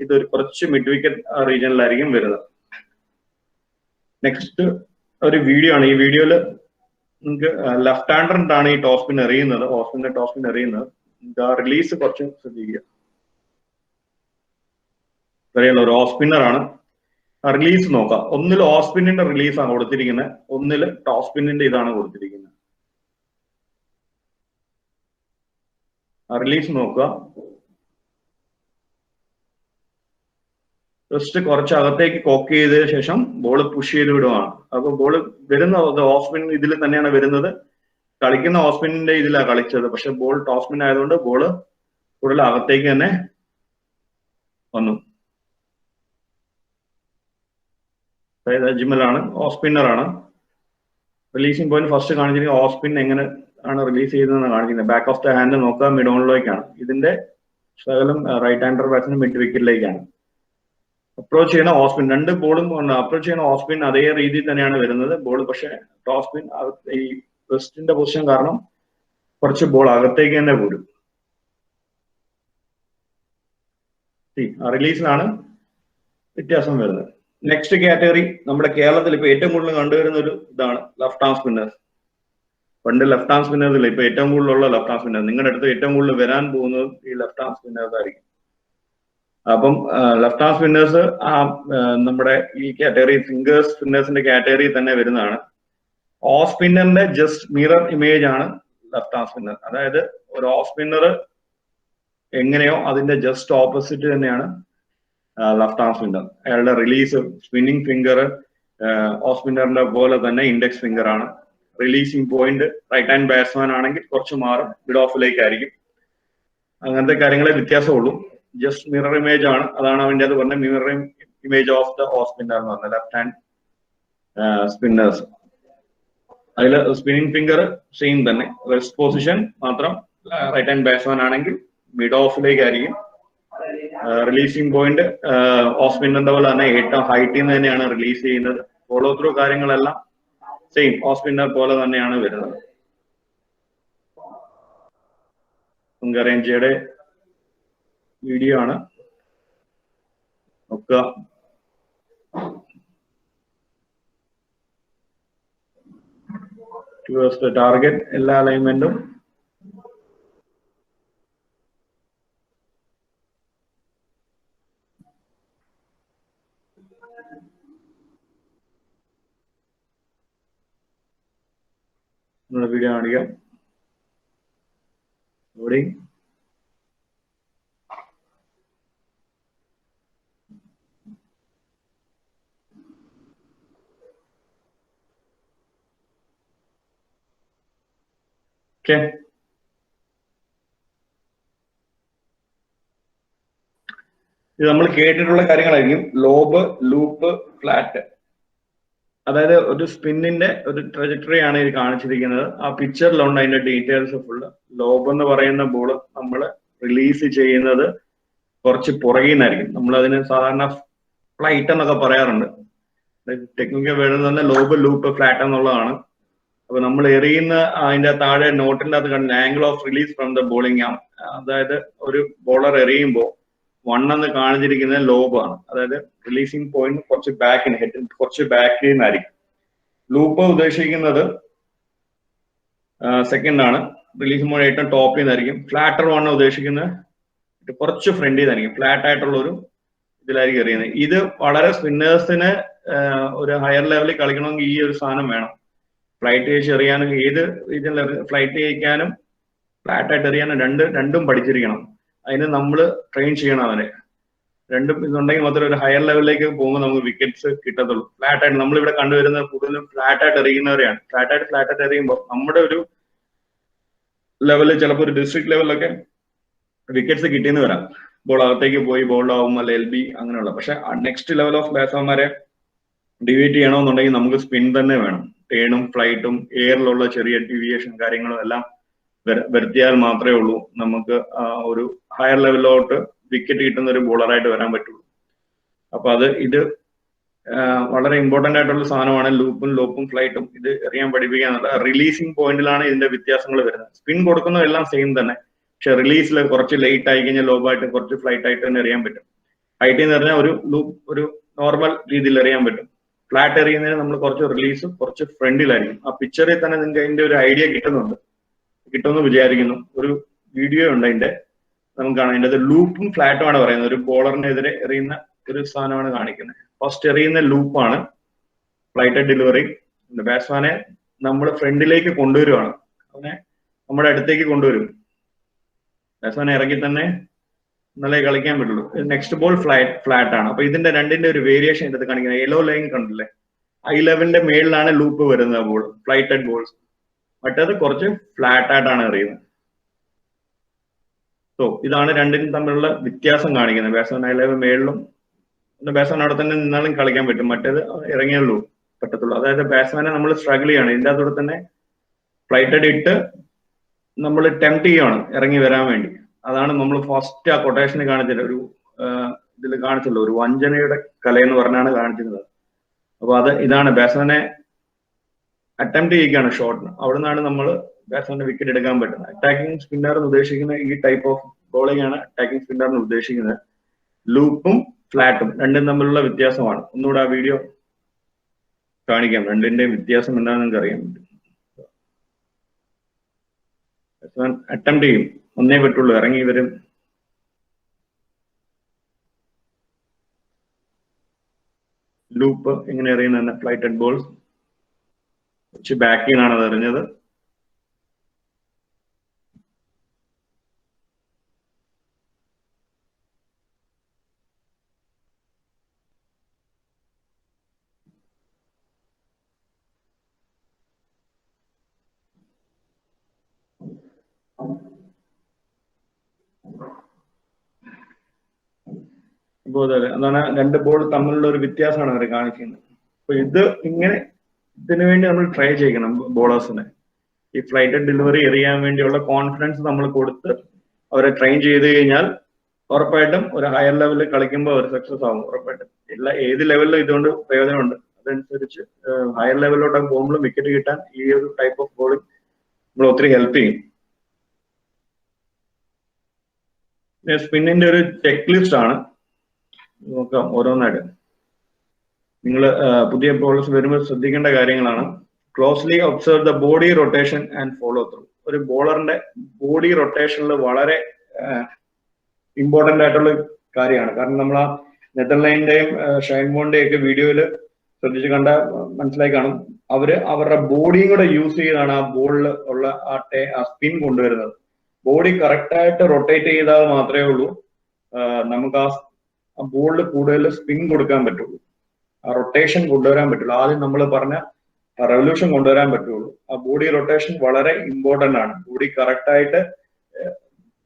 ഇതൊരു കുറച്ച് മിഡ് വിക്കറ്റ് റീജിയനിലായിരിക്കും വരുന്നത്. നെക്സ്റ്റ് ഒരു വീഡിയോ ആണ്. ഈ വീഡിയോയിൽ നിങ്ങൾക്ക് ലെഫ്റ്റ് ഹാൻഡറിനാണ് ഈ ടോപ്പ് സ്പിൻ എറിയുന്നത്, ഓഫ് സ്പിന്റെ ടോപ്പ് സ്പിൻ എറിയുന്നത്. റിലീസ് കുറച്ച് ശ്രദ്ധിക്കുക. അറിയാലോ, ഒരു ഓഫ് സ്പിന്നർ ആണ്. റിലീസ് നോക്കാം. ഒന്നിൽ ഓഫ് സ്പിന്നിന്റെ റിലീസ് ആണ് കൊടുത്തിരിക്കുന്നത്, ഒന്നിൽ ടോപ്പ് സ്പിന്നിന്റെ ഇതാണ് കൊടുത്തിരിക്കുന്നത്. റിലീസ് നോക്കുക. ജസ്റ്റ് കുറച്ച് അകത്തേക്ക് കോക്ക് ചെയ്തതിനു ശേഷം ബോൾ പുഷ് ചെയ്ത് വിടുവാണ്. അപ്പൊ ബോൾ വരുന്നത് ഓഫ് സ്പിൻ ഇതിൽ തന്നെയാണ് വരുന്നത്. കളിക്കുന്ന ഓഫ് സ്പിന്നിന്റെ ഇതിലാണ് കളിച്ചത്, പക്ഷെ ബോൾ ടോപ്പ് സ്പിൻ ആയതുകൊണ്ട് ബോൾ കൂടുതൽ അകത്തേക്ക് തന്നെ വന്നു. അതായത് അജ്മലാണ്, ഓഫ് സ്പിന്നർ ആണ്. റിലീസിംഗ് പോയിന്റ് ഫസ്റ്റ് കാണിച്ചിരിക്കുന്നത് ഓഫ് സ്പിൻ എങ്ങനെ ആണ് റിലീസ് ചെയ്തതെന്ന് കാണിക്കുന്നത്. ബാക്ക് ഓഫ് ദ ഹാൻഡ് നോക്കുക, മിഡ് ഓണിലേക്കാണ്. ഇതിന്റെ ശകലം റൈറ്റ് ഹാൻഡർ ബാറ്റ്സ്മാൻ മിഡ് വിക്കറ്റിലേക്കാണ്. അപ്രോച്ച് ചെയ്യുന്ന ഓഫ് സ്പിൻ, രണ്ട് ബോളും അപ്രോച്ച് ചെയ്യുന്ന ഓഫ് സ്പിൻ അതേ രീതിയിൽ തന്നെയാണ് വരുന്നത്. ബോൾ പക്ഷെ ടോപ്പ് സ്പിൻ ഈ റിസ്റ്റിന്റെ പൊസിഷൻ കാരണം കുറച്ച് ബോൾ അകത്തേക്ക് തന്നെ പോരും. റിലീസിലാണ് വ്യത്യാസം വരുന്നത്. നെക്സ്റ്റ് കാറ്റഗറി നമ്മുടെ കേരളത്തിൽ ഇപ്പൊ ഏറ്റവും കൂടുതൽ കണ്ടുവരുന്ന ഒരു ഇതാണ് ലെഫ്റ്റ് ആം സ്പിന്നേഴ്സ്. പണ്ട് ലെഫ്റ്റ് ആം സ്പിന്നേഴ്സ് ഇല്ല, ഇപ്പൊ ഏറ്റവും കൂടുതലുള്ള ലെഫ്റ്റ് ആം സ്പിന്നേഴ്സ്. നിങ്ങളുടെ അടുത്ത് ഏറ്റവും കൂടുതൽ വരാൻ പോകുന്നത് ഈ ലെഫ്റ്റ് ആം സ്പിന്നേഴ്സ് ആയിരിക്കും. അപ്പം ലെഫ്റ്റ് ആം സ്പിന്നേഴ്സ് നമ്മുടെ ഈ കാറ്റഗറി ഫിംഗേഴ്സ് സ്പിന്നേഴ്സിന്റെ കാറ്റഗറി തന്നെ വരുന്നതാണ്. ഓഫ് സ്പിന്നറിന്റെ ജസ്റ്റ് മിറർ ഇമേജ് ആണ് ലെഫ്റ്റ് ആം സ്പിന്നർ. അതായത് ഒരു ഓഫ് സ്പിന്നർ എങ്ങനെയോ അതിന്റെ ജസ്റ്റ് ഓപ്പോസിറ്റ് തന്നെയാണ് ലെഫ്റ്റ് ആം സ്പിന്നർ. അയാളുടെ റിലീസ് സ്പിന്നിങ് ഫിംഗർ ഓഫ് സ്പിന്നറിന്റെ പോലെ തന്നെ ഇൻഡെക്സ് ഫിംഗർ ആണ്. Releasing point right hand batsman ആണെങ്കിൽ കുറച്ച് മാറും, മിഡ് ഓഫിലേക്കായിരിക്കും. അങ്ങനത്തെ കാര്യങ്ങളെ വ്യത്യാസമുള്ളൂ. ജസ്റ്റ് മിറർ ഇമേജ് ആണ്, അതാണ് അവൻ്റെ അത് പറഞ്ഞ mirror image of the off spinner എന്ന് പറഞ്ഞത് ലെഫ്റ്റ് ഹാൻഡ് സ്പിന്നേഴ്സ്. അതിൽ സ്പിന്നിങ് ഫിംഗർ സെയിം തന്നെ, റെസ്റ്റ് പൊസിഷൻ മാത്രം റൈറ്റ് ഹാൻഡ് ബാറ്റ്സ്മാൻ ആണെങ്കിൽ മിഡ് ഓഫിലേക്കായിരിക്കും. റിലീസിംഗ് പോയിന്റ് ഓഫ് സ്പിന്നറിന്റെ പോലെ തന്നെ ഏറ്റവും ഹൈറ്റിൽ നിന്ന് തന്നെയാണ് റിലീസ് ചെയ്യുന്നത്. ഫോളോ ത്രൂ കാര്യങ്ങളെല്ലാം സെയിം ഓഫ് സ്പിന്നർ പോലെ തന്നെയാണ് വരുന്നത്. ഹംഗറേഞ്ചിയുടെ വീഡിയോ ആണ് നോക്കുക. ടുവേഴ്സ് ദ ടാർഗറ്റ് എല്ലാ അലൈൻമെന്റും വീഡിയോ കാണിക്കാം. ലോഡിങ്. ഓക്കെ, ഇത് നമ്മൾ കേട്ടിട്ടുള്ള കാര്യങ്ങളായിരിക്കും. Lobe, loop, flat. അതായത് ഒരു സ്പിന്നിന്റെ ഒരു ട്രജക്ടറി ആണ് ഇത് കാണിച്ചിരിക്കുന്നത്. ആ പിക്ചറിലുണ്ട് അതിന്റെ ഡീറ്റെയിൽസ് ഫുള്ള്. ലോബ് എന്ന് പറയുന്ന ബോൾ നമ്മൾ റിലീസ് ചെയ്യുന്നത് കുറച്ച് പുറകിൽ നിന്നായിരിക്കും. നമ്മൾ അതിന് സാധാരണ ഫ്ലൈറ്റ് എന്നൊക്കെ പറയാറുണ്ട്. ടെക്നിക്കൽ വേർഡ് തന്നെ ലോബ്, ലൂപ്പ്, ഫ്ലാറ്റ് എന്നുള്ളതാണ്. അപ്പൊ നമ്മൾ എറിയുന്ന അതിന്റെ താഴെ നോട്ടിന്റെ അത് കണ്ട angle of release from the bowling arm, അതായത് ഒരു ബോളർ എറിയുമ്പോൾ 1 എന്ന് കാണിച്ചിരിക്കുന്നത് ലോബാണ്. അതായത് റിലീസിംഗ് പോയിന്റ് കുറച്ച് ബാക്കിന്, ഹെഡ് കുറച്ച് ബാക്കിൽ നിന്നായിരിക്കും. ലൂപ്പ് ഉദ്ദേശിക്കുന്നത് സെക്കൻഡ് ആണ്, റിലീസിംഗ് പോയിന്റ് ഏറ്റവും ടോപ്പിൽ നിന്നായിരിക്കും. ഫ്ലാറ്റർ 1 ഉദ്ദേശിക്കുന്നത് കുറച്ച് ഫ്രണ്ടിൽ നിന്നായിരിക്കും, ഫ്ലാറ്റ് ആയിട്ടുള്ള ഒരു ഇതിലായിരിക്കും എറിയുന്നത്. ഇത് വളരെ സ്പിന്നേഴ്സിന് ഒരു ഹയർ ലെവലിൽ കളിക്കണമെങ്കിൽ ഈ ഒരു സാധനം വേണം. ഫ്ലൈറ്റ് ചെയ്ച്ച് എറിയാനും ഏത് രീതിയിൽ ഫ്ലൈറ്റ് ചെയ്യിക്കാനും ഫ്ലാറ്റ് ആയിട്ട് എറിയാനും രണ്ടും പഠിച്ചിരിക്കണം. അതിന് നമ്മൾ ട്രെയിൻ ചെയ്യണം അവരെ. രണ്ടും ഇതുണ്ടെങ്കിൽ മാത്രമേ ഒരു ഹയർ ലെവലിലേക്ക് പോകുമ്പോൾ നമുക്ക് വിക്കറ്റ്സ് കിട്ടത്തുള്ളൂ. ഫ്ലാറ്റ് ആയിട്ട് നമ്മളിവിടെ കണ്ടുവരുന്നത് കൂടുതലും ഫ്ലാറ്റ് ആയിട്ട് എറിയുന്നവരെയാണ്. ഫ്ലാറ്റ് ആയിട്ട് എറിയുമ്പോൾ നമ്മുടെ ഒരു ലെവലിൽ ചിലപ്പോൾ ഒരു ഡിസ്ട്രിക്ട് ലെവലിലൊക്കെ വിക്കറ്റ്സ് കിട്ടിയെന്ന് വരാം. ബോൾ അകത്തേക്ക് പോയി ബോൾഡ് ആവും, അല്ല LB അങ്ങനെയുള്ള. പക്ഷെ നെക്സ്റ്റ് ലെവൽ ഓഫ് ബാറ്റ്സ്മാൻമാരെ ഡിവൈറ്റ് ചെയ്യണമെന്നുണ്ടെങ്കിൽ നമുക്ക് സ്പിൻ തന്നെ വേണം. ടേണും ഫ്ലൈറ്റും എയറിലുള്ള ചെറിയ ഡീവിയേഷൻ കാര്യങ്ങളും എല്ലാം വരുത്തിയാൽ മാത്രമേ ഉള്ളൂ നമുക്ക് ഒരു ഹയർ ലെവലിലോട്ട് വിക്കറ്റ് കിട്ടുന്ന ഒരു ബോളറായിട്ട് വരാൻ പറ്റുള്ളൂ. അപ്പൊ ഇത് വളരെ ഇമ്പോർട്ടന്റ് ആയിട്ടുള്ള സാധനമാണ്. ലൂപ്പും ലോപ്പും ഫ്ലൈറ്റും ഇത് എറിയാൻ പഠിപ്പിക്കാന്നുള്ള റിലീസിംഗ് പോയിന്റിലാണ് ഇതിന്റെ വ്യത്യാസങ്ങൾ വരുന്നത്. സ്പിൻ കൊടുക്കുന്നതെല്ലാം സെയിം തന്നെ, പക്ഷെ റിലീസിൽ കുറച്ച് ലേറ്റ് ആയി കഴിഞ്ഞാൽ ലോബായിട്ട് കുറച്ച് ഫ്ലൈറ്റ് ആയിട്ട് തന്നെ എറിയാൻ പറ്റും. ഹൈറ്റ് എന്ന് പറഞ്ഞാൽ ഒരു നോർമൽ രീതിയിൽ എറിയാൻ പറ്റും. ഫ്ലാറ്റ് എറിയുന്നതിന് നമ്മൾ കുറച്ച് റിലീസ് കുറച്ച് ഫ്രണ്ടിലായിരിക്കും. ആ പിക്ചറിൽ തന്നെ നിങ്ങൾക്ക് അതിന്റെ ഒരു ഐഡിയ കിട്ടുമെന്ന് വിചാരിക്കുന്നു. ഒരു വീഡിയോ ഉണ്ട് അതിന്റെ, നമുക്ക് കാണാം. അതിന്റെ ലൂപ്പും ഫ്ലാറ്റും ആണ് പറയുന്നത്. ഒരു ബോളറിനെതിരെ എറിയുന്ന ഒരു സാധനമാണ് കാണിക്കുന്നത്. ഫസ്റ്റ് എറിയുന്ന ലൂപ്പാണ് ഫ്ലൈറ്റഡ് ഡെലിവറി. ബാറ്റ്സ്മാനെ നമ്മൾ ഫ്രണ്ടിലേക്ക് കൊണ്ടുവരുവാണ്, അവനെ നമ്മുടെ അടുത്തേക്ക് കൊണ്ടുവരും. ബാറ്റ്സ്മാനെ ഇറക്കി തന്നെ നല്ല കളിക്കാൻ പറ്റുള്ളൂ. നെക്സ്റ്റ് ബോൾ ഫ്ലാറ്റ് ആണ്. അപ്പൊ ഇതിന്റെ രണ്ടിന്റെ ഒരു വേരിയേഷൻ ഇതിനകത്ത് കാണിക്കുന്നത്. യെല്ലോ ലൈൻ കണ്ടില്ലേ, ഐ ലെവലിന്റെ മേളിലാണ് ലൂപ്പ് വരുന്നത് ബോൾ, ഫ്ലൈറ്റഡ് ബോൾസ്. മറ്റേത് കുറച്ച് ഫ്ലാറ്റ് ആയിട്ടാണ് എറിയുന്നത്. സോ ഇതാണ് രണ്ടിനും തമ്മിലുള്ള വ്യത്യാസം കാണിക്കുന്നത്. ബാറ്റ്സ്മാൻ ഐ ലെവൽ മേളിലും ബാറ്റ്സ്മാൻ അവിടെ തന്നെ നിന്നാലും കളിക്കാൻ പറ്റും, മറ്റേത് ഇറങ്ങിയുള്ളൂ പറ്റത്തുള്ളൂ. അതായത് ബാറ്റ്സ്മാനെ നമ്മൾ സ്ട്രഗിൾ ചെയ്യണം. ഇതിന്റെ അതോടെ തന്നെ ഫ്ലൈറ്റഡ് ഇട്ട് നമ്മൾ ടെംപ്റ്റ് ചെയ്യണം ഇറങ്ങി വരാൻ വേണ്ടി. അതാണ് നമ്മൾ ഫസ്റ്റ് ആ കൊട്ടേഷന് കാണിച്ചത്. ഒരു ഇതിൽ കാണിച്ചല്ലോ, ഒരു വഞ്ചനയുടെ കലയെന്ന് പറഞ്ഞാണ് കാണിച്ചിരുന്നത്. അപ്പൊ ഇതാണ് ബാറ്റ്സ്മാനെ അറ്റംപ്റ്റ് ചെയ്യുകയാണ് ഷോട്ടിന്. അവിടെ നിന്നാണ് നമ്മൾ ബാറ്റ്സ്മാന്റെ വിക്കറ്റ് എടുക്കാൻ പറ്റുന്നത്. അറ്റാക്കിംഗ് സ്പിന്നർ എന്ന് ഉദ്ദേശിക്കുന്ന ഈ ടൈപ്പ് ഓഫ് ബോളിംഗ് ആണ് അറ്റാക്കിംഗ് സ്പിന്നർ എന്ന് ഉദ്ദേശിക്കുന്നത്. ലൂപ്പും ഫ്ലാറ്റും രണ്ടും തമ്മിലുള്ള വ്യത്യാസമാണ്. ഒന്നുകൂടെ ആ വീഡിയോ കാണിക്കാം. രണ്ടിന്റെയും വ്യത്യാസം എന്താണെന്ന് നിങ്ങൾക്ക് അറിയാൻ പറ്റും. ബാറ്റ്സ്മാൻ അറ്റംപ്റ്റ് ചെയ്യും, ഒന്നേ പറ്റുള്ളൂ, ഇറങ്ങി വരും. ലൂപ്പ് എങ്ങനെ എറിയുന്ന ഫ്ലൈറ്റഡ് ബോൾസ് കുറച്ച് ബാക്കിൽ നിന്നാണ് അത് എറിഞ്ഞത്. അതാണ് രണ്ട് ബോൾ തമ്മിലുള്ള ഒരു വ്യത്യാസമാണ് അവർ കാണിക്കുന്നത്. അപ്പൊ ഇതിനു വേണ്ടി നമ്മൾ ട്രൈ ചെയ്യണം ബോളേഴ്സിനെ. ഈ ഫ്ലൈറ്റഡ് ഡെലിവറി എറിയാൻ വേണ്ടിയുള്ള കോൺഫിഡൻസ് നമ്മൾ കൊടുത്ത് അവരെ ട്രെയിൻ ചെയ്ത് കഴിഞ്ഞാൽ ഉറപ്പായിട്ടും ഒരു ഹയർ ലെവലിൽ കളിക്കുമ്പോൾ അവർ സക്സസ് ആകും ഉറപ്പായിട്ടും. ഏത് ലെവലിലും ഇതുകൊണ്ട് പ്രയോജനമുണ്ട്. അതനുസരിച്ച് ഹയർ ലെവലിലോട്ടൊക്കെ പോകുമ്പോഴും വിക്കറ്റ് കിട്ടാൻ ഈ ഒരു ടൈപ്പ് ഓഫ് ബോളിംഗ് നമ്മൾ ഒത്തിരി ഹെൽപ്പ് ചെയ്യും. സ്പിന്നിന്റെ ഒരു ചെക്ക് ലിസ്റ്റ് ആണ്, നോക്കാം ഓരോന്നായിട്ട്. നിങ്ങൾ പുതിയ ബോളേഴ്സ് വരുമ്പോൾ ശ്രദ്ധിക്കേണ്ട കാര്യങ്ങളാണ്. Closely observe the body rotation and follow through. ഒരു ബോളറിന്റെ ബോഡി റൊട്ടേഷനിൽ വളരെ ഇമ്പോർട്ടന്റ് ആയിട്ടുള്ള കാര്യമാണ്. കാരണം നമ്മൾ ആ നെതർലൈൻഡിന്റെയും ഷൈൻബോണിന്റെയും ഒക്കെ വീഡിയോയിൽ ശ്രദ്ധിച്ച് മനസ്സിലായി കാണും. അവരുടെ ബോഡിയും കൂടെ യൂസ് ചെയ്താണ് ആ ബോളിൽ ഉള്ള ആ സ്പിൻ കൊണ്ടുവരുന്നത്. ബോഡി കറക്റ്റ് ആയിട്ട് റൊട്ടേറ്റ് ചെയ്താൽ മാത്രമേ ഉള്ളൂ നമുക്ക് ആ ബോളിൽ കൂടുതൽ സ്പിൻ കൊടുക്കാൻ പറ്റുള്ളൂ, ആ റൊട്ടേഷൻ കൊണ്ടുവരാൻ പറ്റുള്ളൂ. ആദ്യം നമ്മൾ പറഞ്ഞ റെവല്യൂഷൻ കൊണ്ടുവരാൻ പറ്റുള്ളൂ. ആ ബോഡി റൊട്ടേഷൻ വളരെ ഇമ്പോർട്ടന്റ് ആണ്. ബോഡി കറക്റ്റ് ആയിട്ട്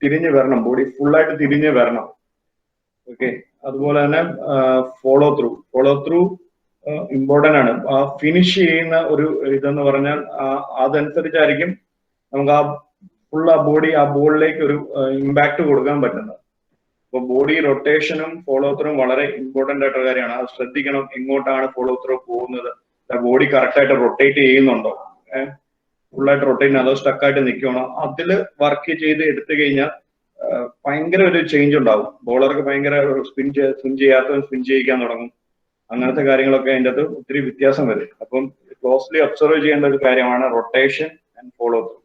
തിരിഞ്ഞു വരണം, ബോഡി ഫുള്ളായിട്ട് തിരിഞ്ഞു വരണം. ഓക്കെ, അതുപോലെ തന്നെ ഫോളോ ത്രൂ ഇമ്പോർട്ടന്റ് ആണ്. ഫിനിഷ് ചെയ്യുന്ന ഒരു ഇതെന്ന് പറഞ്ഞാൽ അതനുസരിച്ചായിരിക്കും നമുക്ക് ഫുൾ ആ ബോളിലേക്ക് ഒരു ഇമ്പാക്ട് കൊടുക്കാൻ പറ്റുന്നത്. അപ്പൊ ബോഡി റൊട്ടേഷനും ഫോളോ ത്രൂവും വളരെ ഇമ്പോർട്ടന്റ് ആയിട്ടുള്ള കാര്യമാണ്. അത് ശ്രദ്ധിക്കണം, എങ്ങോട്ടാണ് ഫോളോ ത്രൂ പോകുന്നത്, ബോഡി കറക്റ്റ് ആയിട്ട് റൊട്ടേറ്റ് ചെയ്യുന്നുണ്ടോ, ഫുള്ളായിട്ട് റൊട്ടേറ്റ് അതോ സ്റ്റക്കായിട്ട് നിൽക്കണോ, അതിൽ വർക്ക് ചെയ്ത് എടുത്തു കഴിഞ്ഞാൽ ഭയങ്കര ഒരു ചേഞ്ച് ഉണ്ടാവും. ബോളർക്ക് ഭയങ്കര സ്പിൻ ചെയ്യാത്തവൻ സ്പിൻ ചെയ്യിക്കാൻ തുടങ്ങും. അങ്ങനത്തെ കാര്യങ്ങളൊക്കെ അതിൻ്റെ അകത്ത് ഒത്തിരി വ്യത്യാസം വരും. അപ്പം ക്ലോസ്ലി ഒബ്സർവ് ചെയ്യേണ്ട ഒരു കാര്യമാണ് റൊട്ടേഷൻ ആൻഡ് ഫോളോ ത്രൂ.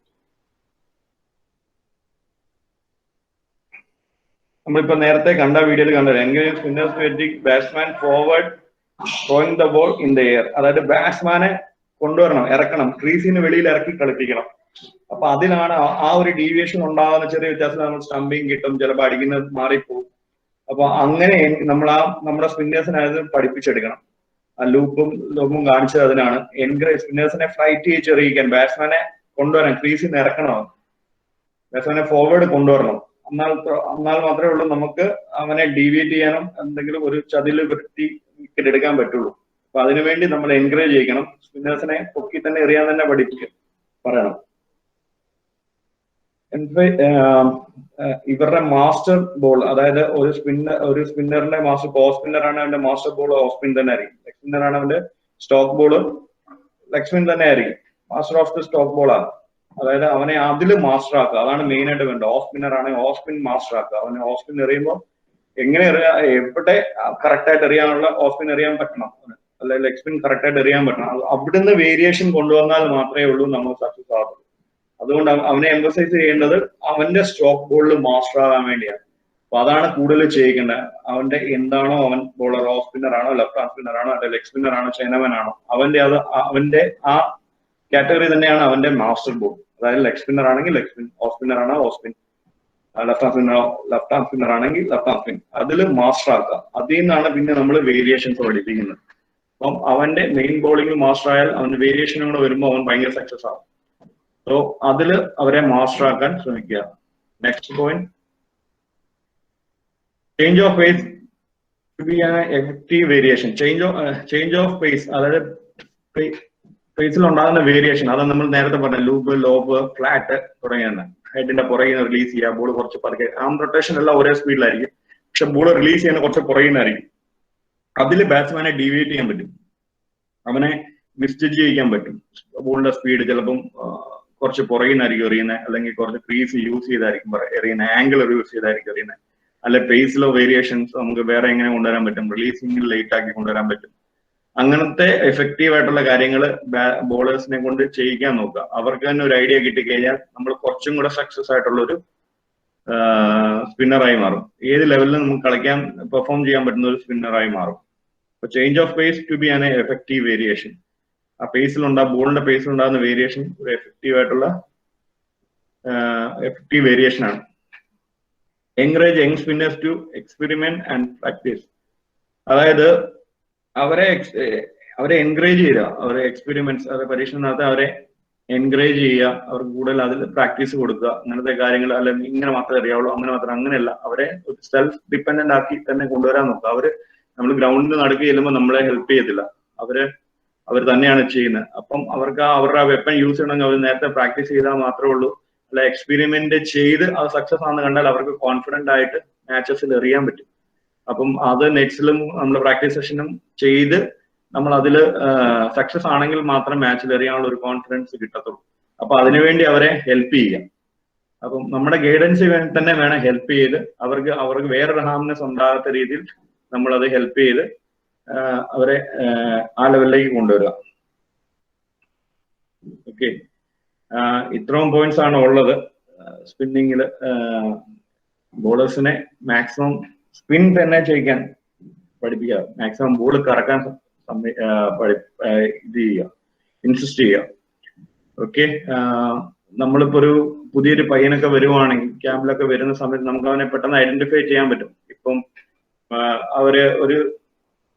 നമ്മളിപ്പോ നേരത്തെ കണ്ട വീഡിയോയിൽ കണ്ടത് engaging spinners wetting batsman forward throwing the ball in the air. അതായത് ബാറ്റ്സ്മാനെ കൊണ്ടുവരണം, ഇറക്കണം, ക്രീസിന് വെളിയിൽ ഇറക്കി കളിപ്പിക്കണം. അപ്പൊ അതിലാണ് ആ ഒരു ഡീവിയേഷൻ ഉണ്ടാകുന്ന ചെറിയ വ്യത്യാസം. നമ്മൾ സ്റ്റംപിങ് കിട്ടും, ചിലപ്പോൾ അടിക്കുന്നത് മാറിപ്പോകും. അപ്പൊ അങ്ങനെ നമ്മുടെ സ്പിന്നേഴ്സിനെ അത് പഠിപ്പിച്ചെടുക്കണം. ആ ലൂപ്പും കാണിച്ചത് അതിനാണ്. എൻകറേജ് സ്പിന്നേഴ്സിനെ ഫ്ലൈറ്റ് ചെയ്ത് ചെറിയിക്കാൻ, ബാറ്റ്സ്മാനെ കൊണ്ടുവരാൻ, ക്രീസിൽ നിന്ന് ഇറക്കണം, ബാറ്റ്സ്മാനെ ഫോർവേഡ് കൊണ്ടുവരണം. എന്നാൽ മാത്രമേ ഉള്ളൂ നമുക്ക് അവനെ ഡീവിയേറ്റ് ചെയ്യാനും എന്തെങ്കിലും ഒരു ചതില് വൃത്തി വിക്കറ്റ് എടുക്കാൻ പറ്റുള്ളൂ. അപ്പൊ അതിനുവേണ്ടി നമ്മൾ എൻകറേജ് ചെയ്യിക്കണം. സ്പിന്നേഴ്സിനെ പൊക്കി തന്നെ എറിയാൻ തന്നെ പറയണം. ഇവരുടെ മാസ്റ്റർ ബോൾ, അതായത് ഒരു സ്പിന്നറിന്റെ മാസ്റ്റർ ഓഫ് സ്പിന്നർ ആണ് അവന്റെ മാസ്റ്റർ ബോൾ, ഓഫ് സ്പിൻ തന്നെ ആയിരിക്കും. ലെഗ് സ്പിന്നർ ആണ് അവന്റെ സ്റ്റോക്ക് ബോൾ, ലെഗ് സ്പിൻ തന്നെ ആയിരിക്കും. Master of the stock ball ആണ്. അതായത് അവനെ അതിൽ മാസ്റ്റർ ആക്കുക, അതാണ് മെയിൻ ആയിട്ട് വേണ്ടത്. ഓഫ് സ്പിന്നർ ആണെങ്കിൽ ഓഫ് സ്പിൻ മാസ്റ്റർ ആക്കുക. അവനെ ഓഫ് സ്പിൻ എറിയുമ്പോൾ എങ്ങനെ എവിടെ കറക്റ്റ് ആയിട്ട് എറിയാനുള്ള ഓഫ് സ്പിൻ എറിയാൻ പറ്റണം, അല്ലെ ലെഗ് സ്പിൻ കറക്റ്റ് ആയിട്ട് എറിയാൻ പറ്റണം. അവിടുന്ന് വേരിയേഷൻ കൊണ്ടുവന്നാൽ മാത്രമേ ഉള്ളൂ നമ്മൾ സക്സസ് ആവുള്ളൂ. അതുകൊണ്ട് അവനെ എംഫസൈസ് ചെയ്യേണ്ടത് അവന്റെ സ്റ്റോക്ക് ബോളിൽ മാസ്റ്റർ ആകാൻ വേണ്ടിയാണ്. അപ്പൊ അതാണ് കൂടുതൽ ചെയ്യിക്കേണ്ടത്. അവന്റെ എന്താണോ അവൻ ബോളർ, ഓഫ് സ്പിന്നർ ആണോ, ലെഫ്റ്റ് ഹാൻഡ് സ്പിന്നർ ആണോ, അല്ലെ ലെഗ് സ്പിന്നർ ആണോ, ചൈനമൻ ആണോ, അവന്റെ ആ കാറ്റഗറി തന്നെയാണ് അവന്റെ മാസ്റ്റർ ബോൾ. അതായത് ലെഗ് സ്പിന്നർ ആണെങ്കിൽ ലെഗ് സ്പിൻ, ഓഫ് സ്പിന്നർ ആണോ off spin, left hand spinner ആണെങ്കിൽ ലെഫ്റ്റ് ഹാൻഡ് സ്പിൻ, അതിൽ മാസ്റ്റർ ആക്കുക. അതിൽ നിന്നാണ് പിന്നെ നമ്മൾ വേരിയേഷൻസ് പഠിപ്പിക്കുന്നത്. അപ്പം അവന്റെ മെയിൻ ബോളിംഗ് മാസ്റ്റർ ആയാൽ അവന്റെ വേരിയേഷനും കൂടെ വരുമ്പോൾ അവൻ ഭയങ്കര സക്സസ് ആവും. സോ അതില് അവരെ മാസ്റ്റർ ആക്കാൻ ശ്രമിക്കുക. Next point, change of pace to be an effective variation. Change of pace, അതായത് പേസിൽ ഉണ്ടാകുന്ന വേരിയേഷൻ, അത് നമ്മൾ നേരത്തെ പറഞ്ഞ ലൂപ്പ്, ലോബ്, ഫ്ലാറ്റ് തുടങ്ങിയാണ്. ഹെഡിന്റെ പുറകിൽ നിന്ന് റിലീസ് ചെയ്യുക, ബോൾ കുറച്ച് പതുക്കെ. ആം റൊട്ടേഷൻ എല്ലാം ഒരേ സ്പീഡിലായിരിക്കും, പക്ഷെ ബോൾ റിലീസ് ചെയ്യുന്ന കുറച്ച് പുറകിൽ നിന്നായിരിക്കും. അതിൽ ബാറ്റ്സ്മാനെ ഡീവിയേറ്റ് ചെയ്യാൻ പറ്റും, അവനെ മിസ്ജഡ്ജ് ചെയ്യിക്കാൻ പറ്റും. ബോളിന്റെ സ്പീഡ് ചിലപ്പം കുറച്ച് പുറകിൽ നിന്നായിരിക്കും എറിയുന്നത്, അല്ലെങ്കിൽ കുറച്ച് ക്രീസ് യൂസ് ചെയ്തായിരിക്കും എറിയുന്നത്, ആംഗിൾ യൂസ് ചെയ്തായിരിക്കും എറിയുന്നത്. അല്ലെ പേസിലോ വേരിയേഷൻസ് നമുക്ക് വേറെ എങ്ങനെ കൊണ്ടുവരാൻ പറ്റും, റിലീസിംഗിൽ ലേറ്റ് ആക്കി കൊണ്ടുവരാൻ പറ്റും. അങ്ങനത്തെ എഫക്റ്റീവ് ആയിട്ടുള്ള കാര്യങ്ങൾ ബോളേഴ്സിനെ കൊണ്ട് ചെയ്യിക്കാൻ നോക്കുക. അവർക്ക് തന്നെ ഒരു ഐഡിയ കിട്ടിക്കഴിഞ്ഞാൽ നമ്മൾ കുറച്ചും കൂടെ സക്സസ് ആയിട്ടുള്ള ഒരു സ്പിന്നറായി മാറും. ഏത് ലെവലിൽ നമുക്ക് കളിക്കാൻ പെർഫോം ചെയ്യാൻ പറ്റുന്ന ഒരു സ്പിന്നറായി മാറും. അപ്പൊ change of pace to be an effective variation. ആ ബോളിന്റെ പേസിലുണ്ടാകുന്ന വേരിയേഷൻ ഒരു എഫക്റ്റീവ് ആയിട്ടുള്ള എഫക്റ്റീവ് വേരിയേഷൻ ആണ്. Encourage young spinners to experiment and practice. അതായത് അവരെ എൻകറേജ് ചെയ്യുക, അവരെ എക്സ്പെരിമെന്റ്സ്, അവരെ പരീക്ഷണം നടത്താൻ അവരെ എൻകറേജ് ചെയ്യുക, അവർക്ക് കൂടുതൽ അതിൽ പ്രാക്ടീസ് കൊടുക്കുക. അങ്ങനത്തെ കാര്യങ്ങൾ, അല്ലെങ്കിൽ ഇങ്ങനെ മാത്രമേ അറിയാവുള്ളൂ, അങ്ങനെയല്ല, അവരെ ഒരു സെൽഫ് ഡിപ്പെൻഡന്റ് ആക്കി തന്നെ കൊണ്ടുവരാൻ നോക്കുക. നമ്മൾ ഗ്രൗണ്ടിൽ നടക്കുക ചെല്ലുമ്പോൾ നമ്മളെ ഹെൽപ്പ് ചെയ്യത്തില്ല, അവർ തന്നെയാണ് ചെയ്യുന്നത്. അപ്പം അവർക്ക് അവരുടെ വെപ്പൺ യൂസ് ചെയ്യണമെങ്കിൽ അവർ നേരത്തെ പ്രാക്ടീസ് ചെയ്താൽ മാത്രമേ ഉള്ളൂ. അല്ല, എക്സ്പെരിമെന്റ് ചെയ്ത് അത് സക്സസ് ആണെന്ന് കണ്ടാൽ അവർക്ക് കോൺഫിഡന്റ് ആയിട്ട് മാച്ചസിൽ എറിയാൻ പറ്റും. അപ്പം അത് നെറ്റ്സിലും നമ്മൾ പ്രാക്ടീസ് സെഷനും ചെയ്ത് നമ്മൾ അതിൽ സക്സസ് ആണെങ്കിൽ മാത്രം മാച്ചിൽ എറിയാനുള്ള ഒരു കോൺഫിഡൻസ് കിട്ടത്തുള്ളൂ. അപ്പൊ അതിനുവേണ്ടി അവരെ ഹെൽപ്പ് ചെയ്യുക. അപ്പം നമ്മുടെ ഗൈഡൻസ് തന്നെ വേണം ഹെൽപ്പ് ചെയ്ത് അവർക്ക് വേറൊരു ഹാംനെസ് ഉണ്ടാകാത്ത രീതിയിൽ നമ്മളത് ഹെൽപ്പ് ചെയ്ത് അവരെ ആ ലെവലിലേക്ക് കൊണ്ടുവരിക. ഓക്കെ, ഇത്രയും പോയിന്റ്സ് ആണ് ഉള്ളത്. സ്പിന്നിങ്ങിൽ ബോളേഴ്സിനെ മാക്സിമം സ്പിൻ തന്നെ ചെയ്യിക്കാൻ പഠിപ്പിക്കുക, മാക്സിമം ബോൾ കറക്കാൻ ഇത് ചെയ്യുക, ഇൻസിസ്റ്റ് ചെയ്യുക. ഓക്കെ, നമ്മളിപ്പോ ഒരു പുതിയൊരു പയ്യനൊക്കെ വരുവാണെങ്കിൽ, ക്യാമ്പിലൊക്കെ വരുന്ന സമയത്ത് നമുക്ക് അവനെ പെട്ടെന്ന് ഐഡന്റിഫൈ ചെയ്യാൻ പറ്റും. ഇപ്പം അവര് ഒരു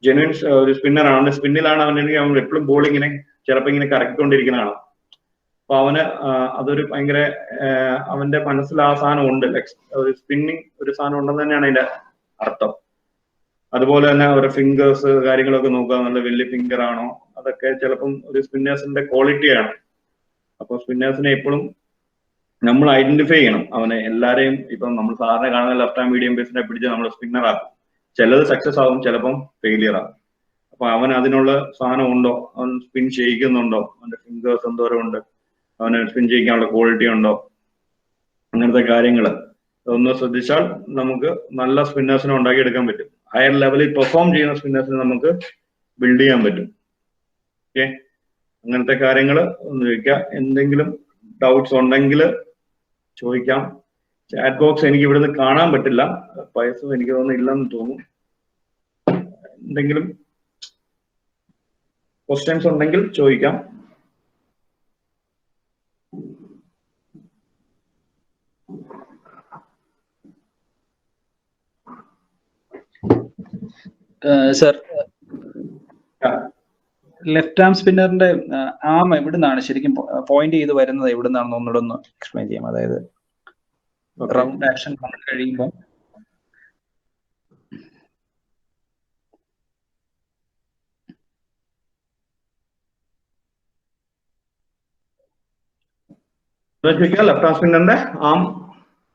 ജെന്യൂൻ ഒരു സ്പിന്നറാണ്, സ്പിന്നിലാണ് അവനെങ്കിൽ അവൻ എപ്പോഴും ബോൾ ഇങ്ങനെ ചിലപ്പോൾ ഇങ്ങനെ കറക്കിക്കൊണ്ടിരിക്കുന്നതാണ്. അപ്പൊ അവന് അതൊരു ഭയങ്കര അവന്റെ മനസ്സിൽ ആ സാധനം ഉണ്ട്, ഒരു സ്പിന്നിങ് ഒരു സാധനം ഉണ്ടെന്ന് തന്നെയാണ് അതിന്റെ അർത്ഥം. അതുപോലെ തന്നെ അവരുടെ ഫിംഗേഴ്സ് കാര്യങ്ങളൊക്കെ നോക്കുക, നല്ല വലിയ ഫിംഗർ ആണോ, അതൊക്കെ ചിലപ്പം ഒരു സ്പിന്നേഴ്സിന്റെ ക്വാളിറ്റിയാണ്. അപ്പോൾ സ്പിന്നേഴ്സിനെ എപ്പോഴും നമ്മൾ ഐഡന്റിഫൈ ചെയ്യണം. അവനെ എല്ലാരെയും ഇപ്പം നമ്മൾ സാധാരണ കാണുന്ന ലെഫ്റ്റ് ഹാൻഡ് മീഡിയം പേസിനെ പിടിച്ച് നമ്മൾ സ്പിന്നർ ആക്കും. ചിലത് സക്സസ് ആവും, ചിലപ്പം ഫെയിലിയർ ആകും. അപ്പൊ അവൻ അതിനുള്ള സാധനം ഉണ്ടോ, അവൻ സ്പിൻ ചെയ്യിക്കുന്നുണ്ടോ, അവന്റെ ഫിംഗേഴ്സ് എന്തോരം ഉണ്ട്, അവന് സ്പിൻ ചെയ്യിക്കാനുള്ള ക്വാളിറ്റി ഉണ്ടോ, അങ്ങനത്തെ കാര്യങ്ങൾ ഒന്ന് ശ്രദ്ധിച്ചാൽ നമുക്ക് നല്ല സ്പിന്നേഴ്സിനെ ഉണ്ടാക്കിയെടുക്കാൻ പറ്റും. ഹയർ ലെവലിൽ പെർഫോം ചെയ്യുന്ന സ്പിന്നേഴ്സിനെ നമുക്ക് ബിൽഡ് ചെയ്യാൻ പറ്റും. ഓക്കെ, അങ്ങനത്തെ കാര്യങ്ങൾ ഒന്ന് ചോദിക്കാം. എന്തെങ്കിലും ഡൗട്ട്സ് ഉണ്ടെങ്കിൽ ചോദിക്കാം. ചാറ്റ് ബോക്സ് എനിക്ക് ഇവിടുന്ന് കാണാൻ പറ്റില്ല, പൈസ എനിക്ക് തോന്നുന്നു ഇല്ലെന്ന് തോന്നുന്നു. എന്തെങ്കിലും ക്വസ്റ്റ്യൻസ് ഉണ്ടെങ്കിൽ ചോദിക്കാം. സർ, ലെഫ്റ്റ് ആം സ്പിന്നറിന്റെ ആം എവിടുന്നാണ് ശരിക്കും പോയിന്റ് ചെയ്ത് വരുന്നത്, എവിടുന്നാണെന്ന് ഒന്നുകൂടെ ഒന്ന് എക്സ്പ്ലെയിൻ ചെയ്യാം. അതായത് റൗണ്ട് ആക്ഷൻ കഴിയുമ്പോൾ ലെഫ്റ്റ് ആം സ്പിന്നറിന്റെ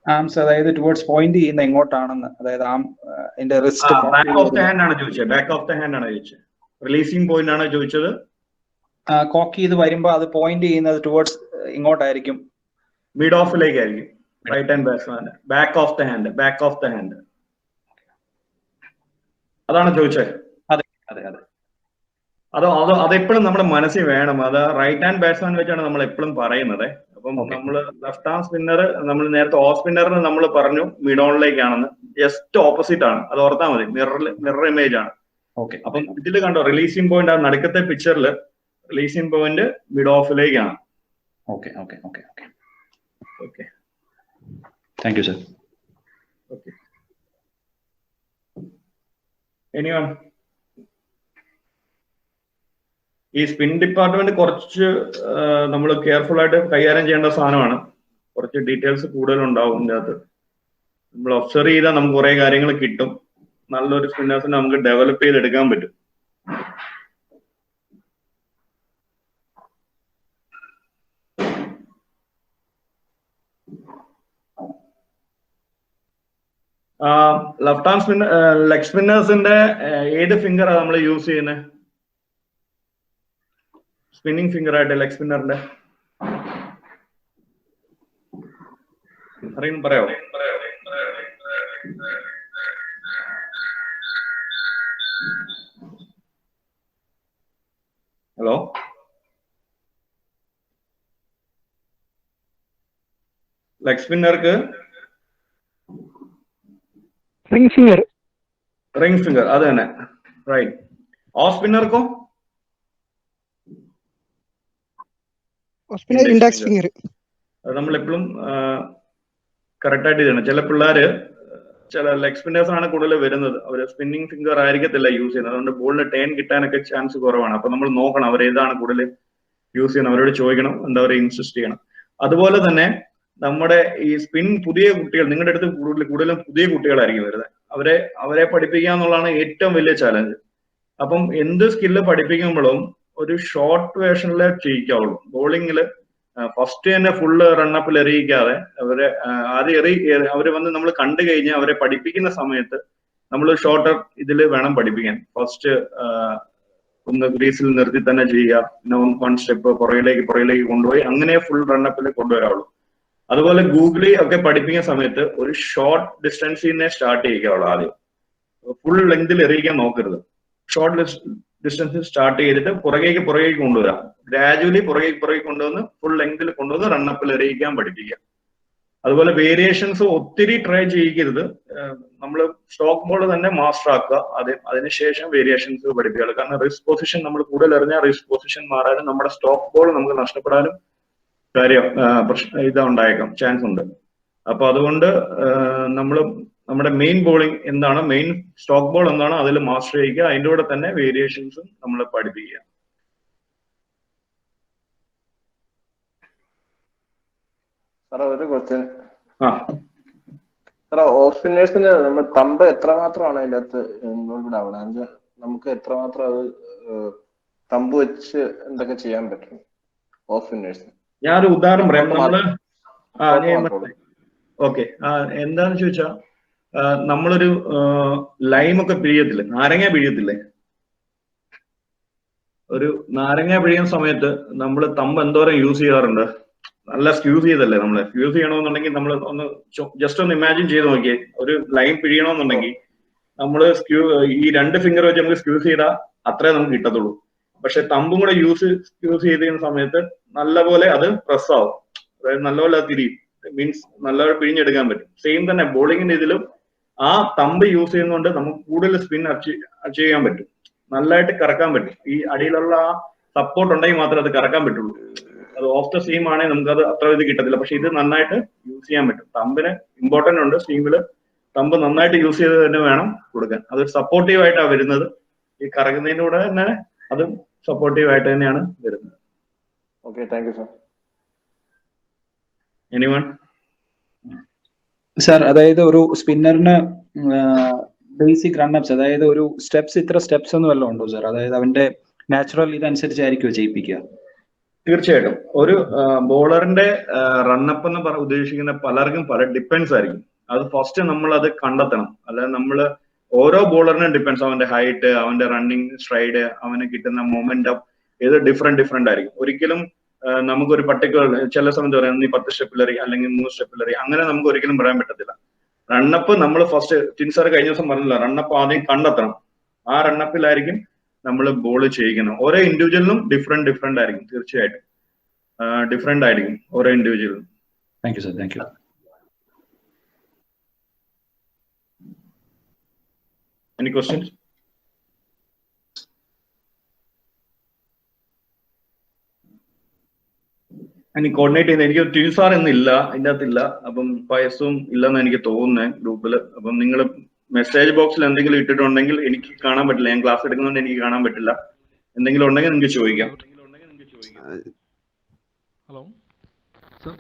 ആംസ്, അതായത് ടുവേർഡ്സ് പോയിന്റ് ചെയ്യുന്ന എങ്ങോട്ടാണെന്ന്, അതായത് ആം അതിന്റെ wrist back of the hand ആണ് ചോദിച്ചത്. ബാക്ക് ഓഫ് ദ ഹാൻഡ് ആണ് ചോദിച്ചത്. റിലീസിംഗ് പോയിന്റ് ആണ് ചോദിച്ചത്. കോക്ക് ചെയ്ത് വരുമ്പോ അത് പോയിന്റ് ചെയ്യുന്നത് ടുവേർഡ്സ് ഇങ്ങോട്ടായിരിക്കും, മിഡ് ഓഫിലേക്കായിരിക്കും. Right hand batsman back of the hand, back of the hand അതാണ് ചോദിച്ചത്. അതെ അതെ അതെ. അതെപ്പോഴും നമ്മുടെ മനസ്സിൽ വേണം. അത് റൈറ്റ് ഹാൻഡ് ബാറ്റ്സ്മാൻ വെച്ചാണ് നമ്മൾ എപ്പോഴും പറയുന്നത്. അപ്പം നമ്മൾ ലെഫ്റ്റ് ആം സ്പിന്നർ, നമ്മൾ നേരത്തെ ഓഫ് സ്പിന്നറിന് നമ്മൾ പറഞ്ഞു മിഡ് ഓണിലേക്കാണെന്ന്. ജസ്റ്റ് ഓപ്പോസിറ്റ് ആണ്, അത് ഓർത്താൽ മതി. മിറർ ഇമേജ് ആണ്. അപ്പം ഇതിൽ കണ്ടോ റിലീസിംഗ് പോയിന്റ്, ആ നടുക്കത്തെ പിക്ചറിൽ റിലീസിംഗ് പോയിന്റ് മിഡ് ഓഫിലേക്കാണ്. Okay okay okay okay okay, thank you sir. Okay, anyone? ഈ സ്പിൻ ഡിപ്പാർട്ട്മെന്റ് കുറച്ച് നമ്മൾ കെയർഫുൾ ആയിട്ട് കൈകാര്യം ചെയ്യേണ്ട സാധനമാണ്. കുറച്ച് ഡീറ്റെയിൽസ് കൂടുതലുണ്ടാവും ഇതിൻ്റെ അകത്ത്. നമ്മൾ ഒബ്സർവ് ചെയ്താൽ നമുക്ക് കുറെ കാര്യങ്ങൾ കിട്ടും. നല്ലൊരു സ്പിന്നേഴ്സിനെ നമുക്ക് ഡെവലപ്പ് ചെയ്തെടുക്കാൻ പറ്റും. ലെഫ്റ്റ് ആം സ്പിന്നർ, ലെഗ് സ്പിന്നേഴ്സിന്റെ ഏത് ഫിംഗറാണ് നമ്മൾ യൂസ് ചെയ്യുന്നത്? സ്പിന്നിങ് ഫിംഗർ ആയിട്ട് ലെഗ് സ്പിന്നറിന്റെ അറിയുന്നു, പറയാമോ? ഹലോ, ലെഗ് സ്പിന്നർക്ക് റിംഗ് ഫിംഗർ, റിംഗ് ഫിംഗർ, അത് തന്നെ. റൈറ്റ്. ഓഫ് സ്പിന്നർക്കോ? Index finger. അത് നമ്മൾ എപ്പോഴും കറക്റ്റ് ആയിട്ട് ചെയ്യണം. ചില പിള്ളേര്, ചില ലെഗ് സ്പിന്നേഴ്സ് ആണ് കൂടുതൽ വരുന്നത്, അവർ സ്പിന്നിങ് ഫിംഗർ ആയിരിക്കത്തില്ല യൂസ് ചെയ്യുന്നത്. അതുകൊണ്ട് ബോളിന് ടേൺ കിട്ടാനൊക്കെ ചാൻസ് കുറവാണ്. അപ്പൊ നമ്മൾ നോക്കണം അവർ ഏതാണ് കൂടുതൽ യൂസ് ചെയ്യുന്നത്, അവരോട് ചോദിക്കണം, എന്താ പറയുക, ഇൻസിസ്റ്റ് ചെയ്യണം. അതുപോലെ തന്നെ നമ്മുടെ ഈ സ്പിൻ പുതിയ കുട്ടികൾ, നിങ്ങളുടെ അടുത്ത് കൂടുതലും പുതിയ കുട്ടികളായിരിക്കും വരുന്നത്. അവരെ പഠിപ്പിക്കുക എന്നുള്ളതാണ് ഏറ്റവും വലിയ ചാലഞ്ച്. അപ്പം എന്ത് സ്കില്ല് പഠിപ്പിക്കുമ്പോഴും ഒരു ഷോർട്ട് വേർഷനിലെ ചെയ്യിക്കാവുള്ളൂ. ബോളിങ്ങിൽ ഫസ്റ്റ് തന്നെ ഫുള്ള് റണ്ണപ്പിൽ എറിയിക്കാതെ ആദ്യം അവര് വന്ന് നമ്മൾ കണ്ടു കഴിഞ്ഞാൽ അവരെ പഠിപ്പിക്കുന്ന സമയത്ത് നമ്മൾ ഷോർട്ടർ ഇതിൽ വേണം പഠിപ്പിക്കാൻ. ഫസ്റ്റ് ഒന്ന് ഗ്രീസിൽ നിർത്തി തന്നെ ചെയ്യുക, പിന്നെ 1 സ്റ്റെപ്പ് പുറകിലേക്ക് കൊണ്ടുപോയി അങ്ങനെ ഫുൾ റണ്ണപ്പിൽ കൊണ്ടുവരാവുള്ളൂ. അതുപോലെ ഗൂഗിളി ഒക്കെ പഠിപ്പിക്കുന്ന സമയത്ത് ഒരു ഷോർട്ട് ഡിസ്റ്റൻസിൽ നിന്നേ സ്റ്റാർട്ട് ചെയ്യിക്കാവുള്ളൂ. ആദ്യം ഫുൾ ലെങ്തിൽ എറിയിക്കാൻ നോക്കരുത്. ഷോർട്ട് ഡിസ്റ്റൻസിൽ സ്റ്റാർട്ട് ചെയ്തിട്ട് പുറകേക്ക് കൊണ്ടുവരാം. ഗ്രാജുവലി പുറകേക്ക് കൊണ്ടുവന്ന് ഫുൾ ലെങ്തിൽ കൊണ്ടുവന്ന് റണ്ണപ്പിൽ എറിയിക്കാൻ പഠിപ്പിക്കുക. അതുപോലെ വേരിയേഷൻസ് ഒത്തിരി ട്രൈ ചെയ്യിക്കരുത്. നമ്മൾ സ്റ്റോക്ക് ബോൾ തന്നെ മാസ്റ്റർ ആക്കുക, അതിനുശേഷം വേരിയേഷൻസ് പഠിപ്പിക്കുക. കാരണം റിസ്ക് പൊസിഷൻ നമ്മൾ കൂടുതൽ എറിഞ്ഞാൽ റിസ്ക് പൊസിഷൻ മാറാനും നമ്മുടെ സ്റ്റോക്ക് ബോൾ നമുക്ക് നഷ്ടപ്പെടാനും ഉണ്ടായേക്കാം, ചാൻസ് ഉണ്ട്. അപ്പൊ അതുകൊണ്ട് നമ്മുടെ മെയിൻ ബോളിംഗ് എന്താണ്, മെയിൻ സ്റ്റോക്ക് ബോൾ എന്താണോ അതിൽ മാസ്റ്റർ ചെയ്യുക. അതിൻ്റെ കൂടെ തന്നെ വേരിയേഷൻസും നമ്മൾ പഠിപ്പിക്കുക. സാറേ ഒരു ക്വസ്റ്റ്യൻ. സാറേ ഓഫ് സ്പിന്നേഴ്സിന് നമ്മൾ തമ്പ് എത്രമാത്രമാണ് അതിൻ്റെ അകത്ത് ഇൻവോൾവഡ് ആവണം. അത് നമുക്ക് എത്രമാത്രം അത് തമ്പ് വെച്ച് എന്തൊക്കെ ചെയ്യാൻ പറ്റും ഓഫ് സ്പിന്നേഴ്സ്. ഞാനൊരു ഉദാഹരണം പറയാം. നമ്മള് മാത്രമേ ഓക്കെ, എന്താന്ന് ചോദിച്ചാ നമ്മളൊരു ലൈമൊക്കെ പിഴിയത്തില്ലേ, നാരങ്ങ പിഴിയത്തില്ലേ? ഒരു നാരങ്ങ പിഴിയുന്ന സമയത്ത് നമ്മൾ തമ്പ് എന്തോരം യൂസ് ചെയ്യാറുണ്ട്? നല്ല സ്ക്യൂസ് ചെയ്തല്ലേ നമ്മള്. സ്ക്യൂസ് ചെയ്യണമെന്നുണ്ടെങ്കിൽ നമ്മൾ ഒന്ന് ജസ്റ്റ് ഒന്ന് ഇമാജിൻ ചെയ്ത് നോക്കിയേ. ഒരു ലൈം പിഴിയണമെന്നുണ്ടെങ്കിൽ നമ്മള് ഈ 2 ഫിംഗർ വെച്ച് നമുക്ക് സ്ക്യൂസ് ചെയ്താൽ അത്രേ നമുക്ക് കിട്ടത്തുള്ളൂ. പക്ഷെ തമ്പും കൂടെ യൂസ് ചെയ്ത് ചെയ്യുന്ന സമയത്ത് നല്ലപോലെ അത് പ്രസ് ആവും, അതായത് നല്ലപോലെ അത് തിരിയും, മീൻസ് നല്ലപോലെ പിഴിഞ്ഞെടുക്കാൻ പറ്റും. സെയിം തന്നെ ബോളിങ്ങിന്റെ ഇതിലും ആ തമ്പ് യൂസ് ചെയ്യുന്നതുകൊണ്ട് നമുക്ക് കൂടുതൽ സ്പിൻ അച്ചീവ് ചെയ്യാൻ പറ്റും, നല്ലതായിട്ട് കറക്കാൻ പറ്റും. ഈ അടിയിലുള്ള ആ സപ്പോർട്ട് ഉണ്ടെങ്കിൽ മാത്രമേ അത് കറക്കാൻ പറ്റുള്ളൂ. അത് ഓഫ് ദ സീം ആണെങ്കിൽ നമുക്കത് അത്ര ഇത് കിട്ടത്തില്ല. പക്ഷെ ഇത് നന്നായിട്ട് യൂസ് ചെയ്യാൻ പറ്റും. തമ്പിന് ഇമ്പോർട്ടന്റ് ഉണ്ട്. സീമില് തമ്പ് നന്നായിട്ട് യൂസ് ചെയ്ത് തന്നെ വേണം കൊടുക്കാൻ. അതൊരു സപ്പോർട്ടീവ് ആയിട്ടാണ് വരുന്നത്. ഈ കറങ്ങുന്നതിന്റെ കൂടെ തന്നെ അതും സപ്പോർട്ടീവ് ആയിട്ട് തന്നെയാണ് വരുന്നത്. Okay, thank you sir. Anyone? Sir, അതായത് ഒരു സ്പിന്നറിന് ബേസിക് റണ്ണപ്സ്, അതായത് ഒരു ഇത്ര സ്റ്റെപ്സ് ഒന്നും വല്ലതും ഉണ്ടോ സാർ? അതായത് അവന്റെ നാച്ചുറൽ ഇതനുസരിച്ചായിരിക്കുമോ ചെയ്യിപ്പിക്കുക? തീർച്ചയായിട്ടും. ഒരു ബോളറിന്റെ റണ്ണപ്പ് എന്ന് ഉദ്ദേശിക്കുന്ന പലർക്കും പല ഡിപ്പെൻസ് ആയിരിക്കും. അത് ഫസ്റ്റ് നമ്മൾ അത് കണ്ടെത്തണം. അതായത് നമ്മള് ഓരോ ബോളറിനും ഡിപ്പെൻസ്, അവന്റെ ഹൈറ്റ്, അവന്റെ റണ്ണിങ് സ്ട്രൈഡ്, അവന് കിട്ടുന്ന മൊമെന്റം, ഇത് ഡിഫറെന്റ് ആയിരിക്കും. ഒരിക്കലും നമുക്കൊരു പർട്ടിക്കുലർ ചില സമയത്ത് പറയാം നീ 10 സ്റ്റെപ്പിലറി അല്ലെങ്കിൽ 3 സ്റ്റെപ്പിലറി, അങ്ങനെ നമുക്ക് ഒരിക്കലും പറയാൻ പറ്റത്തില്ല. റണ്ണപ്പ് നമ്മൾ ഫസ്റ്റ്, ടിൻസർ കഴിഞ്ഞ ദിവസം പറഞ്ഞില്ല, റണ്ണപ്പ് ആദ്യം കണ്ടെത്തണം. ആ റണ്ണപ്പിലായിരിക്കും നമ്മൾ ബോൾ ചെയ്യിക്കണം. ഓരോ ഇൻഡിവിജ്വലിനും ഡിഫറെന്റ് ആയിരിക്കും. തീർച്ചയായിട്ടും ഡിഫറെന്റ് ആയിരിക്കും ഓരോ ഇൻഡിവിജ്വലിനും. Thank you sir, thank you. Any questions? എനിക്ക് കോർഡിനേറ്റ് ചെയ്യുന്നത്, എനിക്ക് ടിൻസാർ ഇന്നില്ല, അതിൻ്റെ അകത്തില്ല. അപ്പം പയസും ഇല്ലെന്ന് എനിക്ക് തോന്നുന്നത് ഗ്രൂപ്പിൽ. അപ്പം നിങ്ങൾ മെസ്സേജ് ബോക്സിൽ എന്തെങ്കിലും ഇട്ടിട്ടുണ്ടെങ്കിൽ എനിക്ക് കാണാൻ പറ്റില്ല. ഞാൻ ക്ലാസ് എടുക്കുന്നതുകൊണ്ട് എനിക്ക് കാണാൻ പറ്റില്ല. എന്തെങ്കിലും ഉണ്ടെങ്കിൽ നിങ്ങൾക്ക് ചോദിക്കാം.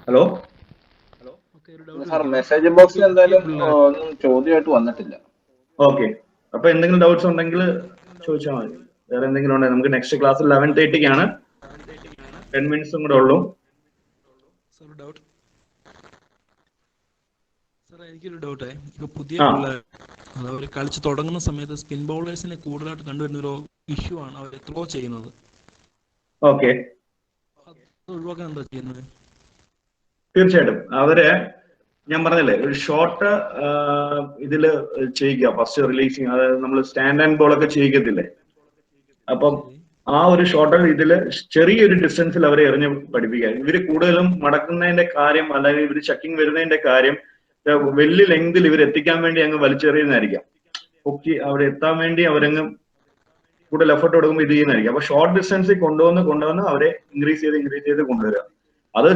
ഹലോ സാർ, മെസ്സേജ് ബോക്സിൽ എന്തായാലും ഒന്നും ചോദ്യമായിട്ട് വന്നിട്ടില്ല. ഓക്കെ, അപ്പൊ എന്തെങ്കിലും ഡൗട്ട്സ് ഉണ്ടെങ്കിൽ ചോദിച്ചാൽ മതി. വേറെ എന്തെങ്കിലും ഉണ്ടെങ്കിൽ നമുക്ക് നെക്സ്റ്റ് ക്ലാസ് 11:30-ക്കാണ്. 10 മിനിറ്റ്സും കൂടെ ഉള്ളൂ. എനിക്കൊരു ഡൗട്ടേ, ഇപ്പൊ പുതിയ അവർ കളിച്ച് തുടങ്ങുന്ന സമയത്ത് സ്പിൻ ബൗളേഴ്സിനെ കൂടുതലായിട്ട് കണ്ടുവരുന്ന ഒരു ഇഷ്യൂ ആണ് അവർ ത്രോ ചെയ്യുന്നത്. ഓക്കെ, ഒഴിവാക്കാൻ എന്താ ചെയ്യുന്നത്? തീർച്ചയായിട്ടും അവര്, ഞാൻ പറഞ്ഞില്ലേ, ഒരു ഷോർട്ട് ഇതില് ചെയ്യിക്കുക, ഫസ്റ്റ് റിലീസിങ്, അതായത് നമ്മൾ സ്റ്റാൻഡ് ആൻഡ് ബോൾ ഒക്കെ ചെയ്യിക്കത്തില്ലേ. അപ്പം ആ ഒരു ഷോർട്ട് ഇതില് ചെറിയൊരു ഡിസ്റ്റൻസിൽ അവരെ എറിഞ്ഞ് പഠിപ്പിക്കുക. ഇവര് കൂടുതലും മടക്കുന്നതിന്റെ കാര്യം, അല്ലെങ്കിൽ ഇവര് ചെക്കിങ് വരുന്നതിന്റെ കാര്യം വലിയ ലെങ്തിൽ ഇവർ എത്തിക്കാൻ വേണ്ടി അങ്ങ് വലിച്ചെറിയുന്നതായിരിക്കാം. പൊക്കി അവിടെ എത്താൻ വേണ്ടി അവരങ്ങ് കൂടുതൽ എഫർട്ട് കൊടുക്കുമ്പോൾ ഇത് ചെയ്യുന്നതായിരിക്കും. അപ്പൊ ഷോർട്ട് ഡിസ്റ്റൻസിൽ കൊണ്ടുവന്ന് അവരെ ഇൻക്രീസ് ചെയ്ത് കൊണ്ടുവരിക. അത്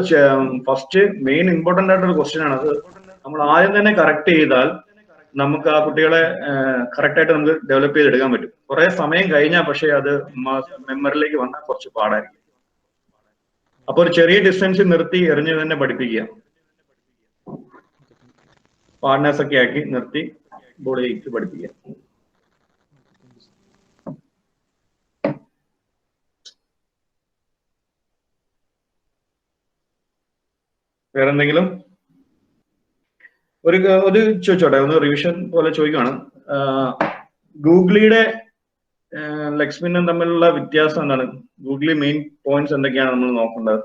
ഫസ്റ്റ് മെയിൻ ഇമ്പോർട്ടന്റ് ആയിട്ടൊരു ക്വസ്റ്റ്യൻ ആണ്. അത് നമ്മൾ ആദ്യം തന്നെ കറക്റ്റ് ചെയ്താൽ നമുക്ക് ആ കുട്ടികളെ കറക്റ്റ് ആയിട്ട് നമുക്ക് ഡെവലപ്പ് ചെയ്തെടുക്കാൻ പറ്റും. കുറെ സമയം കഴിഞ്ഞാൽ പക്ഷേ അത് മെമ്മറിയിലേക്ക് വന്നാൽ കുറച്ച് പാടായിരിക്കും. അപ്പൊ ഒരു ചെറിയ ഡിസ്റ്റൻസിൽ നിർത്തി എറിഞ്ഞ് തന്നെ പഠിപ്പിക്കുക. പാർട്ട്നേഴ്സ് ഒക്കെ ആക്കി നിർത്തി ബോൾ ചെയ്യിച്ച് പഠിപ്പിക്കുക. വേറെന്തെങ്കിലും ഒരു ചോദിച്ചോട്ടെ, ഒന്ന് റിവിഷൻ പോലെ ചോദിക്കുകയാണ്. ഗൂഗ്ലിയുടെ ലെഗ് സ്പിന്നും തമ്മിലുള്ള വ്യത്യാസം എന്താണ്? ഗൂഗ്ലി മെയിൻ പോയിന്റ്സ് എന്തൊക്കെയാണ് നമ്മൾ നോക്കേണ്ടത്?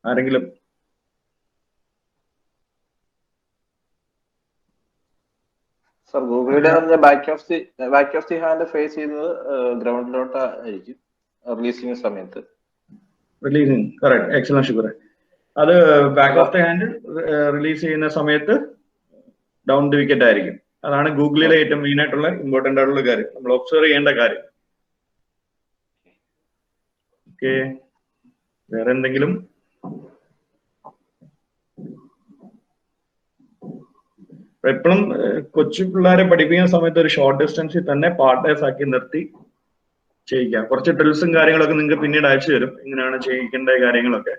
ആരെങ്കിലും? സർ, ഗൂഗിളിയുടെ back of the hand face ചെയ്യുന്നത് ഗ്രൗണ്ടിലോട്ട് ആയിരിക്കും റിലീസിങ് സമയത്ത്. റിലീസിങ്, കറക്റ്റ്, എക്സലന്റ് ഷുഗർ. അത് back of the hand release ചെയ്യുന്ന സമയത്ത് ഡൗൺ ദി വിക്കറ്റ് ആയിരിക്കും. അതാണ് ഗൂഗിളിലെ ഏറ്റവും മെയിൻ ആയിട്ടുള്ള ഇമ്പോർട്ടന്റ് ആയിട്ടുള്ള കാര്യം, നമ്മൾ ഒബ്സർവ് ചെയ്യേണ്ട കാര്യം. ഓക്കെ, വേറെ എന്തെങ്കിലും? എപ്പോഴും കൊച്ചു പിള്ളേരെ പഠിപ്പിക്കുന്ന സമയത്ത് ഒരു ഷോർട്ട് ഡിസ്റ്റൻസിൽ തന്നെ പാർട്ട്നേഴ്സ് ആക്കി നിർത്തി ചെയ്യിക്കാം. കുറച്ച് ഡ്രിൽസും കാര്യങ്ങളൊക്കെ നിങ്ങൾക്ക് പിന്നീട് അയച്ചു തരും, ഇങ്ങനെയാണ് ചെയ്യിക്കേണ്ട കാര്യങ്ങളൊക്കെ.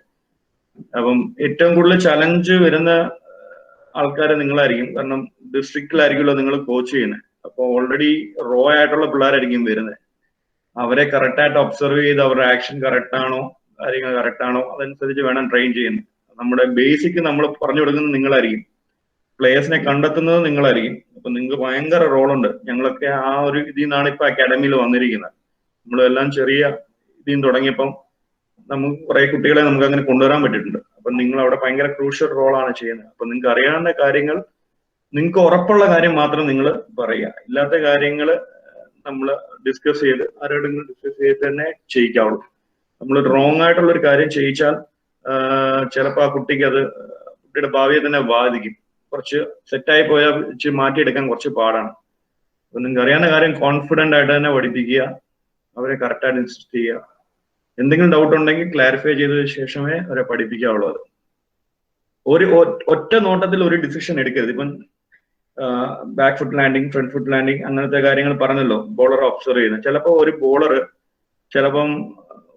അപ്പം ഏറ്റവും കൂടുതൽ ചലഞ്ച് വരുന്ന ആൾക്കാരെ നിങ്ങളായിരിക്കും, കാരണം ഡിസ്ട്രിക്റ്റിലായിരിക്കുമല്ലോ നിങ്ങൾ കോച്ച് ചെയ്യുന്നത്. അപ്പോൾ ഓൾറെഡി റോ ആയിട്ടുള്ള പിള്ളേരായിരിക്കും വരുന്നത്. അവരെ കറക്റ്റായിട്ട് ഒബ്സർവ് ചെയ്ത് അവരുടെ ആക്ഷൻ കറക്റ്റ് ആണോ, കാര്യങ്ങൾ കറക്റ്റ് ആണോ, അതനുസരിച്ച് വേണം ട്രെയിൻ ചെയ്യുന്നത്. നമ്മുടെ ബേസിക് നമ്മൾ പറഞ്ഞു കൊടുക്കുന്നത് നിങ്ങളായിരിക്കും, പ്ലേയേഴ്സിനെ കണ്ടെത്തുന്നത് നിങ്ങളായിരിക്കും. അപ്പൊ നിങ്ങൾക്ക് ഭയങ്കര റോളുണ്ട്. ഞങ്ങളൊക്കെ ആ ഒരു ഇതിൽ നിന്നാണ് ഇപ്പൊ അക്കാഡമിയിൽ വന്നിരിക്കുന്നത്. നമ്മളെല്ലാം ചെറിയ ഇതിൽ നിന്ന് തുടങ്ങിയപ്പം നമുക്ക് കുറെ കുട്ടികളെ നമുക്ക് അങ്ങനെ കൊണ്ടുവരാൻ പറ്റിയിട്ടുണ്ട്. അപ്പൊ നിങ്ങൾ അവിടെ ഭയങ്കര ക്രൂഷ്യൽ റോളാണ് ചെയ്യുന്നത്. അപ്പൊ നിങ്ങൾക്ക് അറിയാവുന്ന കാര്യങ്ങൾ, നിങ്ങൾക്ക് ഉറപ്പുള്ള കാര്യം മാത്രം നിങ്ങൾ പറയുക. ഇല്ലാത്ത കാര്യങ്ങൾ നമ്മൾ ഡിസ്കസ് ചെയ്ത് ആരോടെങ്കിലും ഡിസ്കസ് ചെയ്ത് തന്നെ ചെയ്യിക്കാവുള്ളൂ. നമ്മൾ റോങ് ആയിട്ടുള്ള ഒരു കാര്യം ചെയ്യിച്ചാൽ ചിലപ്പോൾ ആ കുട്ടിക്ക് അത് കുട്ടിയുടെ ഭാവിയെ തന്നെ ബാധിക്കും. കുറച്ച് സെറ്റായി പോയാൽ മാറ്റിയെടുക്കാൻ കുറച്ച് പാടാണ്. അപ്പൊ നിങ്ങൾക്ക് അറിയാവുന്ന കാര്യം കോൺഫിഡന്റ് ആയിട്ട് തന്നെ പഠിപ്പിക്കുക, അവരെ കറക്റ്റായിട്ട് ഇൻസിസ്റ്റ് ചെയ്യുക. എന്തെങ്കിലും ഡൗട്ട് ഉണ്ടെങ്കിൽ ക്ലാരിഫൈ ചെയ്തതിനു ശേഷമേ അവരെ പഠിപ്പിക്കാവുള്ളൂ. അത് ഒരു ഒറ്റ നോട്ടത്തിൽ ഒരു ഡിസിഷൻ എടുക്കരുത്. ഇപ്പം back foot landing, front foot landing അങ്ങനത്തെ കാര്യങ്ങൾ പറഞ്ഞല്ലോ, ബോളർ ഒബ്സർവ് ചെയ്യുന്നത്. ചിലപ്പോൾ ഒരു ബോളർ ചിലപ്പം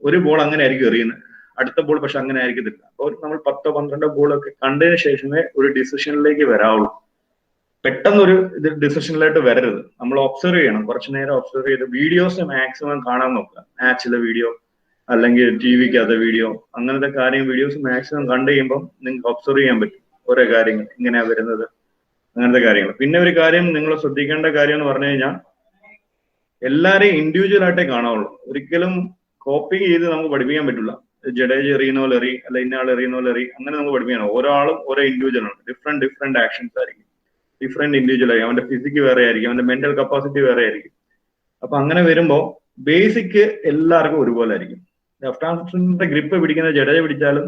ഒരു ബോൾ അങ്ങനെ ആയിരിക്കും എറിയുന്നത്, അടുത്ത ബോൾ പക്ഷെ അങ്ങനെ ആയിരിക്കത്തില്ല. അപ്പോൾ നമ്മൾ 10-12 ബോളൊക്കെ കണ്ടതിന് ശേഷമേ ഒരു ഡിസിഷനിലേക്ക് വരാവുള്ളൂ. പെട്ടെന്നൊരു ഇത് ഡിസിഷനിലായിട്ട് വരരുത്. നമ്മൾ ഒബ്സർവ് ചെയ്യണം, കുറച്ചു നേരം ഒബ്സർവ് ചെയ്ത് വീഡിയോസ് മാക്സിമം കാണാൻ നോക്കുക. മാച്ചിലെ വീഡിയോ അല്ലെങ്കിൽ TV-ക്കകത്തെ വീഡിയോ, അങ്ങനത്തെ കാര്യം വീഡിയോസ് മാക്സിമം കണ്ടു കഴിയുമ്പോൾ നിങ്ങൾക്ക് ഒബ്സർവ് ചെയ്യാൻ പറ്റും ഓരോ കാര്യങ്ങൾ ഇങ്ങനെയാ വരുന്നത്, അങ്ങനത്തെ കാര്യങ്ങൾ. പിന്നെ ഒരു കാര്യം നിങ്ങൾ ശ്രദ്ധിക്കേണ്ട കാര്യം എന്ന് പറഞ്ഞു കഴിഞ്ഞാൽ എല്ലാരെയും ഇൻഡിവിജ്വൽ ആയിട്ടേ കാണാവുള്ളൂ. ഒരിക്കലും കോപ്പി ചെയ്ത് നമുക്ക് പഠിപ്പിക്കാൻ പറ്റില്ല. ജഡേജ എറിയുന്ന പോലെ എറി, അല്ല ഇന്ന ആൾ എറിയുന്ന പോലെ എറി, അങ്ങനെ നമുക്ക് പഠിപ്പിക്കണം. ഓരോ ആളും ഓരോ ഇൻഡിവിജ്വൽ ആണ്. ഡിഫറെന്റ് ആക്ഷൻസ് ആയിരിക്കും, ഡിഫറെന്റ് ഇൻഡിവിജ്വൽ ആയിരിക്കും. അവന്റെ ഫിസിക്ക് വേറെ ആയിരിക്കും, അവന്റെ മെന്റൽ കപ്പാസിറ്റി വേറെ ആയിരിക്കും. അപ്പൊ അങ്ങനെ വരുമ്പോൾ ബേസിക് എല്ലാവർക്കും ഒരുപോലെ ആയിരിക്കും. ലെഫ്റ്റ് ഹാൻഡിന്റെ ഗ്രിപ്പ് പിടിക്കുന്ന ജഡേജ പിടിച്ചാലും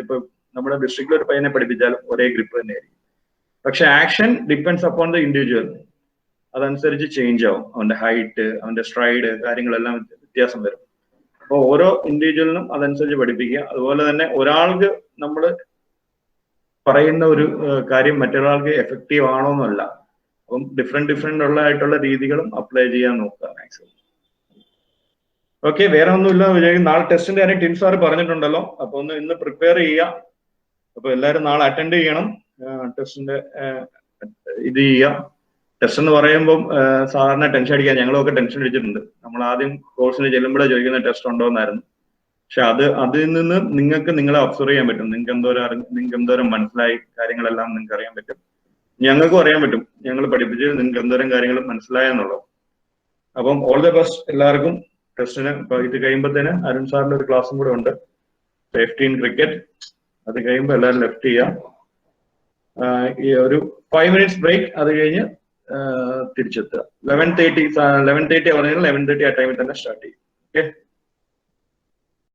ഇപ്പൊ നമ്മുടെ ഡിസ്ട്രിക്റ്റിൽ ഒരു പയ്യനെ പഠിപ്പിച്ചാലും ഒരേ ഗ്രിപ്പ് തന്നെയായിരിക്കും. പക്ഷെ action depends upon the individual. അതനുസരിച്ച് ചേഞ്ച് ആവും. അവന്റെ ഹൈറ്റ്, അവന്റെ സ്ട്രൈഡ്, കാര്യങ്ങളെല്ലാം വ്യത്യാസം വരും. അപ്പോൾ ഓരോ ഇൻഡിവിജ്വലിനും അതനുസരിച്ച് പഠിപ്പിക്കുക. അതുപോലെ തന്നെ ഒരാൾക്ക് നമ്മൾ പറയുന്ന ഒരു കാര്യം മറ്റൊരാൾക്ക് എഫക്റ്റീവ് ആണോ എന്നല്ല. അപ്പം ഡിഫറെന്റ് ആയിട്ടുള്ള രീതികളും അപ്ലൈ ചെയ്യാൻ നോക്കുക മാക്സിമം. ഓക്കെ, വേറെ ഒന്നുമില്ല വിചാരിക്കും. നാളെ ടെസ്റ്റിന്റെ കാര്യം ടിൻ സാർ പറഞ്ഞിട്ടുണ്ടല്ലോ, അപ്പൊ ഒന്ന് ഇന്ന് പ്രിപ്പയർ ചെയ്യുക. അപ്പൊ എല്ലാവരും നാളെ അറ്റൻഡ് ചെയ്യണം. ടെസ്റ്റിന്റെ ഇത് ചെയ്യുക. ടെസ്റ്റ് എന്ന് പറയുമ്പോൾ സാധാരണ ടെൻഷൻ അടിക്കാൻ ഞങ്ങളൊക്കെ ടെൻഷൻ അടിച്ചിട്ടുണ്ട്. നമ്മൾ ആദ്യം കോഴ്സിന് ചെല്ലുമ്പോഴേ ചോദിക്കുന്ന ടെസ്റ്റ് ഉണ്ടോ എന്നായിരുന്നു. പക്ഷെ അതിൽ നിന്ന് നിങ്ങൾക്ക് നിങ്ങളെ ഒബ്സർവ് ചെയ്യാൻ പറ്റും. നിങ്ങൾക്ക് എന്തോരം മനസ്സിലായി, കാര്യങ്ങളെല്ലാം നിങ്ങൾക്ക് അറിയാൻ പറ്റും. ഞങ്ങൾക്കും അറിയാൻ പറ്റും, ഞങ്ങൾ പഠിപ്പിച്ച് നിങ്ങൾക്ക് എന്തോരം കാര്യങ്ങൾ മനസ്സിലായെന്നുള്ളത്. അപ്പം ഓൾ ദ ബെസ്റ്റ് എല്ലാവർക്കും ടെസ്റ്റിന്. ഇത് കഴിയുമ്പോഴത്തേന് അരുൺ സാറിന്റെ ഒരു ക്ലാസ്സും കൂടെ ഉണ്ട്, സേഫ്റ്റി ഇൻ ക്രിക്കറ്റ്. അത് കഴിയുമ്പോൾ എല്ലാവരും ലെഫ്റ്റ് ചെയ്യാം. ഈ ഒരു 5 minutes ബ്രേക്ക്, അത് കഴിഞ്ഞ് തിരിച്ചെത്തുക. 11:30 പറഞ്ഞാൽ 11:30 ആ ടൈമിൽ തന്നെ സ്റ്റാർട്ട് ചെയ്യും. ഓക്കെ.